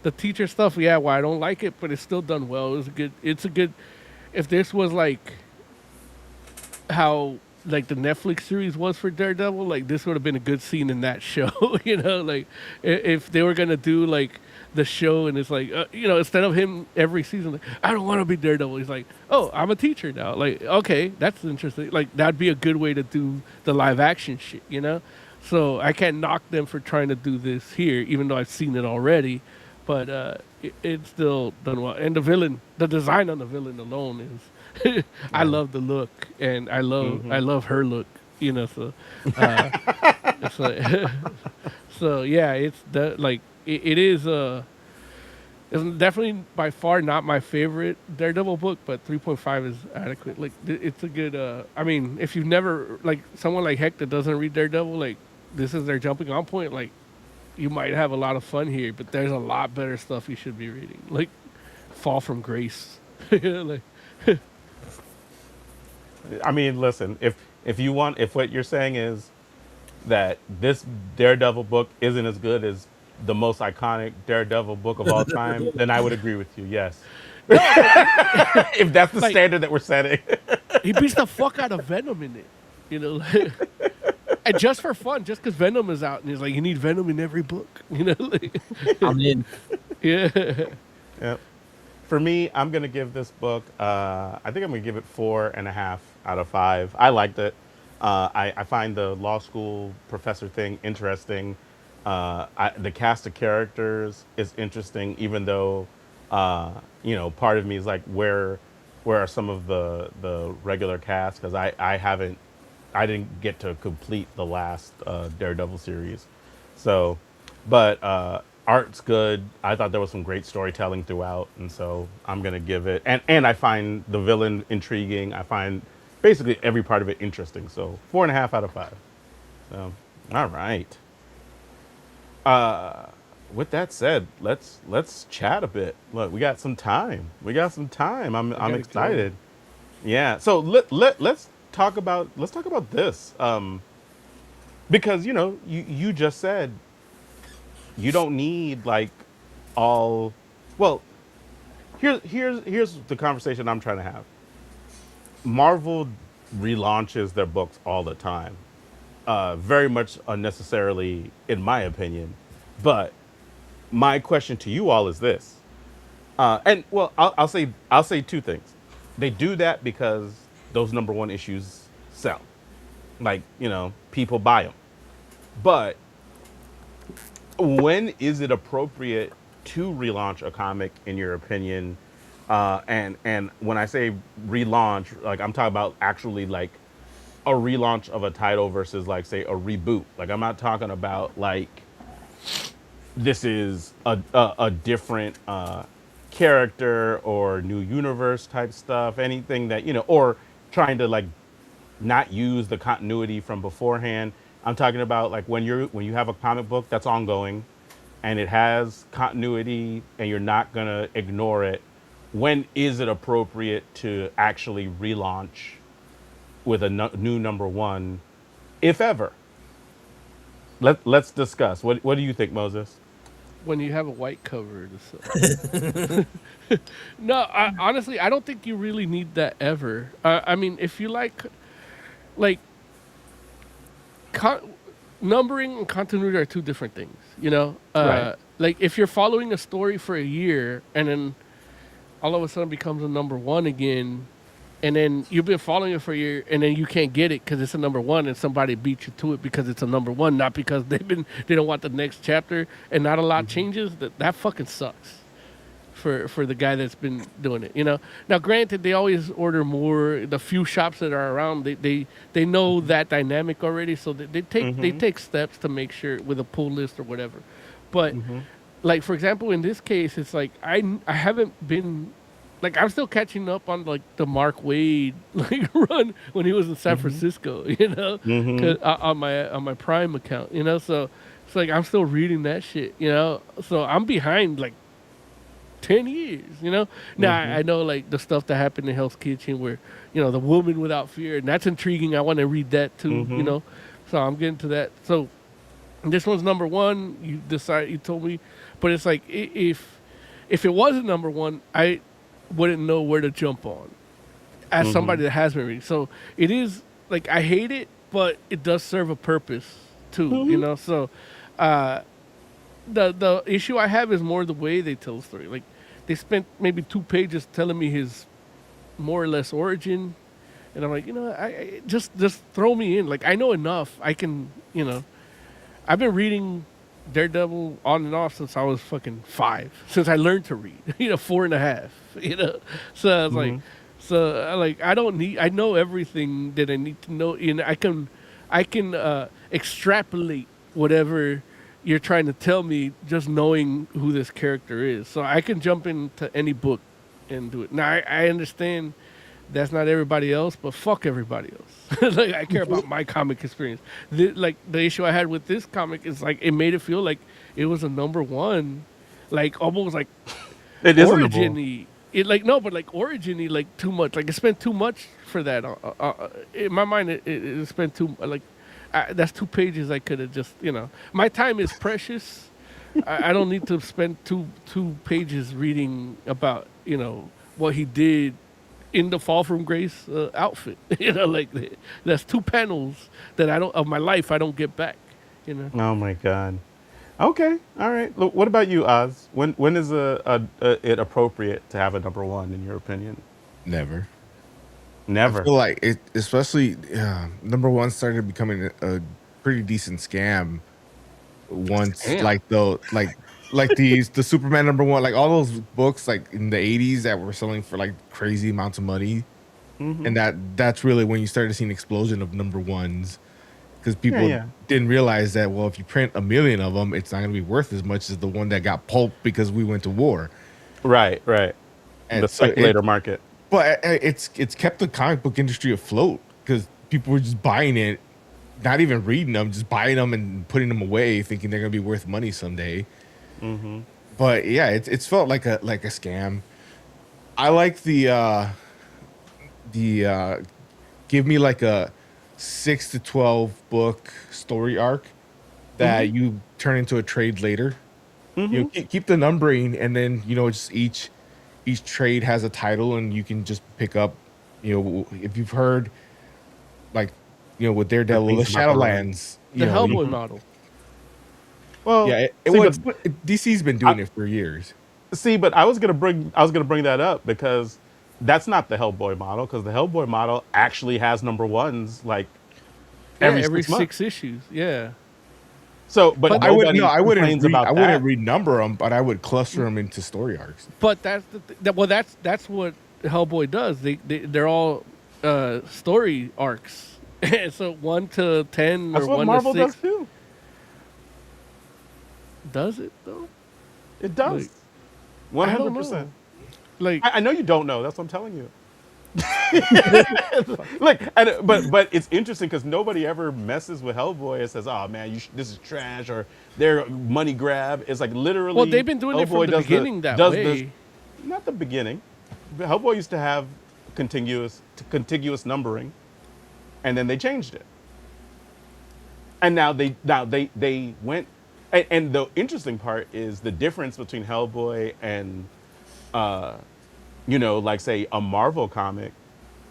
Speaker 4: The teacher stuff, yeah, well, I don't like it, but it's still done well. It's a good. If this was like how like the Netflix series was for Daredevil, like this would have been a good scene in that show. Like if they were gonna do like the show and it's like instead of him every season, like, I don't want to be Daredevil. He's like, oh, I'm a teacher now. Like okay, that's interesting. Like that'd be a good way to do the live action shit. So I can't knock them for trying to do this here, even though I've seen it already. But it's still done well. And the design on the villain alone is. I love the look, and I love her look. So it's like, so yeah, it is it's definitely by far not my favorite Daredevil book, but 3.5 is adequate. Like it's a good. I mean, if you've never like someone like Heck that doesn't read Daredevil, like this is their jumping on point. Like you might have a lot of fun here, but there's a lot better stuff you should be reading, like Fall from Grace. Like.
Speaker 2: I mean, listen, if what you're saying is that this Daredevil book isn't as good as the most iconic Daredevil book of all time, then I would agree with you. Yes, if that's the
Speaker 4: Like
Speaker 2: standard that we're setting.
Speaker 4: he beats the fuck out of Venom in it, and just for fun, just because Venom is out, and he's like, you need Venom in every book, like,
Speaker 6: I'm in.
Speaker 4: yeah.
Speaker 2: Yep. For me, I'm gonna give this book. I think I'm gonna give it 4.5 out of 5. I liked it. I find the law school professor thing interesting. The cast of characters is interesting, even though part of me is like, where are some of the regular cast? Because I didn't get to complete the last Daredevil series, so, but art's good. I thought there was some great storytelling throughout, and so I'm gonna give it. And I find the villain intriguing. I find basically every part of it interesting. So 4.5 out of 5. So all right. With that said, let's chat a bit. Look, we got some time. I'm
Speaker 4: gotta
Speaker 2: excited. Yeah. So let's talk about this. Because you just said you don't need like all. Well, here's the conversation I'm trying to have. Marvel relaunches their books all the time, very much unnecessarily, in my opinion. But my question to you all is this, and well, I'll say two things. They do that because those number one issues sell, like people buy them. But when is it appropriate to relaunch a comic, in your opinion? And when I say relaunch, like I'm talking about actually like a relaunch of a title versus like say a reboot. Like I'm not talking about like this is a different character or new universe type stuff. Anything that or trying to like not use the continuity from beforehand. I'm talking about like when you have a comic book that's ongoing and it has continuity and you're not going to ignore it. When is it appropriate to actually relaunch with a new number one, if ever? Let's discuss. What do you think, Moses?
Speaker 4: When you have a white cover. No, honestly, I don't think you really need that ever. I mean, if you like con- numbering and continuity are two different things.
Speaker 2: Right.
Speaker 4: Like if you're following a story for a year and then all of a sudden becomes a number one again, and then you've been following it for a year, and then you can't get it because it's a number one, and somebody beat you to it because it's a number one, not because they don't want the next chapter, and not a lot changes. That fucking sucks for the guy that's been doing it. Now granted, they always order more. The few shops that are around, they know that dynamic already, so they take steps to make sure with a pull list or whatever. But like for example, in this case, it's like I haven't been. Like I'm still catching up on like the Mark Waid like run when he was in San Francisco, 'cause on my Prime account, So it's like I'm still reading that shit, So I'm behind like 10 years, Now I know like the stuff that happened in Hell's Kitchen where the woman without fear, and that's intriguing. I want to read that too, So I'm getting to that. So this one's number one. You told me, but it's like if it wasn't number one, I wouldn't know where to jump on as somebody that has been reading. So it is like I hate it, but it does serve a purpose too, So the issue I have is more the way they tell the story. Like they spent maybe 2 pages telling me his more or less origin, and I'm like, I just throw me in. Like I know enough. I can, I've been reading Daredevil on and off since I was fucking 5. Since I learned to read, 4.5. So I was like, I know everything that I need to know, and I can extrapolate whatever you're trying to tell me just knowing who this character is. So I can jump into any book and do it. Now I understand that's not everybody else, but fuck everybody else. Like I care about my comic experience. The issue I had with this comic is like it made it feel like it was a number one, like almost like
Speaker 2: It is
Speaker 4: origin-y. It like no, but like origin-y, like too much. Like it spent too much for that. In my mind, it spent too like. That's 2 pages I could have just, My time is precious. I don't need to spend two pages reading about, what he did in the Fall from Grace outfit. Like that's 2 panels that of my life I don't get back.
Speaker 2: Oh my God. Okay. All right. Look, what about you, Oz? When is it appropriate to have a number one in your opinion?
Speaker 5: Never.
Speaker 2: Never.
Speaker 5: I feel like it, especially number one started becoming a pretty decent scam once,
Speaker 2: Scam?
Speaker 5: like the Superman number one, like all those books like in the 80s that were selling for like crazy amounts of money, and that's really when you started seeing an explosion of number ones because people didn't realize that if you print 1 million of them, it's not going to be worth as much as the one that got pulped because we went to war.
Speaker 2: Right.
Speaker 5: And
Speaker 2: the speculator market.
Speaker 5: But it's kept the comic book industry afloat because people were just buying it, not even reading them, just buying them and putting them away, thinking they're gonna be worth money someday. But yeah, it's felt like a scam. I like the give me like a 6 to 12 book story arc that you turn into a trade later. Keep the numbering, and then just each trade has a title, and you can just pick up, if you've heard, like, with Daredevil, the Shadowlands,
Speaker 4: the Hellboy model.
Speaker 2: Well,
Speaker 5: yeah, DC's been doing it for years.
Speaker 2: See, but I was gonna bring that up because that's not the Hellboy model, because the Hellboy model actually has number ones like every 6
Speaker 4: issues. Yeah.
Speaker 2: So, but
Speaker 5: I wouldn't
Speaker 2: renumber
Speaker 5: them, but I would cluster them into story arcs.
Speaker 4: But that's that's what Hellboy does. They're all story arcs. So 1 to 10
Speaker 2: that's
Speaker 4: or
Speaker 2: what
Speaker 4: 1
Speaker 2: Marvel
Speaker 4: to 6.
Speaker 2: does too.
Speaker 4: Does it though?
Speaker 2: It does. 100%.
Speaker 4: Like
Speaker 2: I know you don't know. That's what I'm telling you. Look, but it's interesting because nobody ever messes with Hellboy and says, "Oh man, this is trash," or "They're money grab." It's like literally.
Speaker 4: Well, they've been doing it from the beginning that way.
Speaker 2: Not the beginning. But Hellboy used to have contiguous numbering, and then they changed it. And now they went. And the interesting part is the difference between Hellboy and, like say a Marvel comic,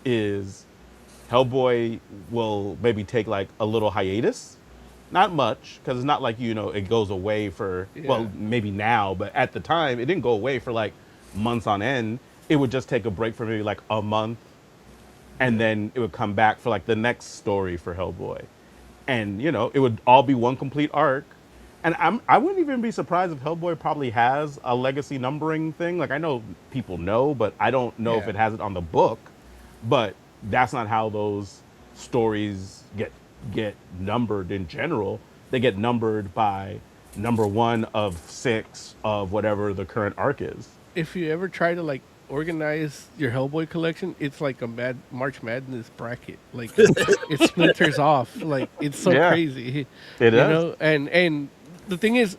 Speaker 2: is Hellboy will maybe take like a little hiatus, not much, because it's not like it goes away for well maybe now, but at the time it didn't go away for like months on end. It would just take a break for maybe like a month, and then it would come back for like the next story for Hellboy, and it would all be one complete arc. And I wouldn't even be surprised if Hellboy probably has a legacy numbering thing. Like I know people know, but I don't know if
Speaker 5: Yeah.
Speaker 2: it has it on the book. But that's not how those stories get numbered in general. They get numbered by number 1 of 6 of whatever the current arc is.
Speaker 4: If you ever try to like organize your Hellboy collection, it's like a March Madness bracket. Like it splinters off. Like it's so
Speaker 2: Yeah,
Speaker 4: crazy.
Speaker 2: it
Speaker 4: You
Speaker 2: is.
Speaker 4: know, and the thing is,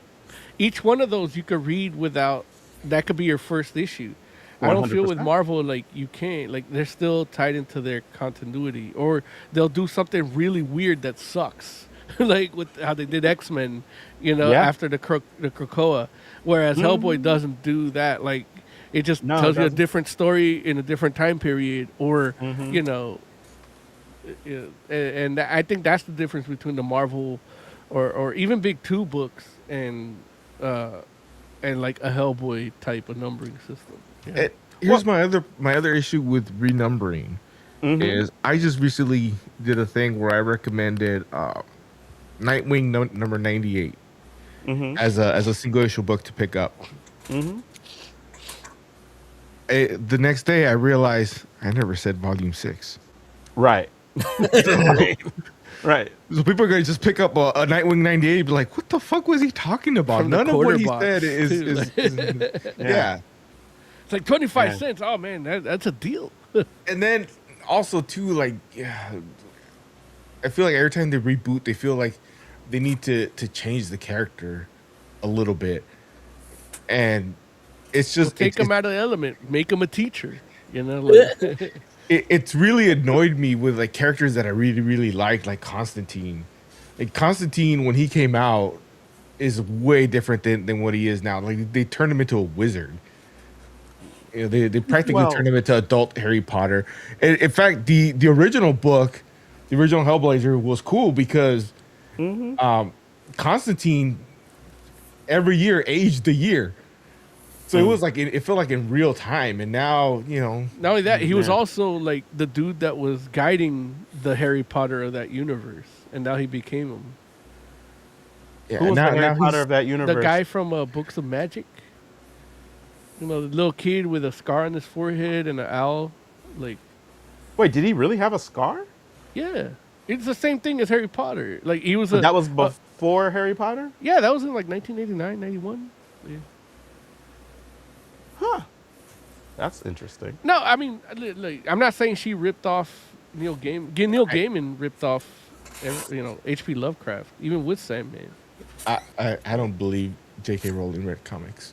Speaker 4: each one of those you could read without. That could be your first issue. I
Speaker 2: One
Speaker 4: don't
Speaker 2: hundred
Speaker 4: feel with
Speaker 2: percent.
Speaker 4: Marvel like you can't, like they're still tied into their continuity, or they'll do something really weird that sucks, like with how they did X-Men,
Speaker 2: Yeah.
Speaker 4: after the Krakoa, whereas Hellboy doesn't do that. Like it just
Speaker 2: No, it
Speaker 4: tells you a
Speaker 2: doesn't.
Speaker 4: different story in a different time period, or you know, and I think that's the difference between the Marvel, or even Big Two books and like a Hellboy type of numbering system. Yeah.
Speaker 5: Here's my other issue with renumbering is I just recently did a thing where I recommended Nightwing number 98 as a single issue book to pick up. The next day I realized I never said volume 6.
Speaker 2: Right. Right. Right.
Speaker 5: So people are gonna just pick up a Nightwing 98 and be like, what the fuck was he talking about?
Speaker 4: From the
Speaker 5: None of what
Speaker 4: quarter
Speaker 5: he
Speaker 4: box,
Speaker 5: said is
Speaker 4: too.
Speaker 5: yeah.
Speaker 4: It's like 25
Speaker 2: Yeah.
Speaker 4: cents. Oh man, that's a deal.
Speaker 5: And then also too, like, yeah, I feel like every time they reboot, they feel like they need to change the character a little bit, and it's
Speaker 4: Well,
Speaker 5: just
Speaker 4: take him out of the element, make him a teacher. Like,
Speaker 5: it's really annoyed me with like characters that I really really like Constantine. Like Constantine, when he came out, is way different than what he is now. Like they turned him into a wizard. They practically
Speaker 2: Well-
Speaker 5: turned him into adult Harry Potter. And in fact, the original book, the original Hellblazer, was cool because Constantine every year aged a year. So it was like it felt like in real time, and now
Speaker 4: not only that, he was
Speaker 2: Yeah.
Speaker 4: also like the dude that was guiding the Harry Potter of that universe, and now he became him.
Speaker 5: yeah,
Speaker 2: Who was
Speaker 5: now,
Speaker 2: the Harry
Speaker 5: now
Speaker 2: Potter
Speaker 5: he's-
Speaker 2: of that universe?
Speaker 4: The guy from Books of Magic. The little kid with a scar on his forehead and an owl. Like,
Speaker 2: Wait, did he really have a scar?
Speaker 4: yeah, it's the same thing as Harry Potter. Like he was
Speaker 2: So that was before Harry Potter?
Speaker 4: yeah, that was in like 1989, 91. Yeah.
Speaker 2: That's interesting.
Speaker 4: No, I mean, like, I'm not saying she ripped off Neil Gaiman. Neil Gaiman ripped off, H.P. Lovecraft, even with Sandman.
Speaker 5: I don't believe J.K. Rowling read comics.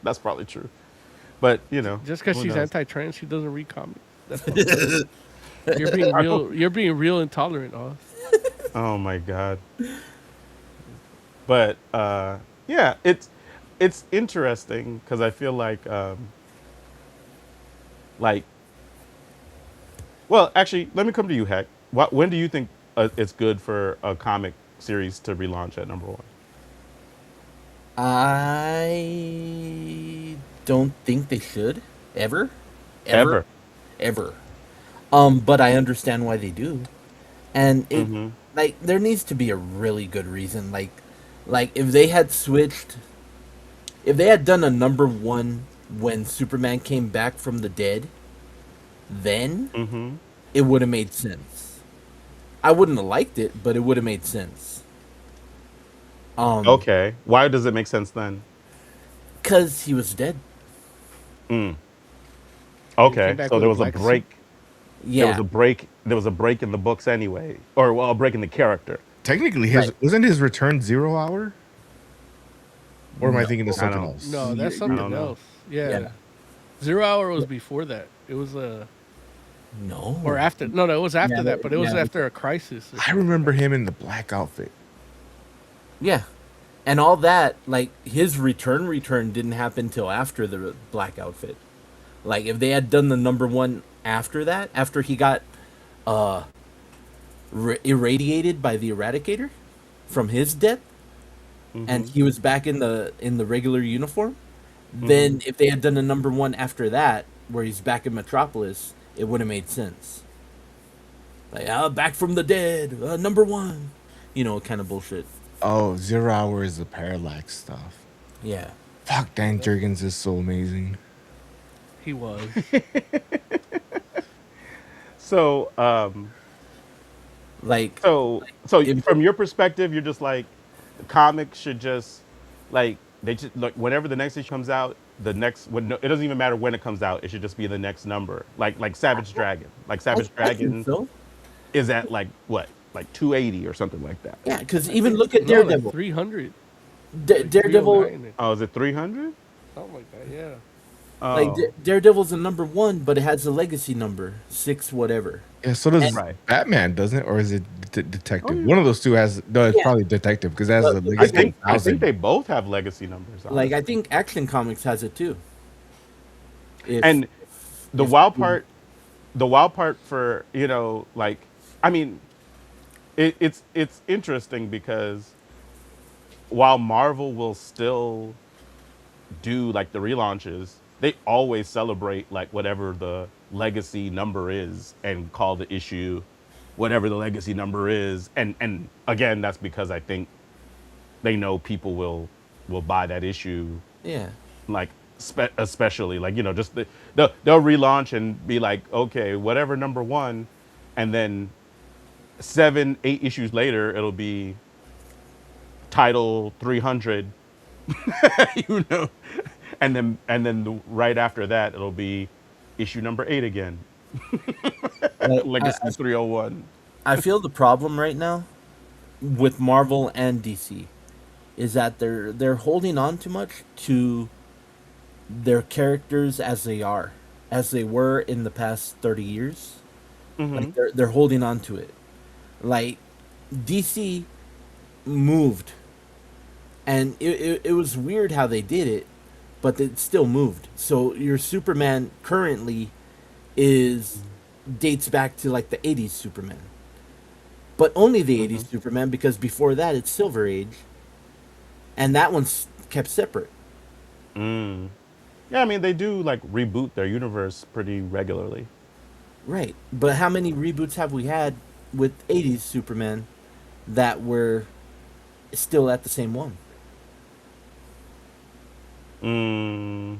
Speaker 2: That's probably true. But,
Speaker 4: Just because
Speaker 2: who
Speaker 4: she's
Speaker 2: knows?
Speaker 4: anti-trans, she doesn't read comics. That's all. You're being real. You're being real intolerant, Oz.
Speaker 2: Oh my god. But yeah, it's interesting because I feel like well, actually, let me come to you, Heck. When do you think it's good for a comic series to relaunch at number 1?
Speaker 6: I don't think they should ever.
Speaker 2: Ever.
Speaker 6: But I understand why they do, and it like there needs to be a really good reason. Like if they had switched, if they had done a number 1 when Superman came back from the dead, then it would have made sense. I wouldn't have liked it, but it would have made sense.
Speaker 2: Okay. Why does it make sense then?
Speaker 6: Because he was dead.
Speaker 2: Okay.
Speaker 4: back
Speaker 2: So
Speaker 4: with
Speaker 2: there
Speaker 4: a
Speaker 2: was a
Speaker 4: black suit.
Speaker 2: break.
Speaker 6: Yeah.
Speaker 2: There was a break in the books anyway, or well, a break in the character.
Speaker 5: Technically,
Speaker 6: Right.
Speaker 5: wasn't his return 0 hour? Or am I thinking of
Speaker 2: I
Speaker 5: something
Speaker 2: don't-
Speaker 5: else?
Speaker 4: No, that's
Speaker 6: I
Speaker 4: something
Speaker 2: don't know.
Speaker 4: else. Yeah.
Speaker 6: Yeah.
Speaker 4: 0 Hour was before that. It was
Speaker 6: No.
Speaker 4: or after. No, it was after
Speaker 6: Yeah,
Speaker 4: that, but it was
Speaker 6: yeah.
Speaker 4: after a crisis.
Speaker 5: I remember him in the black outfit.
Speaker 6: Yeah. And all that, like, his return didn't happen till after the black outfit. Like, if they had done the number 1 after that, after he got irradiated by the Eradicator from his death, and he was back in the regular uniform, then if they had done the number 1 after that, where he's back in Metropolis, it would have made sense. Like, back from the dead, number one. Kind of bullshit.
Speaker 5: Oh, 0 Hour is the parallax stuff.
Speaker 6: Yeah.
Speaker 5: Fuck, Dan Jurgens is so amazing.
Speaker 4: He was.
Speaker 2: So,
Speaker 6: Like,
Speaker 2: so
Speaker 6: if-
Speaker 2: from your perspective, you're just like, comics should just like they just like whenever the next issue comes out, it doesn't even matter when it comes out. It should just be the next number. Like Savage Dragon. Like Savage
Speaker 6: I think
Speaker 2: Dragon
Speaker 6: so.
Speaker 2: is at like what, like 280 or something like that.
Speaker 6: Yeah, because even look at
Speaker 4: No,
Speaker 6: Daredevil.
Speaker 4: like 300.
Speaker 6: Daredevil,
Speaker 4: 309,
Speaker 2: Oh, is it 300?
Speaker 4: something like that. Yeah.
Speaker 2: Oh,
Speaker 6: like Daredevil's a number 1, but it has a legacy number 6, whatever.
Speaker 5: Yeah, so does
Speaker 2: Right.
Speaker 5: Batman, doesn't it? Or is it Detective?
Speaker 2: Oh, yeah.
Speaker 5: One of those two has. No, it's
Speaker 6: Yeah.
Speaker 5: probably Detective because it has
Speaker 6: But
Speaker 5: a
Speaker 2: I
Speaker 5: legacy.
Speaker 2: think
Speaker 5: of 1,000.
Speaker 2: they both have legacy numbers.
Speaker 6: Like, I
Speaker 2: honestly.
Speaker 6: think Action Comics has it too. If-
Speaker 2: And the
Speaker 6: if-
Speaker 2: wild part for like, I mean, it's interesting because while Marvel will still do like the relaunches, they always celebrate like whatever the legacy number is and call the issue whatever the legacy number is. And again, that's because I think they know people will buy that issue,
Speaker 6: yeah.
Speaker 2: like especially like just they'll relaunch and be like, okay, whatever number one, and then 7-8 issues later it'll be title 300. you know and then right after that it'll be issue number 8 again. Legacy 301.
Speaker 6: I feel the problem right now with Marvel and DC is that they're holding on too much to their characters as they were in the past 30 years. Like they're holding on to it. Like DC moved, and it was weird how they did it, but it still moved. So your Superman currently dates back to like the 80s Superman, but only the 80s Superman, because before that it's Silver Age, and that one's kept separate.
Speaker 2: Yeah, I mean they do like reboot their universe pretty regularly.
Speaker 6: Right, but how many reboots have we had with 80s Superman that were still at the same one?
Speaker 2: I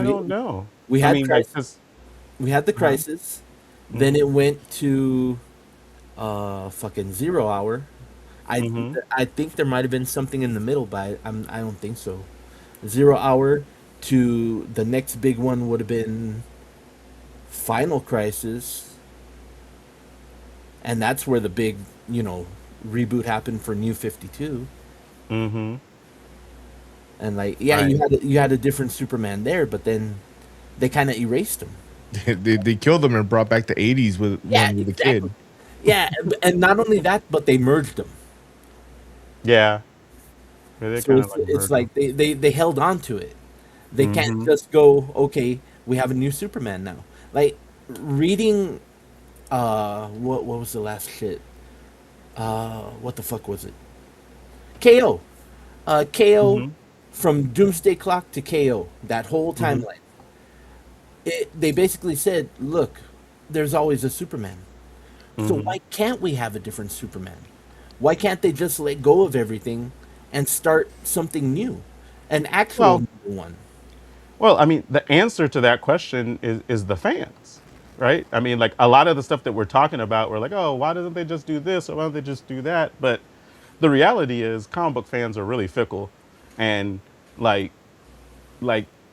Speaker 2: don't know.
Speaker 6: We had
Speaker 2: I mean, like,
Speaker 6: Crisis. We had the Crisis. Then it went to fucking 0 Hour. I think there might have been something in the middle, but I don't think so. 0 Hour to the next big one would have been Final Crisis, and that's where the big reboot happened for New 52. And like, yeah,
Speaker 2: Right.
Speaker 6: you had a different Superman there, but then they kind of erased him.
Speaker 5: they killed them and brought back the 80s with one with the kid.
Speaker 6: Yeah, and not only that, but they merged them.
Speaker 2: Yeah. They
Speaker 6: So
Speaker 2: kinda
Speaker 6: it's
Speaker 2: merged
Speaker 6: like they held on to it. They can't just go, okay, we have a new Superman now. Like reading, what was the last shit? What the fuck was it? KO, KO, from Doomsday Clock to KO. That whole timeline. They basically said, look, there's always a Superman. So why can't we have a different Superman? Why can't they just let go of everything and start something new, an actual new one?
Speaker 2: Well, I mean, the answer to that question is the fans, right? I mean, like a lot of the stuff that we're talking about, we're like, oh, why doesn't they just do this or why don't they just do that? But the reality is, comic book fans are really fickle, and like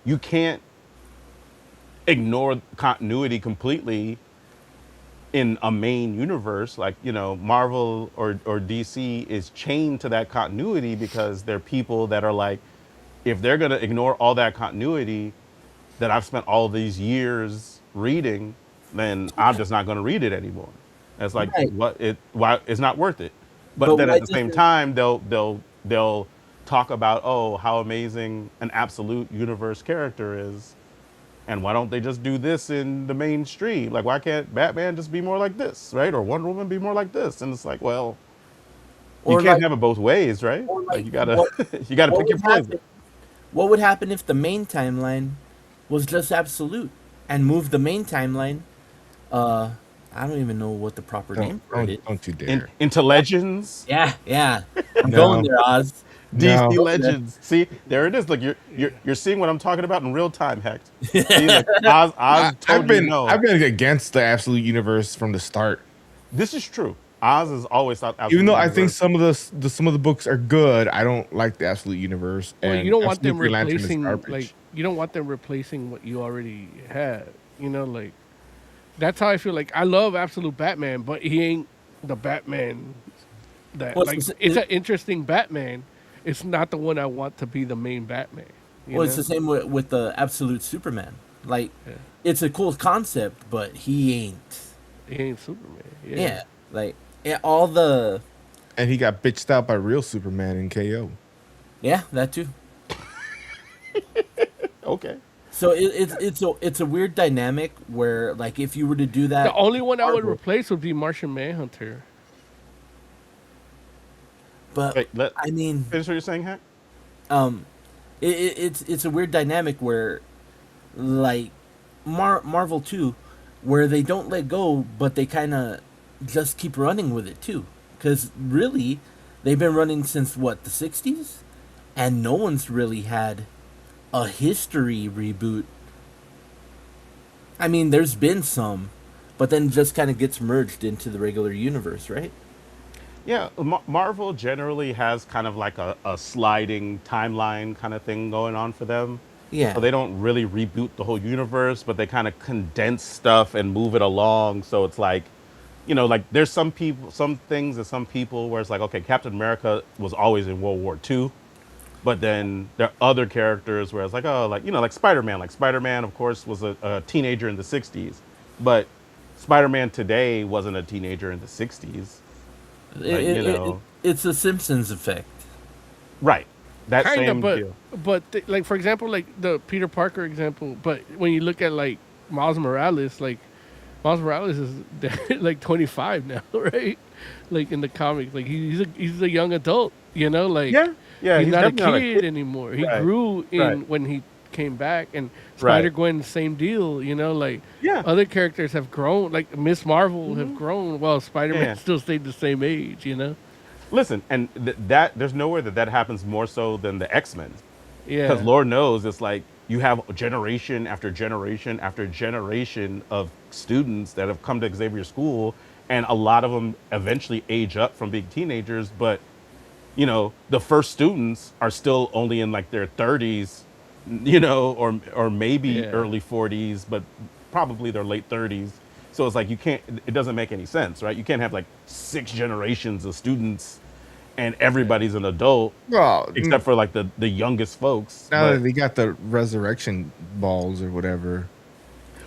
Speaker 2: you can't ignore continuity completely in a main universe. Like Marvel or DC is chained to that continuity because they're people that are like, if they're going to ignore all that continuity that I've spent all these years reading, then I'm just not going to read it anymore. And it's like,
Speaker 6: Right.
Speaker 2: why it's not worth it. But
Speaker 6: But
Speaker 2: then
Speaker 6: why
Speaker 2: at the same
Speaker 6: doesn't-
Speaker 2: time, they'll talk about, oh, how amazing an absolute universe character is. And why don't they just do this in the mainstream? Like, why can't Batman just be more like this, right? Or Wonder Woman be more like this? And it's like, well, you
Speaker 6: Or
Speaker 2: can't
Speaker 6: like-
Speaker 2: have it both ways, right?
Speaker 6: or
Speaker 2: Like,
Speaker 6: like
Speaker 2: you gotta
Speaker 6: what-
Speaker 2: you gotta
Speaker 6: what
Speaker 2: pick your
Speaker 6: would
Speaker 2: poison.
Speaker 6: happen- What would happen if the main timeline was just absolute? and move the main timeline. Uh, I don't even know what the proper name for it is.
Speaker 5: Don't you dare.
Speaker 2: Into Legends,
Speaker 6: Yeah. I'm going
Speaker 5: No,
Speaker 6: there, Oz.
Speaker 2: DC
Speaker 5: no.
Speaker 2: Legends. See, there it is. Look, you're seeing what I'm talking about in real time, Hecht. See, look, Oz
Speaker 5: I've
Speaker 2: told
Speaker 5: been
Speaker 2: you no.
Speaker 5: I've been against the absolute universe from the start.
Speaker 2: This is true. Oz has always thought
Speaker 5: Even
Speaker 2: Absolute
Speaker 5: though I think
Speaker 2: Universe.
Speaker 5: some of the books are good, I don't like the absolute universe.
Speaker 4: Well,
Speaker 5: And
Speaker 4: you don't want
Speaker 5: Absolute
Speaker 4: them
Speaker 5: Green Lantern is
Speaker 4: replacing
Speaker 5: garbage.
Speaker 4: you don't want them replacing what you already had. Like that's how I feel. Like I love Absolute Batman, but he ain't the Batman that
Speaker 6: Well,
Speaker 4: like
Speaker 6: it's,
Speaker 4: it's
Speaker 6: it,
Speaker 4: an interesting Batman. It's not the one I want to be the main Batman. You
Speaker 6: well,
Speaker 4: know?
Speaker 6: it's the same with the Absolute Superman. Like,
Speaker 4: Yeah.
Speaker 6: it's a cool concept, but he ain't.
Speaker 4: He ain't Superman.
Speaker 6: Yeah, like all the
Speaker 5: And he got bitched out by real Superman in KO.
Speaker 6: that too.
Speaker 2: Okay.
Speaker 6: So it's a weird dynamic where, like, if you were to do that,
Speaker 4: The only one I would
Speaker 6: Marvel-
Speaker 4: replace would be Martian Manhunter.
Speaker 6: but
Speaker 2: Wait, let
Speaker 6: I mean,
Speaker 2: finish what you're saying, Hecht.
Speaker 6: it's a weird dynamic where, like, Marvel too, where they don't let go, but they kind of just keep running with it too, because really, they've been running since what, the '60s, and no one's really had a history reboot. I mean, there's been some, but then just kind of gets merged into the regular universe, right?
Speaker 2: Yeah, Marvel generally has kind of like a sliding timeline kind of thing going on for them.
Speaker 6: Yeah.
Speaker 2: So they don't really reboot the whole universe, but they kind of condense stuff and move it along. So it's like, like there's some people, some things and some people where it's like, okay, Captain America was always in World War II. But then there are other characters where it's like, oh, like Spider-Man. Like Spider-Man, of course, was a teenager in the 60s. But Spider-Man today wasn't a teenager in the 60s.
Speaker 6: It's a Simpsons effect.
Speaker 2: Right. That
Speaker 4: Kind
Speaker 2: same
Speaker 4: of, but
Speaker 2: deal.
Speaker 4: like for example, like the Peter Parker example. But when you look at like Miles Morales, like Miles Morales is like 25 now, right? Like in the comics, like he's a young adult, like
Speaker 2: Yeah,
Speaker 4: he's not a
Speaker 2: definitely
Speaker 4: kid anymore. He
Speaker 2: Right,
Speaker 4: grew in
Speaker 2: right.
Speaker 4: when he came back, and
Speaker 2: Right.
Speaker 4: Spider-Gwen, same deal, like
Speaker 2: Yeah.
Speaker 4: other characters have grown, like Miss Marvel have grown, while Spider-Man
Speaker 2: Yeah.
Speaker 4: still stayed the same age,
Speaker 2: Listen, and that there's nowhere that happens more so than the X-Men.
Speaker 4: Yeah.
Speaker 2: Because Lord knows it's like you have generation after generation after generation of students that have come to Xavier School, and a lot of them eventually age up from being teenagers. But the first students are still only in like their 30s, or maybe
Speaker 4: Yeah.
Speaker 2: early 40s, but probably their late 30s. So it's like it doesn't make any sense, right? You can't have like 6 generations of students and everybody's an adult
Speaker 5: Well,
Speaker 2: except for like the youngest folks.
Speaker 5: now
Speaker 2: But,
Speaker 5: that they got the resurrection balls or whatever,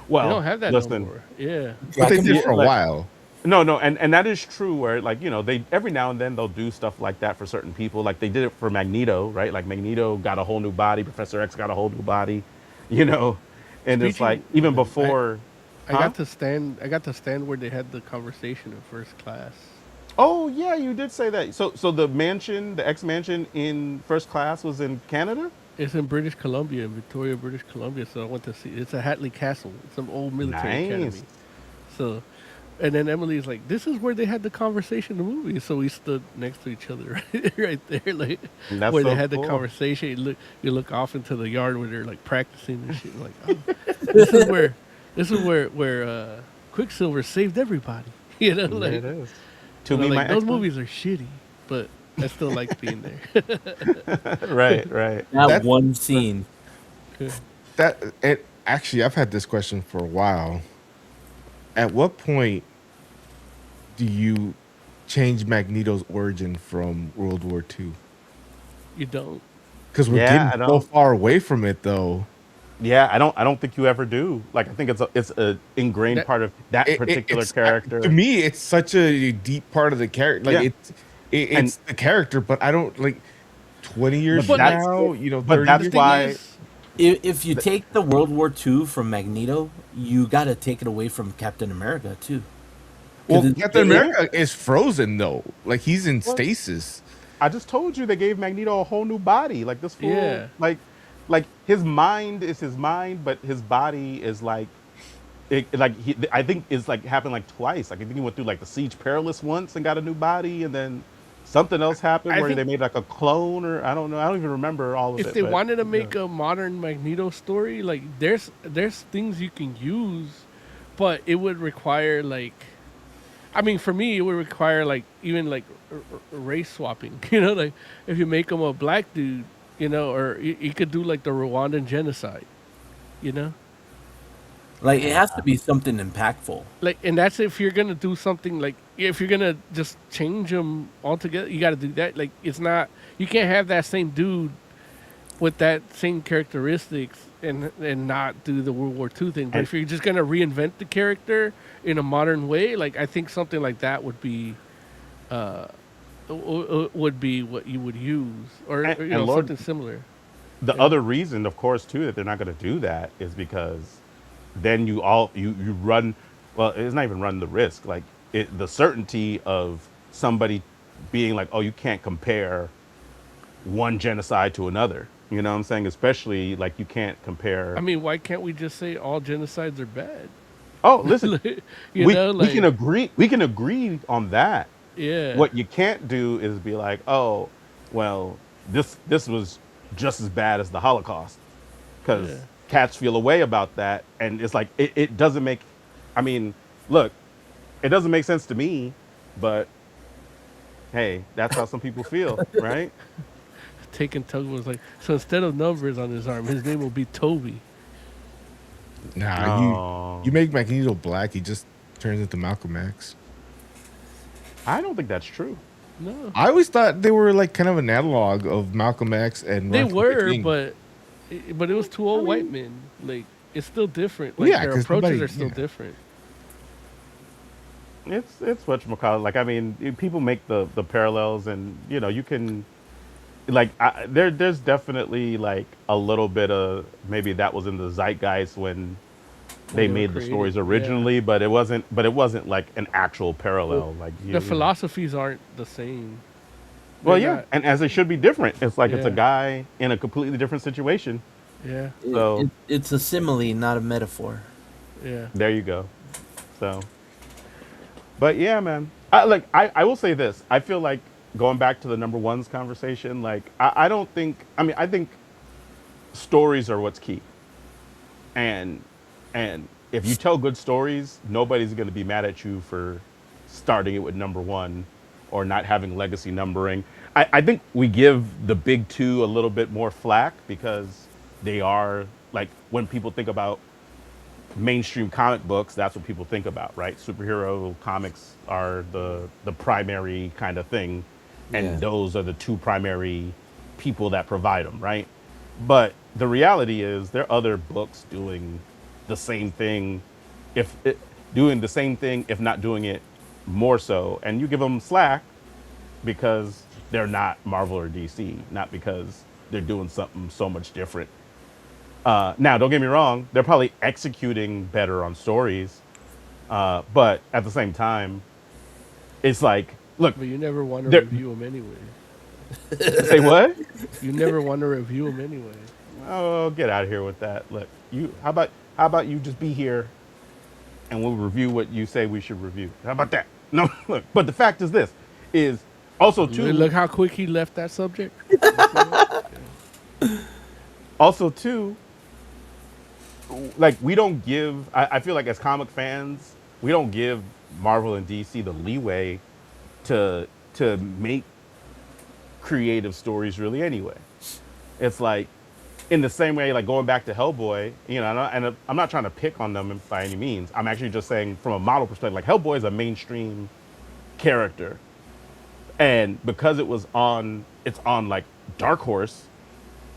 Speaker 2: well,
Speaker 4: They don't have that
Speaker 2: listen,
Speaker 4: no more. Yeah.
Speaker 5: but they
Speaker 6: Black
Speaker 5: did
Speaker 6: and
Speaker 5: for a
Speaker 2: like-
Speaker 5: while.
Speaker 2: No, and that is true where like, they every now and then they'll do stuff like that for certain people. Like they did it for Magneto, right? Like Magneto got a whole new body, Professor X got a whole new body, and it's
Speaker 4: Speaking-
Speaker 2: like even before
Speaker 4: I got to stand where they had the conversation in first class.
Speaker 2: Oh yeah, you did say that. So the X mansion in First Class was in Canada?
Speaker 4: It's in British Columbia, in Victoria, British Columbia. So I went to see. It's a Hatley Castle. It's an old military academy.
Speaker 2: Nice.
Speaker 4: So, and then Emily's like, "This is where they had the conversation in the movie." So we stood next to each other right there, like
Speaker 2: That's
Speaker 4: where
Speaker 2: so
Speaker 4: they had
Speaker 2: cool.
Speaker 4: the conversation. You look off into the yard where they're like practicing and shit. Like, oh, this is where Quicksilver saved everybody. Like,
Speaker 2: it is. To
Speaker 4: and
Speaker 2: me,
Speaker 4: I'm
Speaker 2: my
Speaker 4: like, those
Speaker 2: X-Men?
Speaker 4: movies are shitty, but I still like being there.
Speaker 2: Right.
Speaker 6: That
Speaker 5: That's-
Speaker 6: one scene.
Speaker 5: Actually, I've had this question for a while. At what point do you change Magneto's origin from World War II?
Speaker 4: You don't.
Speaker 5: Because we're
Speaker 2: Yeah, I
Speaker 5: getting so
Speaker 2: don't-
Speaker 5: far away from it, though.
Speaker 2: Yeah, I don't think you ever do. Like I think it's a ingrained
Speaker 4: That-
Speaker 2: part of that particular
Speaker 5: It's-
Speaker 2: character.
Speaker 5: To me, it's such a deep part of the character. Like
Speaker 2: Yeah.
Speaker 5: it's the character, but I don't like 20 years
Speaker 2: But
Speaker 5: from
Speaker 2: that's-
Speaker 5: now.
Speaker 2: but
Speaker 5: 30
Speaker 2: that's
Speaker 5: years
Speaker 2: why-
Speaker 6: If you take the World War II from Magneto, you got to take it away from Captain America too.
Speaker 5: Well,
Speaker 6: 'Cause
Speaker 5: Captain America is frozen though. Like he's in stasis.
Speaker 2: I just told you they gave Magneto a whole new body. Like this fool,
Speaker 4: Yeah.
Speaker 2: like his mind is his mind, but his body is like I think it's like happened like twice. Like I think he went through like the Siege Perilous once and got a new body, and then something else happened
Speaker 4: I
Speaker 2: where they
Speaker 4: think
Speaker 2: made like a clone, or I don't know. I don't even remember all of
Speaker 4: if
Speaker 2: it.
Speaker 4: they
Speaker 2: But
Speaker 4: wanted to
Speaker 2: yeah.
Speaker 4: make a modern Magneto story, like there's things you can use, but it would require like, I mean, for me, it would require like even like race swapping. You know, like if you make him a black dude, you know, or you could do like the Rwandan genocide. You know,
Speaker 6: Like it has to be something impactful.
Speaker 4: like, and that's if you're gonna do something like if you're gonna just change them altogether, you got to do that. Like it's not, you can't have that same dude with that same characteristics and not do the World War II thing. But
Speaker 2: And
Speaker 4: if you're just gonna reinvent the character in a modern way, like I think something like that uh would be what you would use, or you
Speaker 2: and
Speaker 4: know,
Speaker 2: Lord,
Speaker 4: something similar.
Speaker 2: the
Speaker 4: Yeah.
Speaker 2: other reason, of course, too, that they're not going to do that is because then you run. Well, it's not even run the risk. Like the certainty of somebody being like, oh, you can't compare one genocide to another. You know what I'm saying? Especially like you can't
Speaker 4: I
Speaker 2: compare.
Speaker 4: mean, why can't we just say all genocides are bad?
Speaker 2: Oh, listen,
Speaker 4: Like, you know,
Speaker 2: we can
Speaker 4: like
Speaker 2: agree. We can agree on that.
Speaker 4: yeah,
Speaker 2: What you can't do is be like, oh, well, this was just as bad as the Holocaust,
Speaker 4: yeah.
Speaker 2: because cats feel a way about that, and it's like it doesn't make. I mean, look, it doesn't make sense to me, but hey, that's how some people feel, right?
Speaker 4: Taking Tug was like, so instead of numbers on his arm, his name will be Toby.
Speaker 5: Nah, you
Speaker 2: Oh,
Speaker 5: make Magneto black, he just turns into Malcolm X.
Speaker 2: I don't think that's true.
Speaker 4: No,
Speaker 5: I always thought they were like kind of an analog of Malcolm X and
Speaker 4: they
Speaker 5: Martin Luther
Speaker 4: were,
Speaker 5: King.
Speaker 4: but it was two
Speaker 2: I
Speaker 4: old white
Speaker 2: mean,
Speaker 4: men. Like it's still different.
Speaker 5: Well,
Speaker 4: Like
Speaker 5: yeah,
Speaker 4: their
Speaker 5: because
Speaker 4: approaches
Speaker 5: nobody,
Speaker 4: are still
Speaker 5: yeah.
Speaker 4: different.
Speaker 2: it's whatchamacallit. Like I mean, people make the parallels, and you can like there's definitely like a little bit of maybe that was in the zeitgeist when
Speaker 4: When
Speaker 2: they
Speaker 4: they were
Speaker 2: made the
Speaker 4: created.
Speaker 2: stories
Speaker 4: Yeah,
Speaker 2: originally, but it wasn't like an actual parallel. Like
Speaker 4: the
Speaker 2: you know.
Speaker 4: philosophies aren't the same. They're
Speaker 2: Well, yeah,
Speaker 4: not.
Speaker 2: and as they should be different. It's like it's a
Speaker 4: Yeah,
Speaker 2: guy in a completely different situation.
Speaker 4: yeah,
Speaker 2: So
Speaker 6: It's a simile, not a metaphor.
Speaker 4: yeah.
Speaker 2: there you go. So, but yeah, man. I will say this. I feel like going back to the number ones conversation. Like I don't think. I mean, I think stories are what's key, and and if you tell good stories, nobody's going to be mad at you for starting it with number one or not having legacy numbering. I think we give the big two a little bit more flack because they are like when people think about mainstream comic books, that's what people think about, right? Superhero comics are the primary kind of thing, and
Speaker 6: Yeah.
Speaker 2: those are the two primary people that provide them, right? But the reality is there are other books doing the same thing, if it, doing the same thing, if not doing it more so, and you give them slack because they're not Marvel or DC, not because they're doing something so much different. Now, don't get me wrong; they're probably executing better on stories, but at the same time, it's like, look,
Speaker 4: But you never want to
Speaker 2: they're
Speaker 4: review them anyway.
Speaker 2: say what?
Speaker 4: You never want to review them anyway.
Speaker 2: Oh, get out of here with that. Look, you. How about you just be here and we'll review what you say we should review. How about that? No, look. But the fact is this: is also
Speaker 4: Look
Speaker 2: too,
Speaker 4: how quick he left that subject.
Speaker 2: also too, like we don't give. I feel like as comic fans, we don't give Marvel and DC the leeway to make creative stories really anyway. It's like in the same way, like going back to Hellboy, and I'm not trying to pick on them by any means. I'm actually just saying from a model perspective, like Hellboy is a mainstream character, and because it's on like Dark Horse,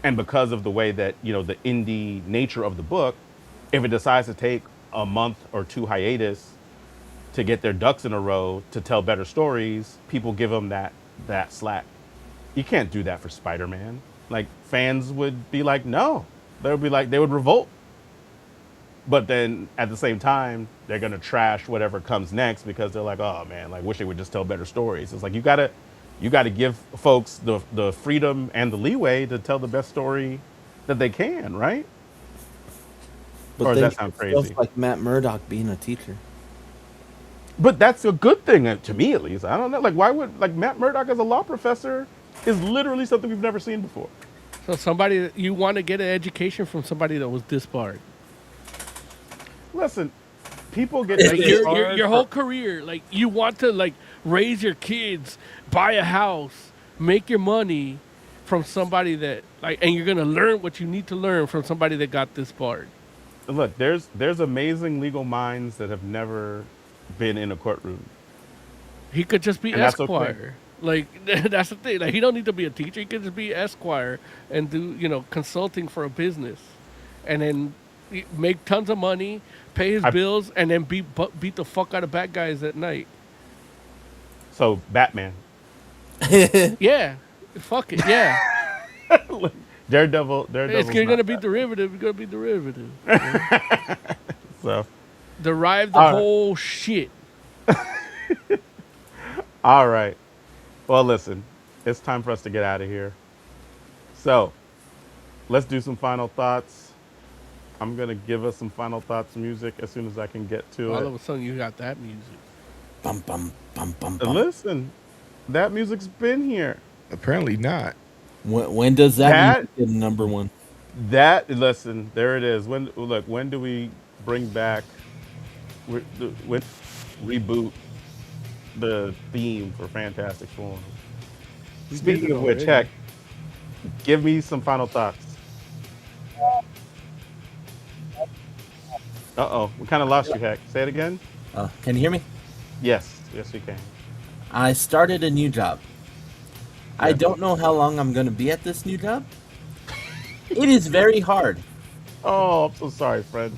Speaker 2: and because of the way that the indie nature of the book, if it decides to take a month or two hiatus to get their ducks in a row to tell better stories, people give them that slack. You can't do that for Spider-Man. Like fans would be like, no, they would revolt. But then at the same time, they're gonna trash whatever comes next because they're like, oh man, like wish they would just tell better stories. It's like you gotta give folks the freedom and the leeway to tell the best story that they can, right?
Speaker 7: But
Speaker 2: Or does
Speaker 7: then
Speaker 2: that
Speaker 7: you
Speaker 2: sound
Speaker 7: have stuff
Speaker 2: crazy?
Speaker 7: like Matt Murdock being a teacher.
Speaker 2: But that's a good thing to me, at least. I don't know. Like, why would like Matt Murdock as a law professor is literally something we've never seen before.
Speaker 4: So somebody that you want to get an education from somebody that was disbarred.
Speaker 2: Listen, people get
Speaker 4: Like
Speaker 2: disbarred
Speaker 4: your whole
Speaker 2: for-
Speaker 4: career, like you want to like raise your kids, buy a house, make your money from somebody that like, and you're gonna learn what you need to learn from somebody that got disbarred.
Speaker 2: Look, there's amazing legal minds that have never been in a courtroom.
Speaker 4: He could just be
Speaker 2: And that's okay.
Speaker 4: Esquire. Like that's the thing. Like he don't need to be a teacher. He could just be Esquire and do consulting for a business, and then make tons of money, pay his bills, and then beat the fuck out of bad guys at night.
Speaker 2: So Batman,
Speaker 4: Yeah, fuck it. Yeah,
Speaker 2: Daredevil.
Speaker 4: it's gonna be derivative. It's gonna be derivative.
Speaker 2: So
Speaker 4: Derive the
Speaker 2: All right.
Speaker 4: whole shit.
Speaker 2: all right. Well, listen, it's time for us to get out of here. So let's do some final thoughts. I'm gonna give us some final thoughts music as soon as I can get to
Speaker 4: All
Speaker 2: it.
Speaker 4: of a sudden, you got that music.
Speaker 7: Bum bum bum bum
Speaker 2: And
Speaker 7: bum.
Speaker 2: listen, that music's been here.
Speaker 5: Apparently not.
Speaker 7: When does that
Speaker 2: That-
Speaker 7: get number one?
Speaker 2: Listen, there it is. When do we bring back? When reboot the theme for Fantastic Four? Speaking of which, heck, give me some final thoughts. We kind of lost you, heck. Say it again.
Speaker 7: Can you hear me?
Speaker 2: Yes, we can.
Speaker 7: I started a new job. I
Speaker 2: Yeah.
Speaker 7: don't know how long I'm going to be at this new job. It is very hard.
Speaker 2: Oh, I'm so sorry, friend.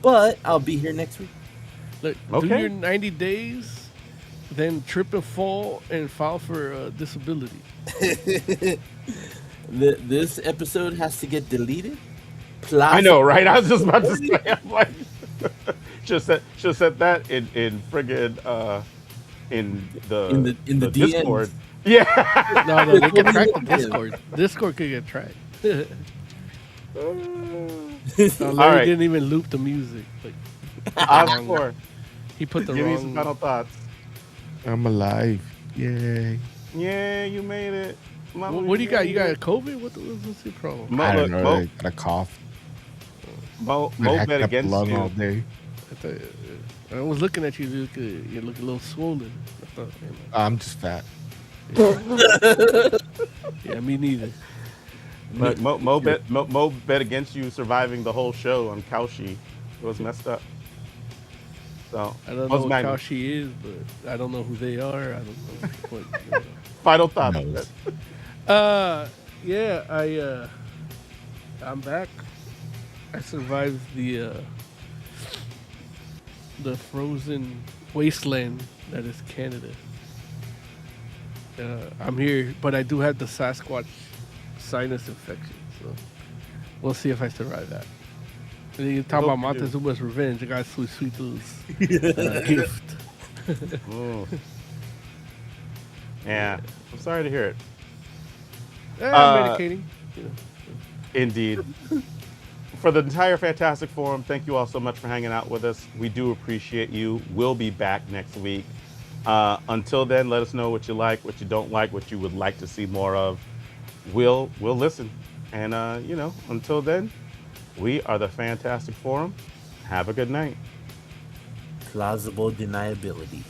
Speaker 7: But I'll be here next week.
Speaker 4: Look, do
Speaker 2: Okay.
Speaker 4: your 90 days, then trip and fall and file for disability.
Speaker 7: This episode has to get deleted.
Speaker 2: I know, right? I was just about to say, I'm like, should have said that in friggin' in the
Speaker 7: DMs.
Speaker 2: Discord. Yeah.
Speaker 4: No, they can track the Discord. Discord could get tracked. Larry
Speaker 2: right.
Speaker 4: didn't even loop the music. Like
Speaker 2: Oscar,
Speaker 4: he put the
Speaker 2: give me some
Speaker 4: wrong.
Speaker 2: final thoughts.
Speaker 5: I'm alive. Yay.
Speaker 2: Yeah, you made it.
Speaker 4: What do you got? You got COVID? What's your problem?
Speaker 5: I don't
Speaker 2: Mo,
Speaker 5: know. I got a cough.
Speaker 2: Mo
Speaker 5: Been hacking
Speaker 2: bet
Speaker 5: up the
Speaker 2: against
Speaker 5: lung
Speaker 2: you.
Speaker 5: all day.
Speaker 4: I was looking at you. You look a little swollen. I thought,
Speaker 5: I'm just fat.
Speaker 4: yeah, me neither.
Speaker 2: But Mo bet against you surviving the whole show on Kaushi. It was messed up. So
Speaker 4: I don't know
Speaker 2: Mo's
Speaker 4: what
Speaker 2: magnet.
Speaker 4: cow she is, but I don't know who they are. I don't know what.
Speaker 2: Final thoughts.
Speaker 5: No.
Speaker 4: Yeah, I'm back. I survived the frozen wasteland that is Canada. I'm here, but I do have the Sasquatch sinus infection, so we'll see if I survive that. And you talk about
Speaker 2: Hope you do.
Speaker 4: Montezuma's revenge. I got sweet little gift.
Speaker 2: Oh. Yeah, I'm sorry to hear it.
Speaker 4: I'm medicating. You know.
Speaker 2: Indeed. For the entire Fantastic Forum, thank you all so much for hanging out with us. We do appreciate you. We'll be back next week. Until then, let us know what you like, what you don't like, what you would like to see more of. We'll listen. And until then, we are the Fantastic Forum. Have a good night.
Speaker 7: Plausible deniability.